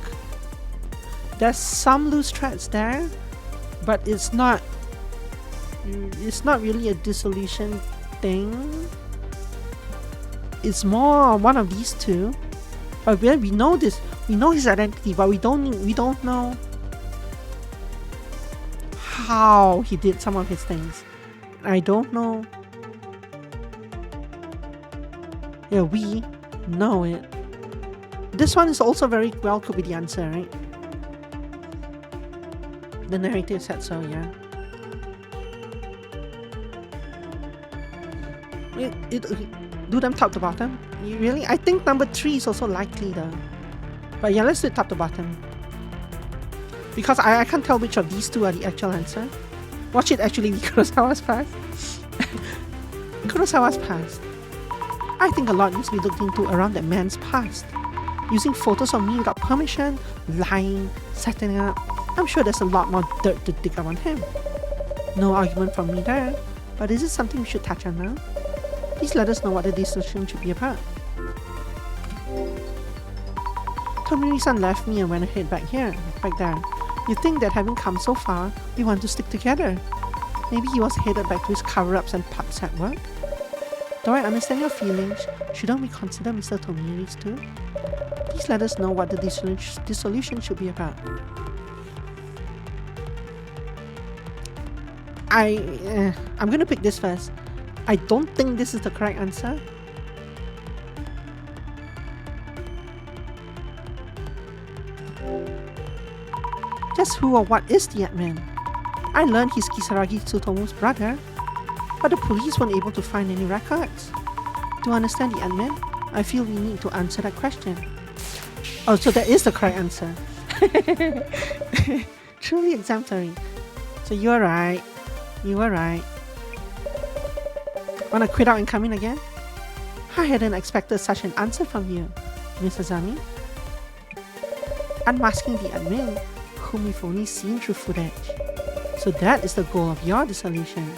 There's some loose threads there, but it's not really a dissolution thing. It's more one of these two. But we know this. We know his identity, but we don't know how he did some of his things. I don't know. Yeah, we know it. This one is also very well could be the answer, right? The narrative said so, yeah. Do them top to bottom? Really? I think number 3 is also likely though. But yeah, let's do it top to bottom. Because I can't tell which of these two are the actual answer. Watch it actually be Kurosawa's past. Kurosawa's past. I think a lot needs to be looked into around that man's past. Using photos of me without permission, lying, setting up. I'm sure there's a lot more dirt to dig up on him. No argument from me there, but is it something we should touch on now? Please let us know what the dissolution should be about. Tomiri-san left me and went ahead back there. You think that having come so far, we want to stick together. Maybe he was headed back to his cover-ups and pubs at work? Though I understand your feelings, shouldn't we consider Mr. Tomiri's too? Please let us know what the dissolution should be about. I'm gonna pick this first. I don't think this is the correct answer. Just who or what is the admin? I learned he's Kisaragi Tsutomu's brother, but the police weren't able to find any records. To understand the admin, I feel we need to answer that question. Oh, so that is the correct answer. Truly exemplary. So you were right. Wanna quit out and come in again? I hadn't expected such an answer from you, Miss Azami. Unmasking the admin, whom we've only seen through footage. So that is the goal of your dissolution.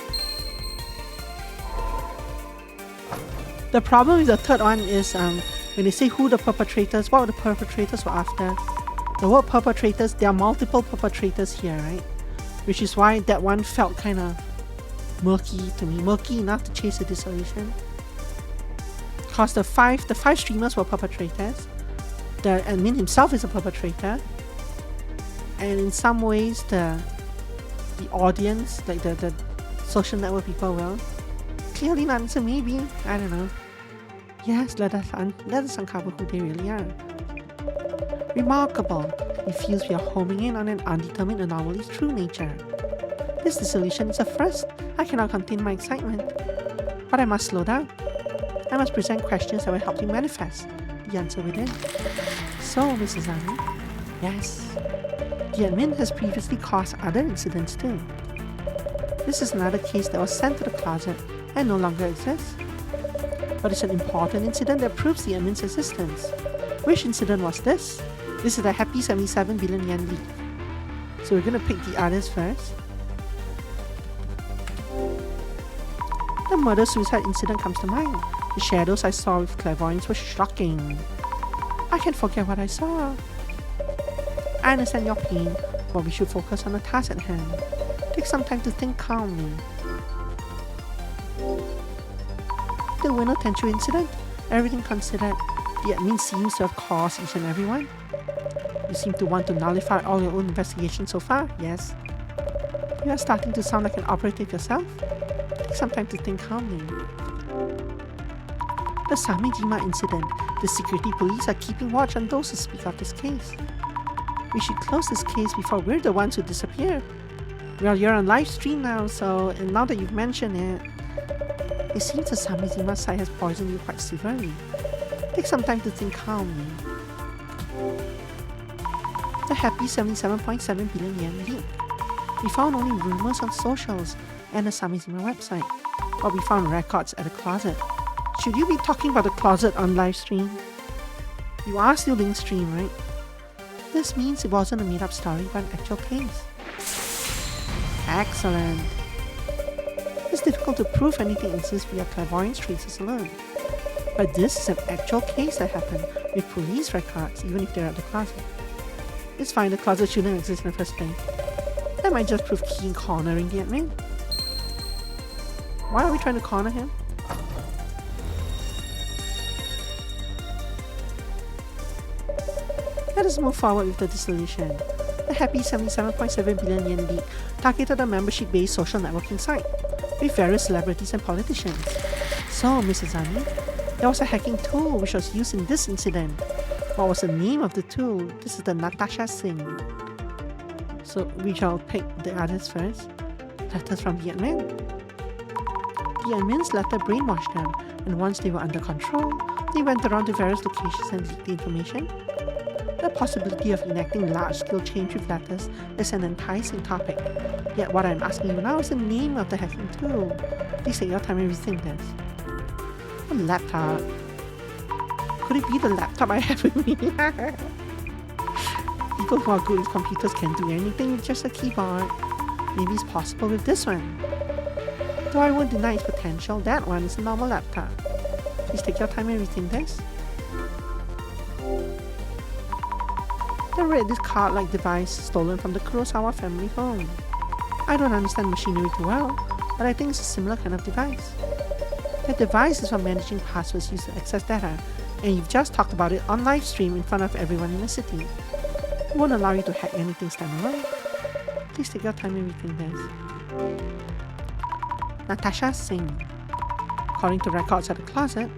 The problem with the third one is when they say who the perpetrators, what the perpetrators were after. The word perpetrators, there are multiple perpetrators here, right? Which is why that one felt kind of murky to me, murky enough to chase the dissolution. Because the five streamers were perpetrators. The admin himself is a perpetrator. And in some ways the audience, like the social network people will clearly not answer, maybe, I don't know. Yes, let us uncover who they really are. Remarkable. It feels we are homing in on an undetermined anomaly's true nature. This dissolution is a first. I cannot contain my excitement. But I must slow down. I must present questions that will help you manifest the answer within. So, Mrs. Ami, yes, the admin has previously caused other incidents too. This is another case that was sent to the closet and no longer exists. But it's an important incident that proves the admin's existence. Which incident was this? This is the happy 77 billion yen leak. So we're gonna pick the others first. The murder-suicide incident comes to mind. The shadows I saw with clairvoyance were shocking. I can't forget what I saw. I understand your pain, but we should focus on the task at hand. Take some time to think calmly. The Winner Tenchu incident? Everything considered, the admin seems to have caused each and every one. You seem to want to nullify all your own investigations so far, yes? You are starting to sound like an operative yourself. Take some time to think calmly. The Samejima incident. The security police are keeping watch on those who speak of this case. We should close this case before we're the ones who disappear. Well, you're on live stream now, so and now that you've mentioned it seems the Samejima side has poisoned you quite severely. Take some time to think calmly. The happy 77.7 billion yen leak. We found only rumors on socials and the Samejima website, but we found records at the closet. Should you be talking about the closet on live stream? You are still doing stream, right? This means it wasn't a made-up story but an actual case. Excellent. It's difficult to prove anything exists via clairvoyance traces alone. But this is an actual case that happened with police records, even if they're at the closet. It's fine, the closet shouldn't exist in the first place. That might just prove keen cornering the admin. Why are we trying to corner him? Let us move forward with the dissolution. The happy 77.7 billion yen leak targeted a membership-based social networking site with various celebrities and politicians. So, Mrs. Zani, there was a hacking tool which was used in this incident. What was the name of the tool? This is the Natasha Singh. So we shall pick the others first. Letters from the admin. The admin's letter brainwashed them, and once they were under control, they went around to various locations and leaked the information. The possibility of enacting large-scale change with letters is an enticing topic. Yet what I'm asking you now is the name of the hacking tool. Please take your time and rethink this. A laptop. Could it be the laptop I have with me? People who are good with computers can do anything with just a keyboard. Maybe it's possible with this one. Though I won't deny its potential, that one is a normal laptop. Please take your time and rethink this. I read this card-like device stolen from the Kurosawa family home. I don't understand machinery too well, but I think it's a similar kind of device. The device is for managing passwords used to access data, and you've just talked about it on live stream in front of everyone in the city. It won't allow you to hack anything standalone. Please take your time and rethink this. Natasha Singh. According to records at the closet,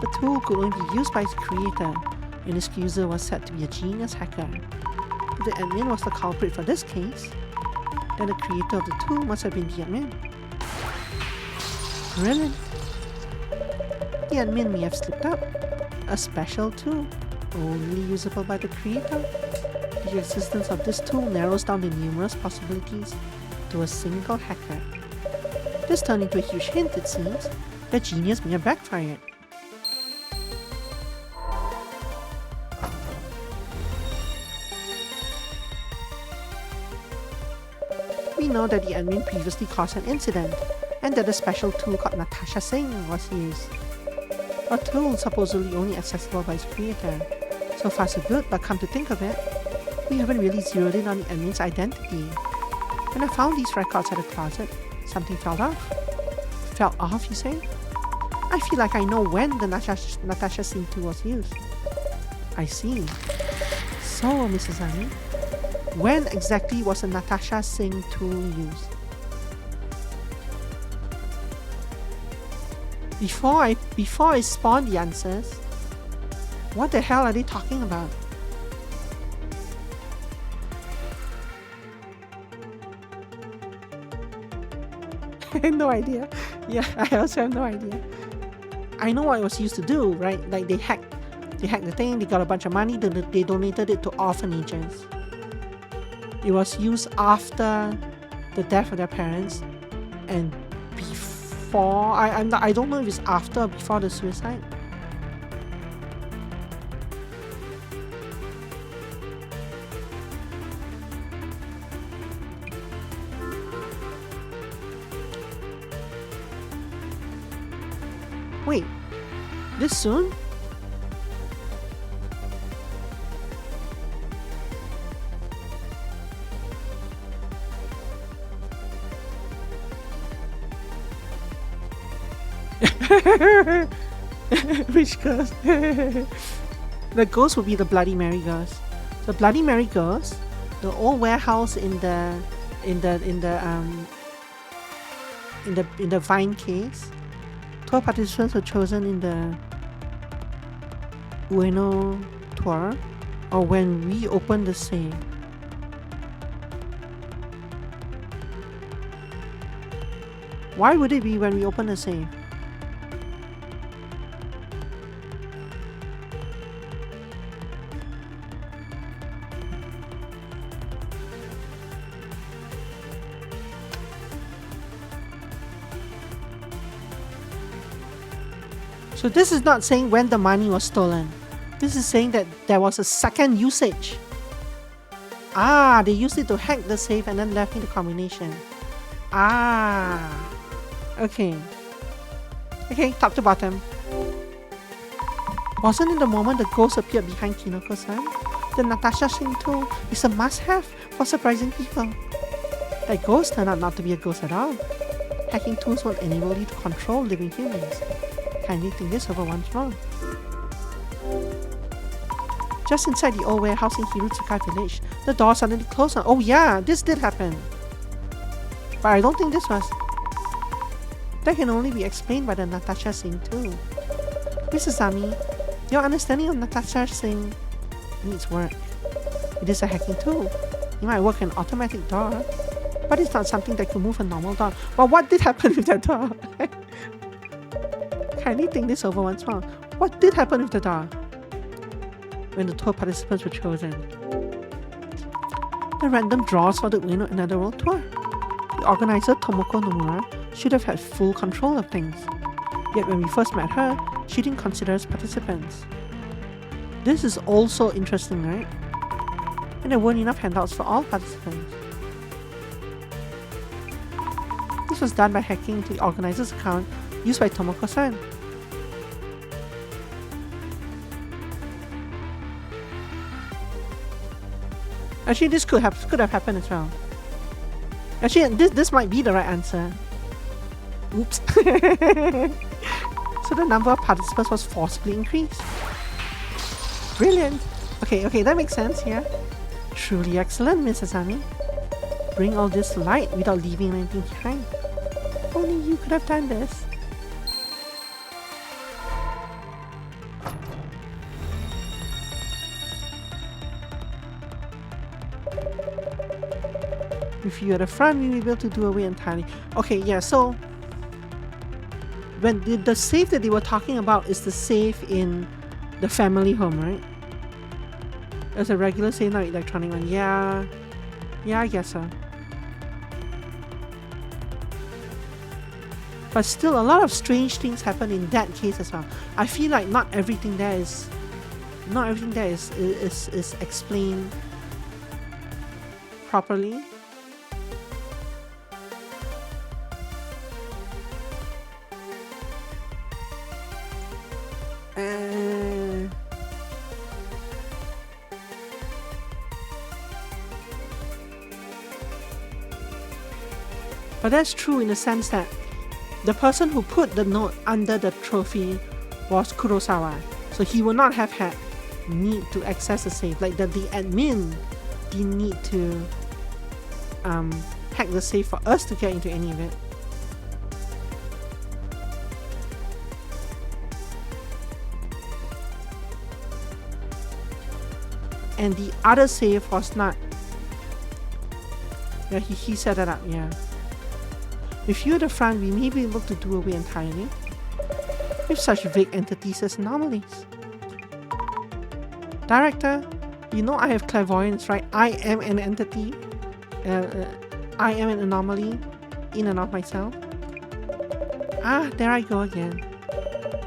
the tool could only be used by its creator, and its user was said to be a genius hacker. If the admin was the culprit for this case, then the creator of the tool must have been the admin. Brilliant! The admin may have slipped up. A special tool, only usable by the creator. The existence of this tool narrows down the numerous possibilities to a single hacker. This turned into a huge hint, it seems, that genius may have backfired. We know that the admin previously caused an incident, and that a special tool called Natasha Singh was used. A tool supposedly only accessible by its creator. So far so good, but come to think of it, we haven't really zeroed in on the admin's identity. When I found these records at the closet, something fell off. Fell off, you say? I feel like I know when the Natasha Singh tool was used. I see. So, Mrs. Zani, when exactly was the Natasha Singh tool used? Before I spawn the answers, what the hell are they talking about? I have no idea. Yeah, I also have no idea. I know what it was used to do, right? Like they hacked the thing, they got a bunch of money, they donated it to orphanages. It was used after the death of their parents and before. I don't know if it's after or before the suicide. Wait, this soon? Which ghost? The ghost will be the Bloody Mary ghost. The Bloody Mary ghost, the old warehouse in the vine case. 12 participants were chosen in the Ueno tour, or when we open the safe. Why would it be when we open the safe? So this is not saying when the money was stolen. This is saying that there was a second usage. Ah, they used it to hack the safe and then left me the combination. Ah, okay. Okay, top to bottom. Wasn't it the moment the ghost appeared behind Kinoko-san? The Natasha Singh tool is a must-have for surprising people. That ghost turned out not to be a ghost at all. Hacking tools will enable you to control living humans. Kindly think this over once more. Just inside the old warehouse in Hirutsuka village, the door suddenly closed. Oh yeah, this did happen. But I don't think this was. That can only be explained by the Natasha Singh too. Mrs. Ami, your understanding of Natasha Singh needs work. It is a hacking tool. It might work an automatic door, but it's not something that could move a normal door. But what did happen with that door? Kindly think this over once more. What did happen with the door when the tour participants were chosen? The random draws for the Ueno Another World tour. The organizer, Tomoko Nomura, should have had full control of things. Yet when we first met her, she didn't consider us participants. This is also interesting, right? And there weren't enough handouts for all participants. This was done by hacking into the organizer's account used by Tomoko-san. Actually, this could have happened as well. Actually, this might be the right answer. Oops. So the number of participants was forcibly increased. Brilliant. Okay, that makes sense here. Truly excellent, Mrs. Ami. Bring all this to light without leaving anything behind. Only you could have done this. If you are the front, we will be able to do away entirely. Okay, yeah, so when the safe that they were talking about is the safe in the family home, right? It's a regular safe, not electronic one. Yeah, I guess so. But still, a lot of strange things happen in that case as well. I feel like not everything there is explained properly. But that's true in the sense that the person who put the note under the trophy was Kurosawa, so he would not have had need to access the safe. Like the admin didn't need to hack the safe for us to get into any of it. And the other safe was not. Yeah, he set it up, yeah. With you at the front, we may be able to do away entirely with such vague entities as anomalies. Director, you know I have clairvoyance, right? I am an entity. I am an anomaly in and of myself. Ah, there I go again.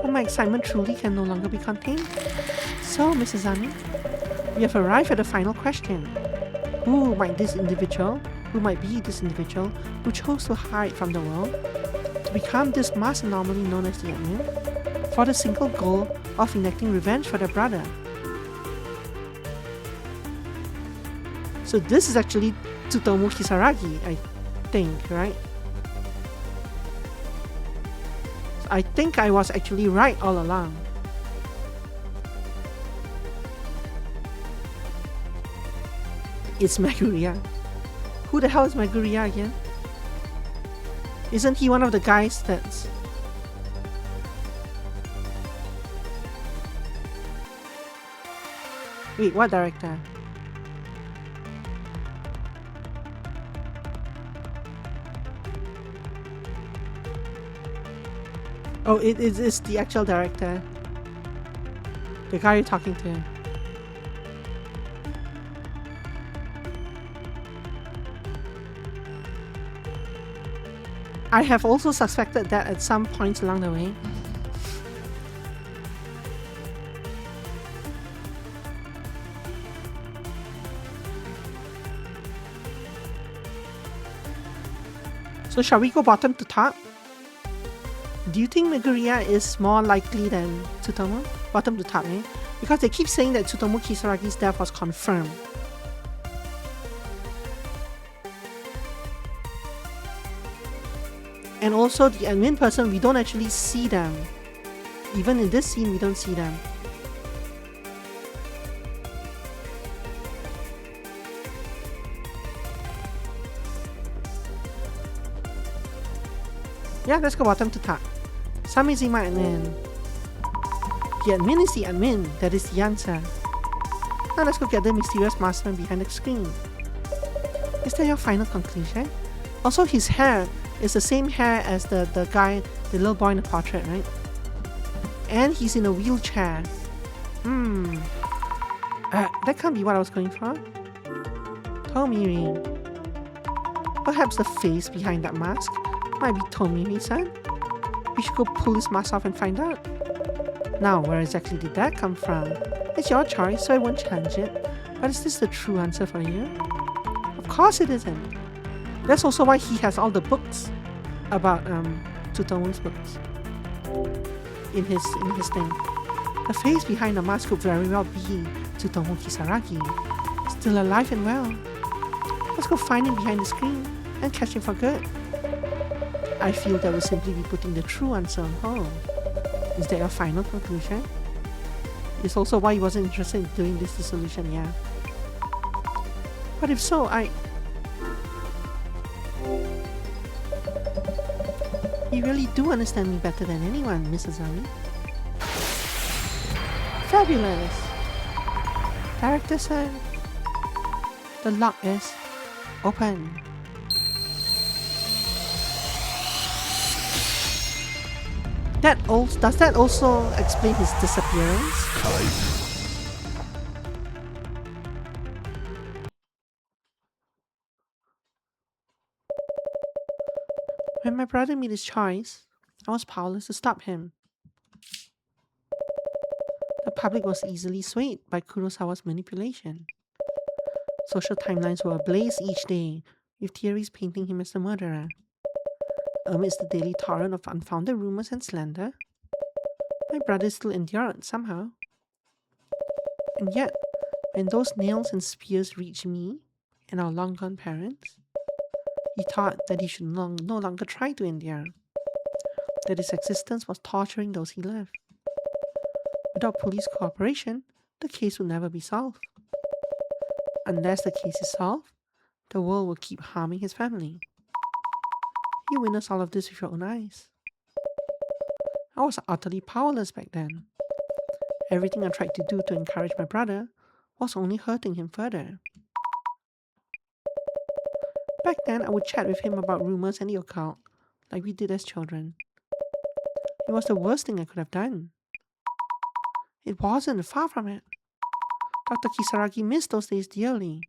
Oh, my excitement truly can no longer be contained. So, Mrs. Ami, we have arrived at the final question. Who might be this individual who chose to hide from the world to become this mass anomaly known as the admin? for the single goal of enacting revenge for their brother. So this is actually Tsutomu Kisaragi, I think, right? So I think I was actually right all along. It's Meguriya. Who the hell is Meguriya again? Isn't he one of the guys that's... Wait, what director? Oh, it's the actual director. The guy you're talking to. I have also suspected that at some points along the way. So shall we go bottom to top? Do you think Meguriya is more likely than Tsutomu? Bottom to top, eh? Because they keep saying that Tsutomu Kisaragi's death was confirmed. And also the admin person, we don't actually see them. Even in this scene, we don't see them. Yeah, let's go bottom to top. Samizima admin. The admin is the admin. That is the answer. Now let's go get the mysterious masterman behind the screen. Is that your final conclusion? Also, his hair is the same hair as the guy, the little boy in the portrait, right? And he's in a wheelchair. That can't be what I was going for. Tomiri. Perhaps the face behind that mask might be Tomiri-san. We should go pull his mask off and find out. Now, where exactly did that come from? It's your choice, so I won't challenge it. But is this the true answer for you? Of course it isn't. That's also why he has all the books about Tsutomu's books in his thing. The face behind the mask could very well be Tsutomu Kisaragi, still alive and well. Let's go find him behind the screen and catch him for good. I feel that would simply be putting the true answer on hold. Is that your final conclusion? It's also why he wasn't interested in doing this dissolution, yeah. But if so, You really do understand me better than anyone, Mrs. Ami. Fabulous! Director said, the lock is open. Does that also explain his disappearance? When my brother made his choice, I was powerless to stop him. The public was easily swayed by Kurosawa's manipulation. Social timelines were ablaze each day, with theories painting him as the murderer. Amidst the daily torrent of unfounded rumors and slander, my brother still endured somehow. And yet, when those nails and spears reached me and our long-gone parents, he thought that he should no longer try to endure, that his existence was torturing those he loved. Without police cooperation, the case will never be solved. Unless the case is solved, the world will keep harming his family. You witnessed all of this with your own eyes. I was utterly powerless back then. Everything I tried to do to encourage my brother was only hurting him further. Back then, I would chat with him about rumors and the occult, like we did as children. It was the worst thing I could have done. It wasn't, far from it. Dr. Kisaragi missed those days dearly.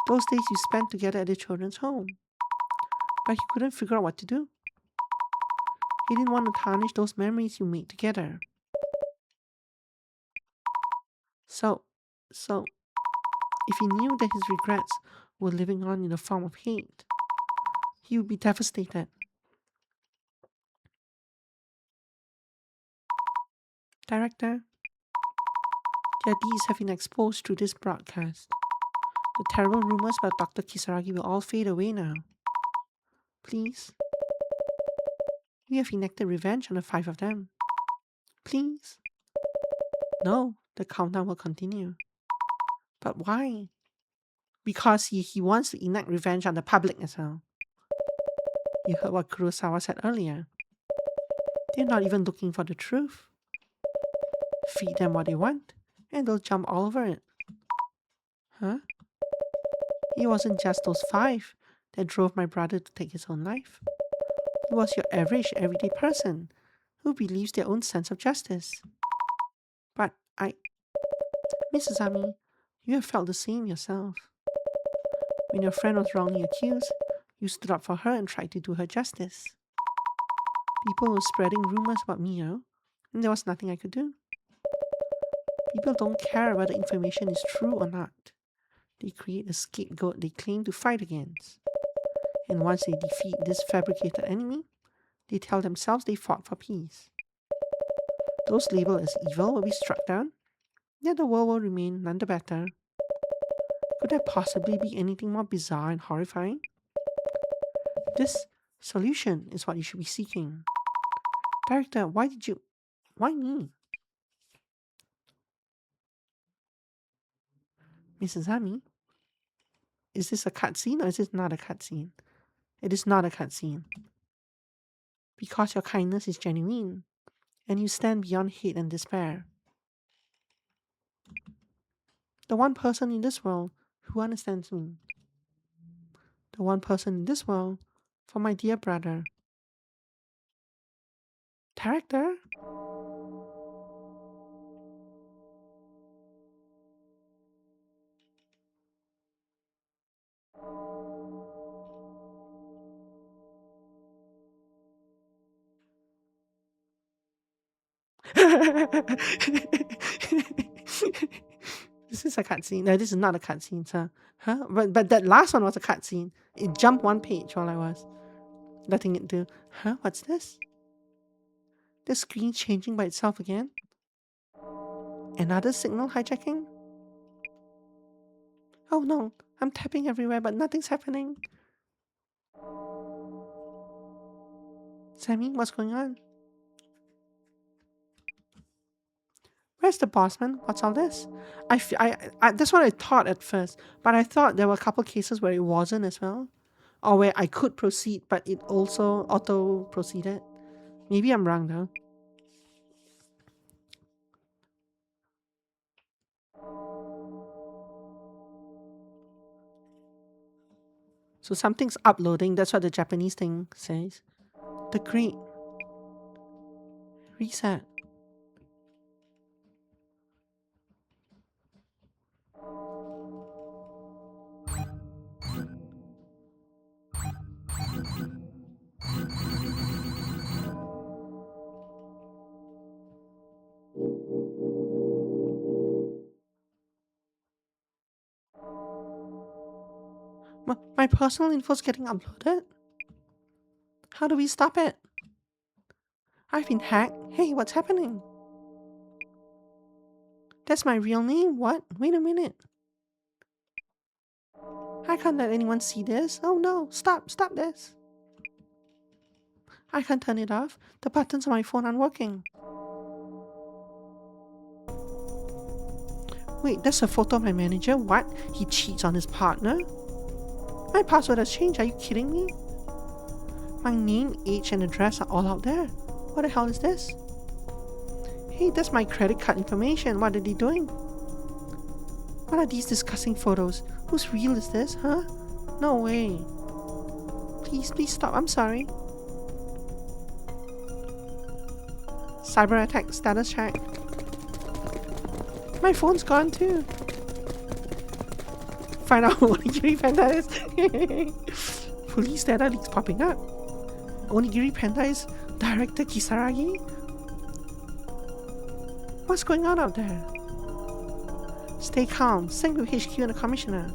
Those days you spent together at the children's home. But he couldn't figure out what to do. He didn't want to tarnish those memories you made together. So, if he knew that his regrets were living on in the form of hate, he would be devastated. Director, their deeds have been exposed through this broadcast. The terrible rumors about Dr. Kisaragi will all fade away now. Please. We have enacted revenge on the 5 of them. Please. No, the countdown will continue. But why? Because he wants to enact revenge on the public as well. You heard what Kurosawa said earlier. They're not even looking for the truth. Feed them what they want, and they'll jump all over it. Huh? It wasn't just those 5 that drove my brother to take his own life. It was your average, everyday person who believes their own sense of justice. But Mrs. Ami, you have felt the same yourself. When your friend was wrongly accused, you stood up for her and tried to do her justice. People were spreading rumors about Mio, and there was nothing I could do. People don't care whether information is true or not. They create a scapegoat they claim to fight against. And once they defeat this fabricated enemy, they tell themselves they fought for peace. Those labeled as evil will be struck down, yet the world will remain none the better. Could there possibly be anything more bizarre and horrifying? This solution is what you should be seeking. Director, why me? Mrs. Ami, is this a cutscene or is this not a cutscene? It is not a cutscene. Because your kindness is genuine, and you stand beyond hate and despair. The one person in this world who understands me. The one person in this world for my dear brother. Director? This is a cutscene. No, this is not a cutscene, sir. Huh? But that last one was a cutscene. It jumped one page while I was letting it do. Huh? What's this? The screen changing by itself again? Another signal hijacking? Oh no, I'm tapping everywhere but nothing's happening. Sammy, what's going on? Where's the bossman? What's all this? That's what I thought at first, but I thought there were a couple cases where it wasn't as well, or where I could proceed, but it also auto-proceeded. Maybe I'm wrong though. So something's uploading, that's what the Japanese thing says. The great reset. My personal info's getting uploaded? How do we stop it? I've been hacked. Hey, what's happening? That's my real name? What? Wait a minute. I can't let anyone see this. Oh no, stop this. I can't turn it off. The buttons on my phone aren't working. Wait, that's a photo of my manager? What? He cheats on his partner? My password has changed. Are you kidding me? My name, age, and address are all out there. What the hell is this? Hey, that's my credit card information. What are they doing? What are these disgusting photos? Whose reel is this, huh? No way. Please stop. I'm sorry. Cyber attack status check. My phone's gone too. Find out what Onigiri Panda is. Police data leaks popping up. Onigiri Panda is Director Kisaragi? What's going on out there? Stay calm. Sync with HQ and the Commissioner.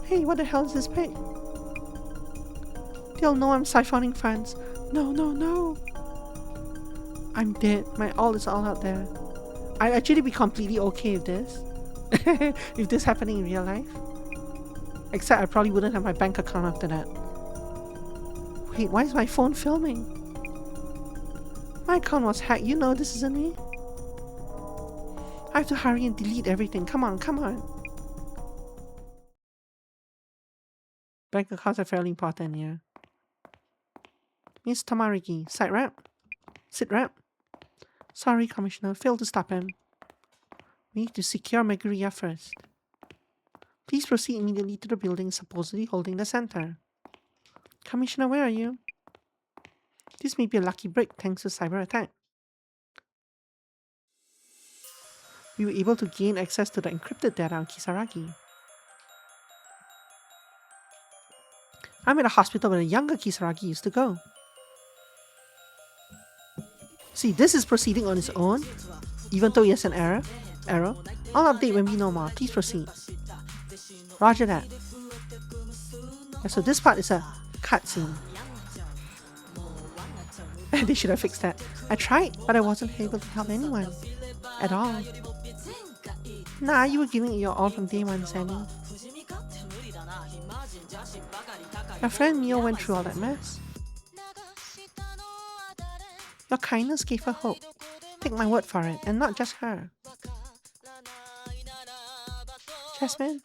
Hey, what the hell is this pic? They'll know I'm siphoning funds. No, no, no. I'm dead. My all is all out there. I'd actually be completely okay with this. If this happening in real life. Except I probably wouldn't have my bank account after that. Wait, why is my phone filming? My account was hacked. You know this, isn't me? I have to hurry and delete everything. Come on, come on. Bank accounts are fairly important, yeah. Miss Tamariki, site rep? Sit rep? Sorry, Commissioner, failed to stop him. We need to secure Meguriya first. Please proceed immediately to the building supposedly holding the center. Commissioner, where are you? This may be a lucky break thanks to cyber attack. We were able to gain access to the encrypted data on Kisaragi. I'm at a hospital where the younger Kisaragi used to go. See, this is proceeding on its own, even though he has an error. I'll update when we know more. Please proceed. Roger that. Yeah, so this part is a cutscene. They should have fixed that. I tried, but I wasn't able to help anyone. At all. Nah, you were giving it your all from day one, Sammy. Your friend Mio went through all that mess. Your kindness gave her hope. Take my word for it, and not just her. Jasmine?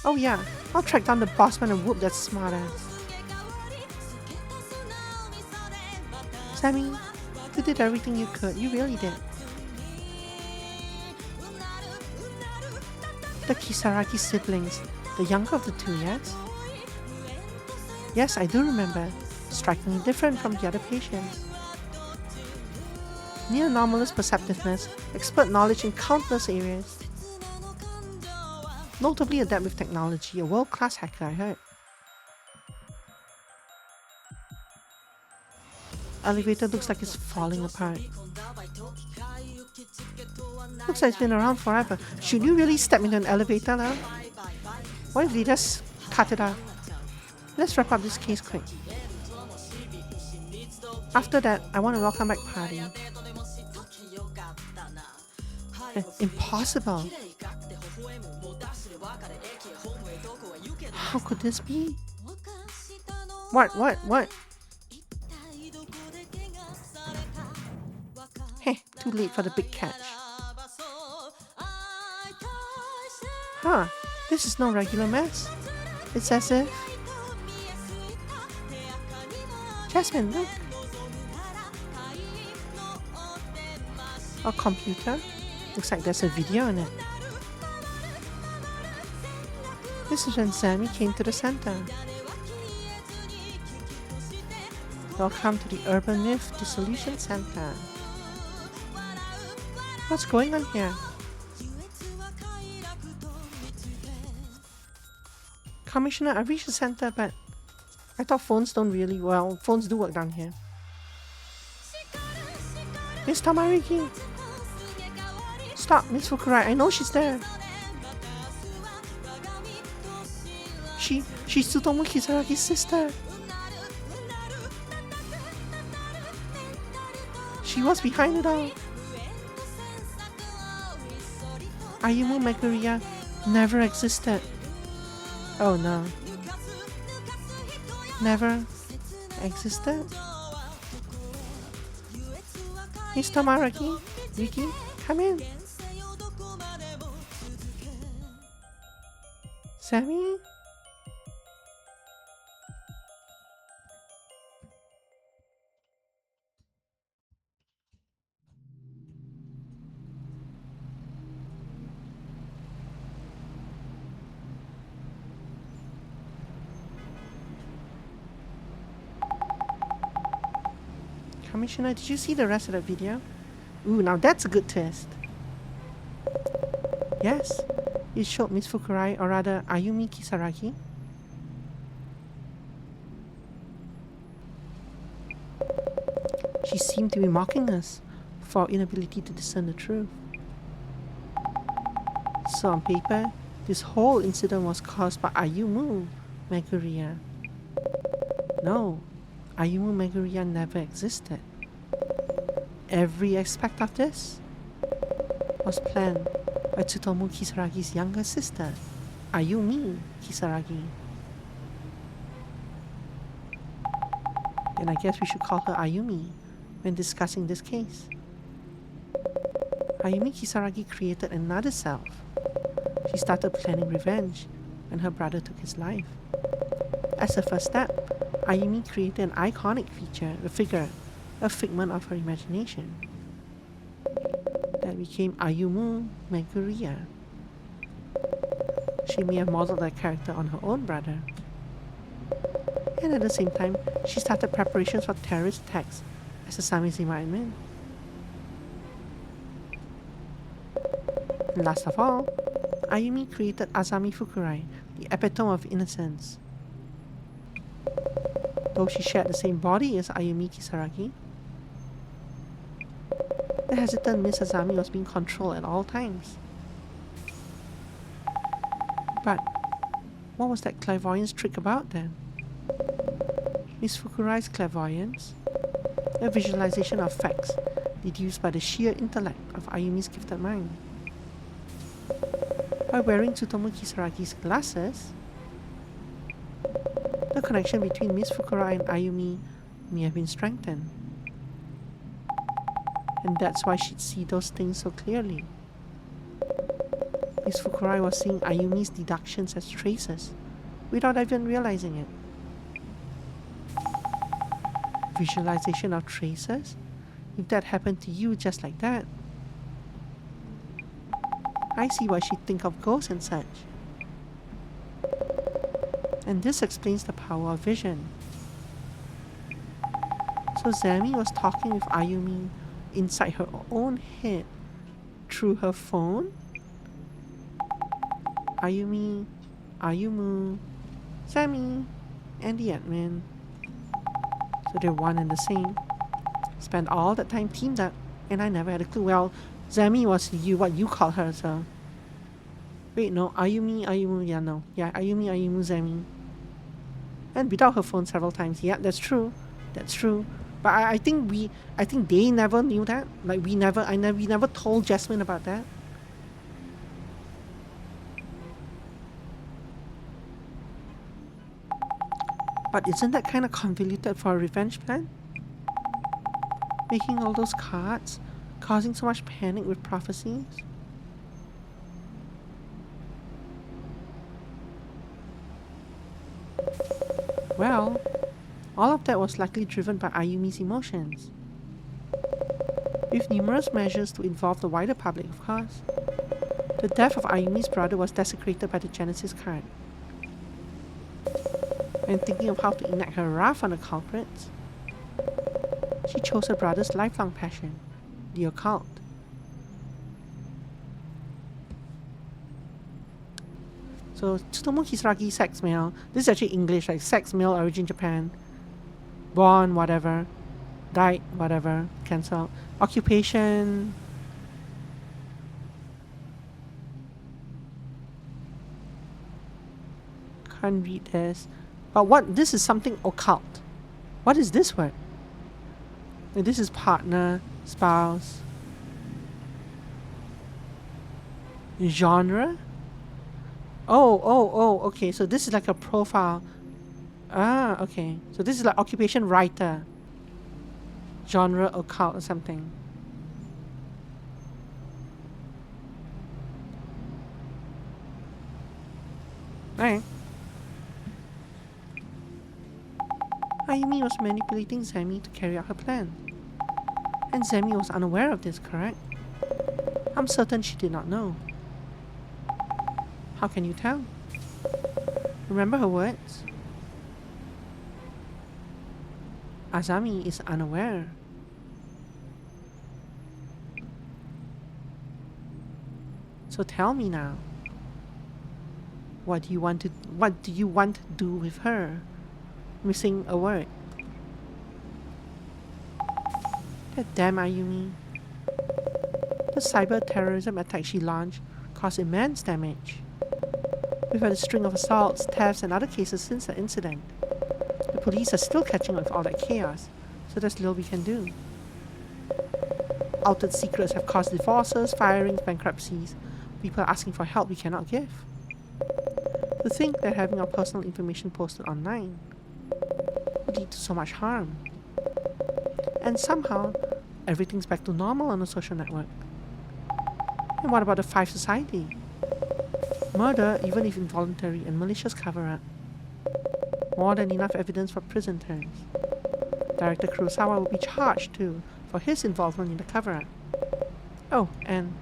Oh yeah, I'll track down the bossman and whoop that smartass. Sammy, you did everything you could. You really did. The Kisaragi siblings, the younger of the two, yes? Yes, I do remember. Strikingly different from the other patients. Near anomalous perceptiveness, expert knowledge in countless areas. Notably adept with technology, a world-class hacker, I heard. Elevator looks like it's falling apart. Looks like it's been around forever. Should you really step into an elevator now? What if they just cut it off? Let's wrap up this case quick. After that, I want a welcome back party. Impossible. How could this be? What? Heh, too late for the big catch. Huh, this is no regular mess. It's as if... Jasmine, look. A computer? Looks like there's a video in it. This is when Sammy came to the center. Welcome to the Urban Myth Dissolution Center. What's going on here? Commissioner, I reached the center, but I thought phones don't really... Well, phones do work down here. Miss Tamariki! Stop, Miss Fukurai, I know she's there. She's Tsutomu Kisaragi's sister. She was behind it all. Ayumu Meguriya never existed. Oh no. Never existed? Miss Tamaraki, Riki, come in. Sammy? Commissioner, did you see the rest of the video? Ooh, now that's a good twist. Yes, it showed Miss Fukurai, or rather Ayumi Kisaragi. She seemed to be mocking us for our inability to discern the truth. So on paper, this whole incident was caused by Ayumu Meguriya. No, Ayumu Meguriya never existed. Every aspect of this was planned by Tsutomu Kisaragi's younger sister, Ayumi Kisaragi. And I guess we should call her Ayumi when discussing this case. Ayumi Kisaragi created another self. She started planning revenge when her brother took his life. As a first step, Ayumi created an iconic figure, a figment of her imagination, that became Ayumu Meguriya. She may have modeled that character on her own brother. And at the same time, she started preparations for terrorist attacks as a Samizima admin. And last of all, Ayumi created Azami Fukurai, the epitome of innocence. Though she shared the same body as Ayumi Kisaragi, the hesitant Miss Azami was being controlled at all times. But what was that clairvoyance trick about then? Miss Fukurai's clairvoyance, a visualization of facts deduced by the sheer intellect of Ayumi's gifted mind. By wearing Tsutomu Kisaragi's glasses, the connection between Miss Fukurai and Ayumi may have been strengthened. And that's why she'd see those things so clearly. Miss Fukurai was seeing Ayumi's deductions as traces, without even realizing it. Visualization of traces? If that happened to you just like that, I see why she'd think of ghosts and such. And this explains the power of vision. So Zami was talking with Ayumi inside her own head through her phone? Ayumi, Ayumu, Zami, and the admin. So they're one and the same. Spent all that time teamed up, and I never had a clue. Well, Zami was what you call her, so. Wait, no, Ayumi, Ayumu, yeah, no. Yeah, Ayumi, Ayumu, Zami. And without her phone several times. Yeah, that's true. That's true. But I think they never knew that. Like we never told Jasmine about that. But isn't that kind of convoluted for a revenge plan? Making all those cards, causing so much panic with prophecies. Well, all of that was likely driven by Ayumi's emotions. With numerous measures to involve the wider public, of course. The death of Ayumi's brother was desecrated by the Genesis card. And thinking of how to enact her wrath on the culprits, she chose her brother's lifelong passion, the occult. So, Tsutomu Kisaragi, sex male. This is actually English, like sex male, origin Japan. Born, whatever. Died, whatever. Cancelled. Occupation. Can't read this. But what? This is something occult. What is this word? This is partner, spouse. Genre? Oh, okay. So this is like a profile. Ah, okay. So this is like occupation writer. Genre occult or something. Alright. Ayumi was manipulating Zami to carry out her plan. And Zami was unaware of this, correct? I'm certain she did not know. How can you tell? Remember her words? Azami is unaware. So tell me now. What do you want to do with her? Missing a word. That damn Ayumi. The cyber terrorism attack she launched caused immense damage. We've had a string of assaults, thefts, and other cases since the incident. The police are still catching up with all that chaos, so there's little we can do. Altered secrets have caused divorces, firings, bankruptcies. People are asking for help we cannot give. To think that having our personal information posted online would lead to so much harm. And somehow, everything's back to normal on a social network. And what about the Five Society? Murder, even if involuntary and malicious cover-up. More than enough evidence for prison terms. Director Kurosawa will be charged too for his involvement in the cover-up. Oh, and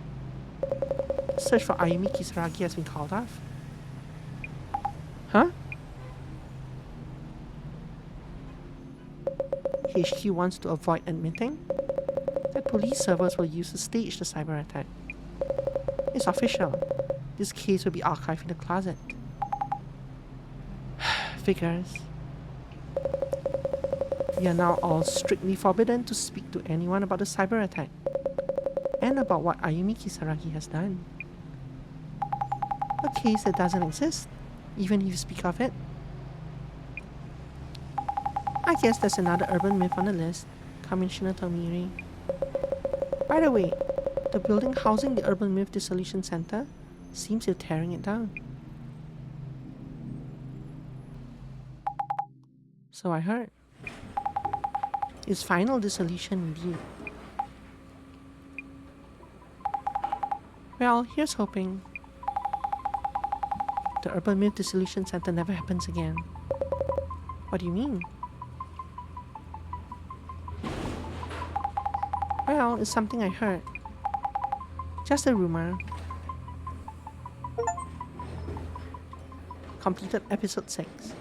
search for Ayumi Kisaragi has been called off. Huh? HQ wants to avoid admitting that police servers were used to stage the cyber attack. It's official. This case will be archived in the closet. Figures. We are now all strictly forbidden to speak to anyone about the cyber attack and about what Ayumi Kisaragi has done. A case that doesn't exist, even if you speak of it. I guess there's another urban myth on the list, Commissioner Tomiri. By the way, the building housing the Urban Myth Dissolution Center seems to be tearing it down. So I heard. Is final dissolution indeed? Well, here's hoping. The Urban Myth Dissolution Center never happens again. What do you mean? Well, it's something I heard. Just a rumor. Completed episode 6.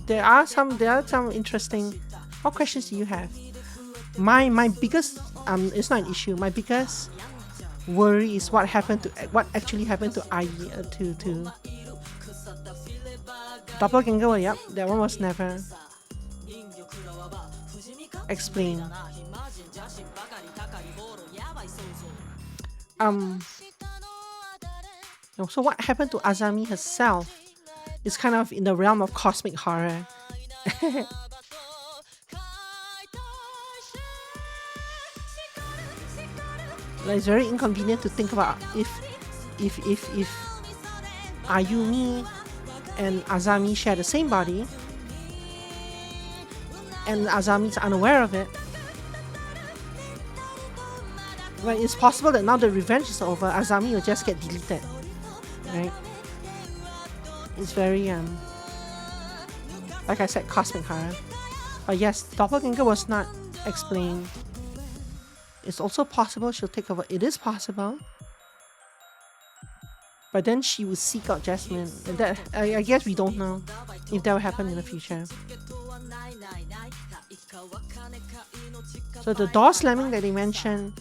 There are some interesting. What questions do you have? My biggest it's not an issue. My biggest worry is what actually happened to to Doppelganger. Yep, that one was never explained. So what happened to Azami herself is kind of in the realm of cosmic horror. It's very inconvenient to think about if Ayumi and Azami share the same body and Azami's unaware of it. Well, it's possible that now the revenge is over, Azami will just get deleted. Right? It's very like I said, cosmic horror. But yes, Doppelganger was not explained. It's also possible she'll take over. It is possible. But then she will seek out Jasmine. And that I guess we don't know if that will happen in the future. So the door slamming that they mentioned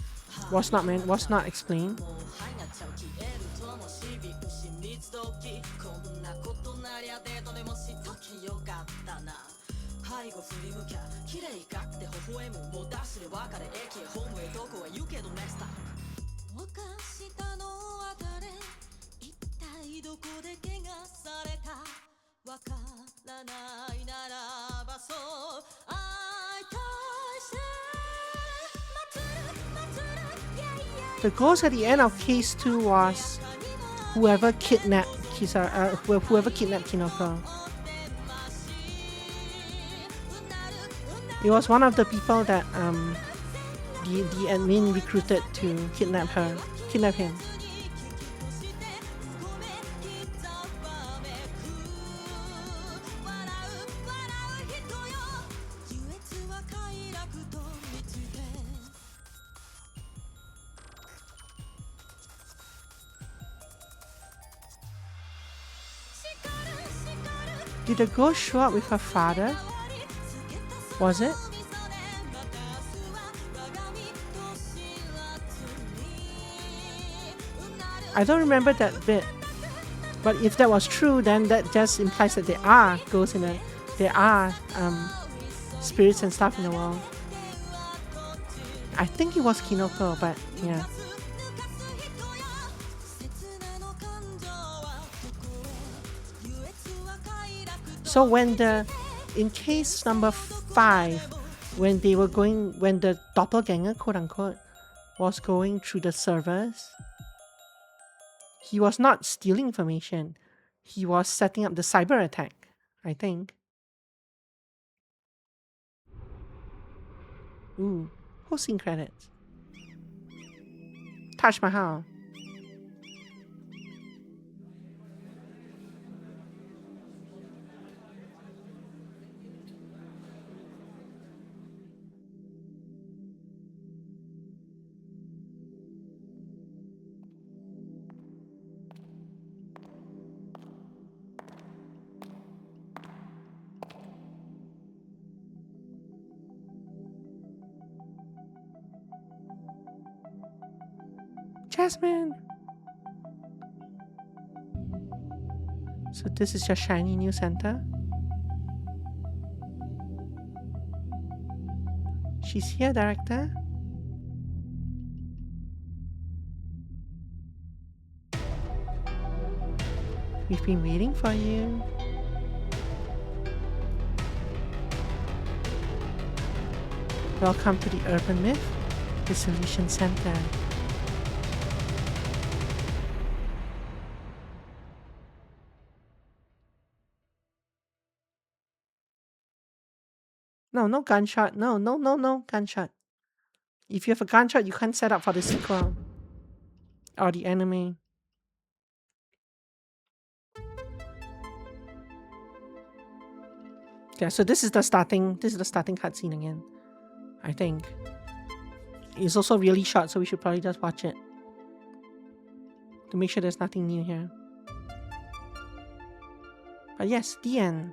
was not explained. The ghost at the end of case 2 was whoever kidnapped Kinoko. It was one of the people that the admin recruited to kidnap him. Did the ghost show up with her father? Was it? I don't remember that bit. But if that was true, then that just implies that there are ghosts in it. There are spirits and stuff in the world. I think it was Kinoko, but yeah. So when in case number 5, when the doppelganger, quote unquote, was going through the servers, he was not stealing information. He was setting up the cyber attack, I think. Ooh, who's seen credits? Taj Mahal. Jasmine. So this is your shiny new center. She's here, director. We've been waiting for you. Welcome to the Urban Myth Dissolution Center. No gunshot. No gunshot. If you have a gunshot, you can't set up for the sequel or the anime. Yeah, so this is the starting cutscene again, I think. It's also really short, so we should probably just watch it to make sure there's nothing new here. But yes, the end.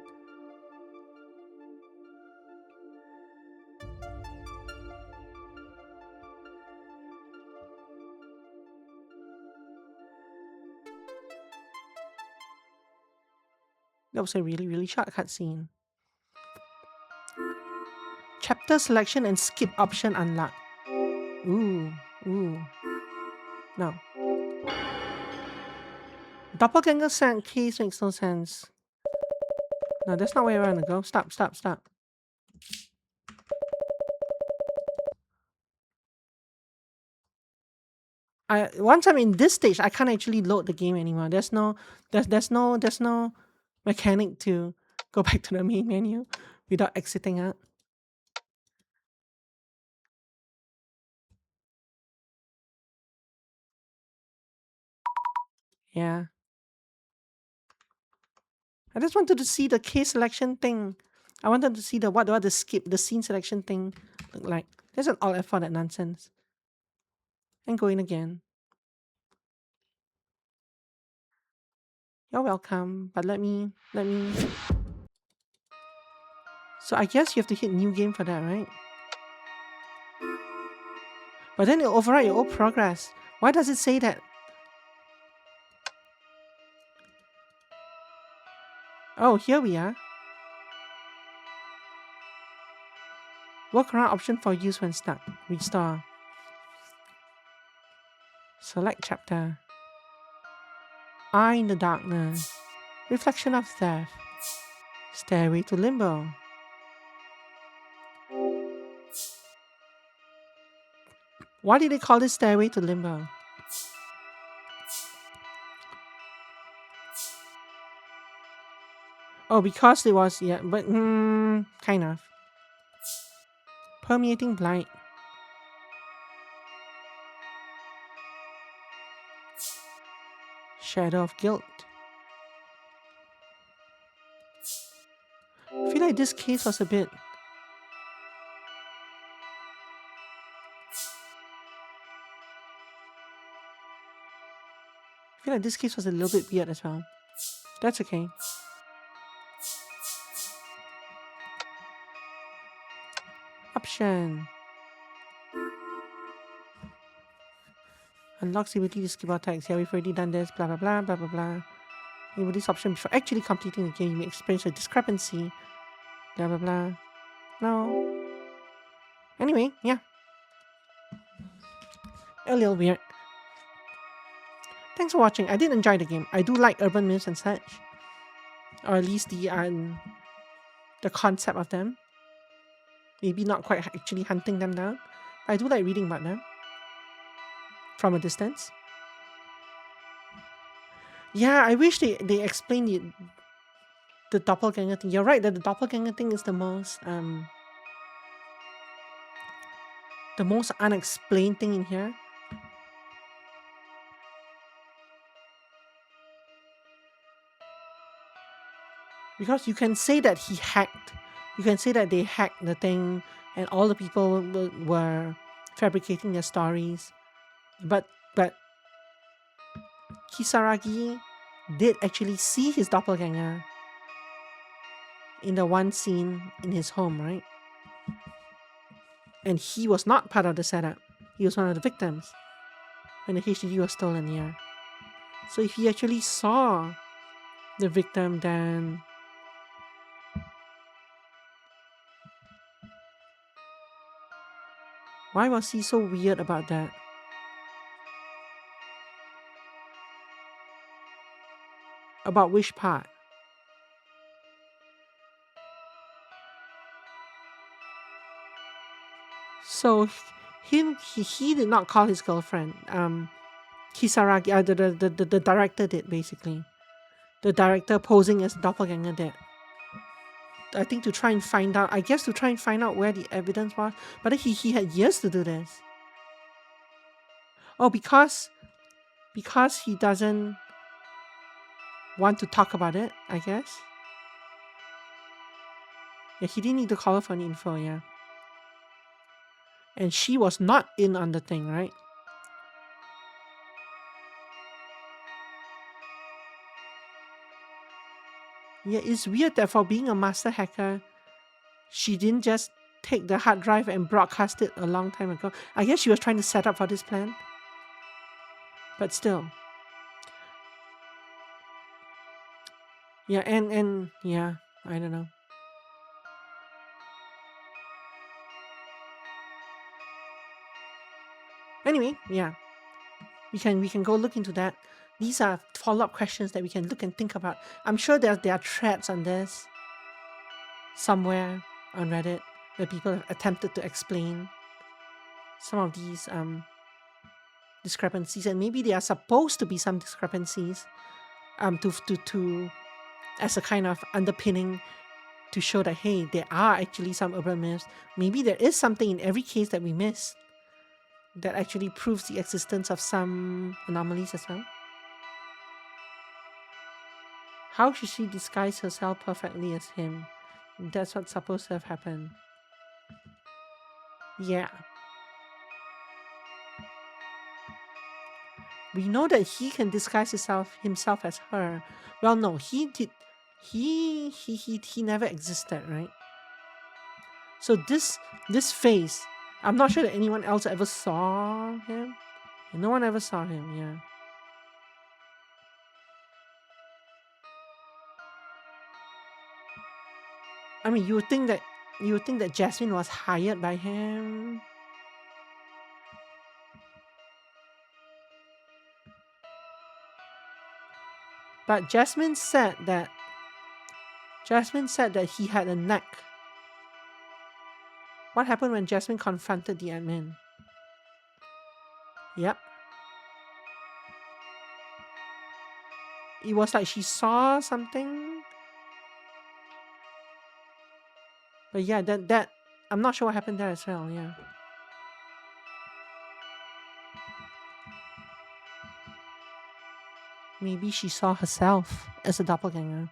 That was a really, really short cutscene. Chapter selection and skip option unlocked. Ooh. No. Doppelganger case makes no sense. No, that's not where I want to go. Stop. Once I'm in this stage, I can't actually load the game anymore. There's no mechanic to go back to the main menu without exiting out. Yeah. I just wanted to see the case selection thing. I wanted to see what the scene selection thing look like. There's an all F for that nonsense. And go in again. You're welcome, but let me. So I guess you have to hit new game for that, right? But then it'll override your old progress. Why does it say that? Oh, here we are. Workaround option for use when stuck. Restore. Select chapter. Eye in the darkness. Reflection of death. Stairway to limbo. Why did they call this Stairway to Limbo? Oh, because it was, yeah, but kind of. Permeating blight. Shadow of guilt. I feel like this case was a bit... I feel like this case was a little bit weird as well. That's okay. Option. Unlocks the ability to skip attacks. Yeah, we've already done this. Blah, blah, blah, blah, blah, blah. Enable this option before actually completing the game. You may experience a discrepancy. Blah blah blah. No. Anyway, yeah. A little weird. Thanks for watching. I did enjoy the game. I do like urban myths and such. Or at least the concept of them. Maybe not quite actually hunting them down. But I do like reading about them. From a distance. Yeah, I wish they explained the doppelganger thing. You're right that the doppelganger thing is the most unexplained thing in here. Because you can say that he hacked. You can say that they hacked the thing and all the people were fabricating their stories. But Kisaragi did actually see his doppelganger in the one scene in his home, right? And he was not part of the setup. He was one of the victims when the HDD was stolen, yeah. So if he actually saw the victim, then why was he so weird about that? About which part? So he did not call his girlfriend. Kisaragi, the director did, basically. The director posing as doppelganger did. I think to try and find out, where the evidence was. But then he had years to do this. Oh, because he doesn't want to talk about it, I guess. Yeah, he didn't need to call her for any info, yeah. And she was not in on the thing, right? Yeah, it's weird that for being a master hacker, she didn't just take the hard drive and broadcast it a long time ago. I guess she was trying to set up for this plan. But still. Yeah, and yeah, I don't know. Anyway, yeah. We can go look into that. These are follow-up questions that we can look and think about. I'm sure there are threads on this somewhere on Reddit where people have attempted to explain some of these discrepancies, and maybe there are supposed to be some discrepancies to as a kind of underpinning to show that, hey, there are actually some urban myths. Maybe there is something in every case that we miss that actually proves the existence of some anomalies as well. How should she disguise herself perfectly as him? That's what's supposed to have happened. Yeah. We know that he can disguise himself as her. Well, no, he did. He never existed, right? So this face, I'm not sure that anyone else ever saw him. No one ever saw him, yeah. I mean, you would think that Jasmine was hired by him. But Jasmine said that he had a knack. What happened when Jasmine confronted the admin? Yep. It was like she saw something. But yeah, that I'm not sure what happened there as well, yeah. Maybe she saw herself as a doppelganger.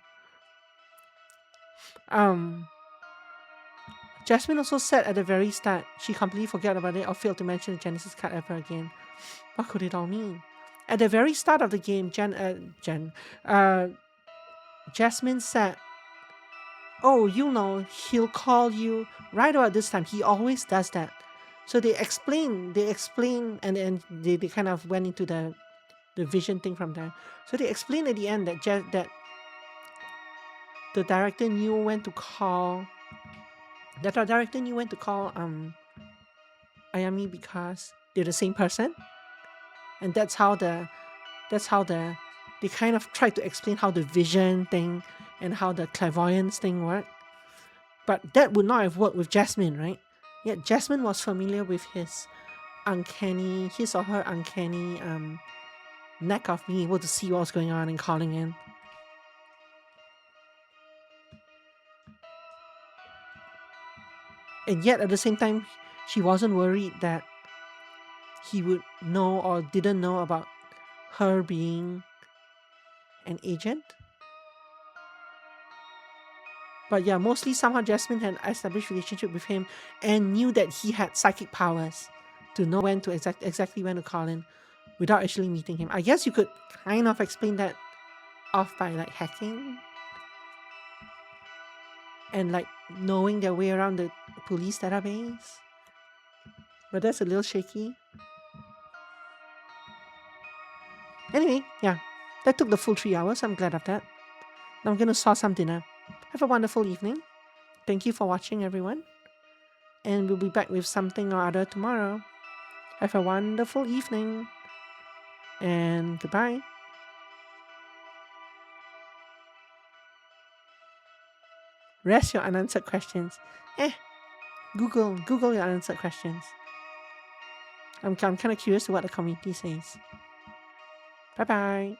Jasmine also said at the very start she completely forgot about it or failed to mention the Genesis card ever again. What could it all mean? At the very start of the game, Jasmine said, oh, he'll call you right about this time. He always does that. So they explain, and then they kind of went into the the vision thing from there. So they explain at the end that that the director knew when to call. That the director knew when to call Ayami because they're the same person, and that's how the they kind of tried to explain how the vision thing and how the clairvoyance thing worked. But that would not have worked with Jasmine, right? Yet Jasmine was familiar with his or her uncanny knack of being able to see what's going on and calling in. And yet at the same time, she wasn't worried that he would know or didn't know about her being an agent. But yeah, mostly somehow Jasmine had established relationship with him and knew that he had psychic powers to know when to exactly when to call in without actually meeting him. I guess you could kind of explain that off by like hacking and like knowing their way around the police database. But that's a little shaky. Anyway, yeah, that took the full 3 hours. I'm glad of that. Now I'm gonna saw some dinner. Have a wonderful evening. Thank you for watching, everyone. And we'll be back with something or other tomorrow. Have a wonderful evening. And goodbye. Rest your unanswered questions. Google your unanswered questions. I'm kind of curious to what the community says. Bye-bye.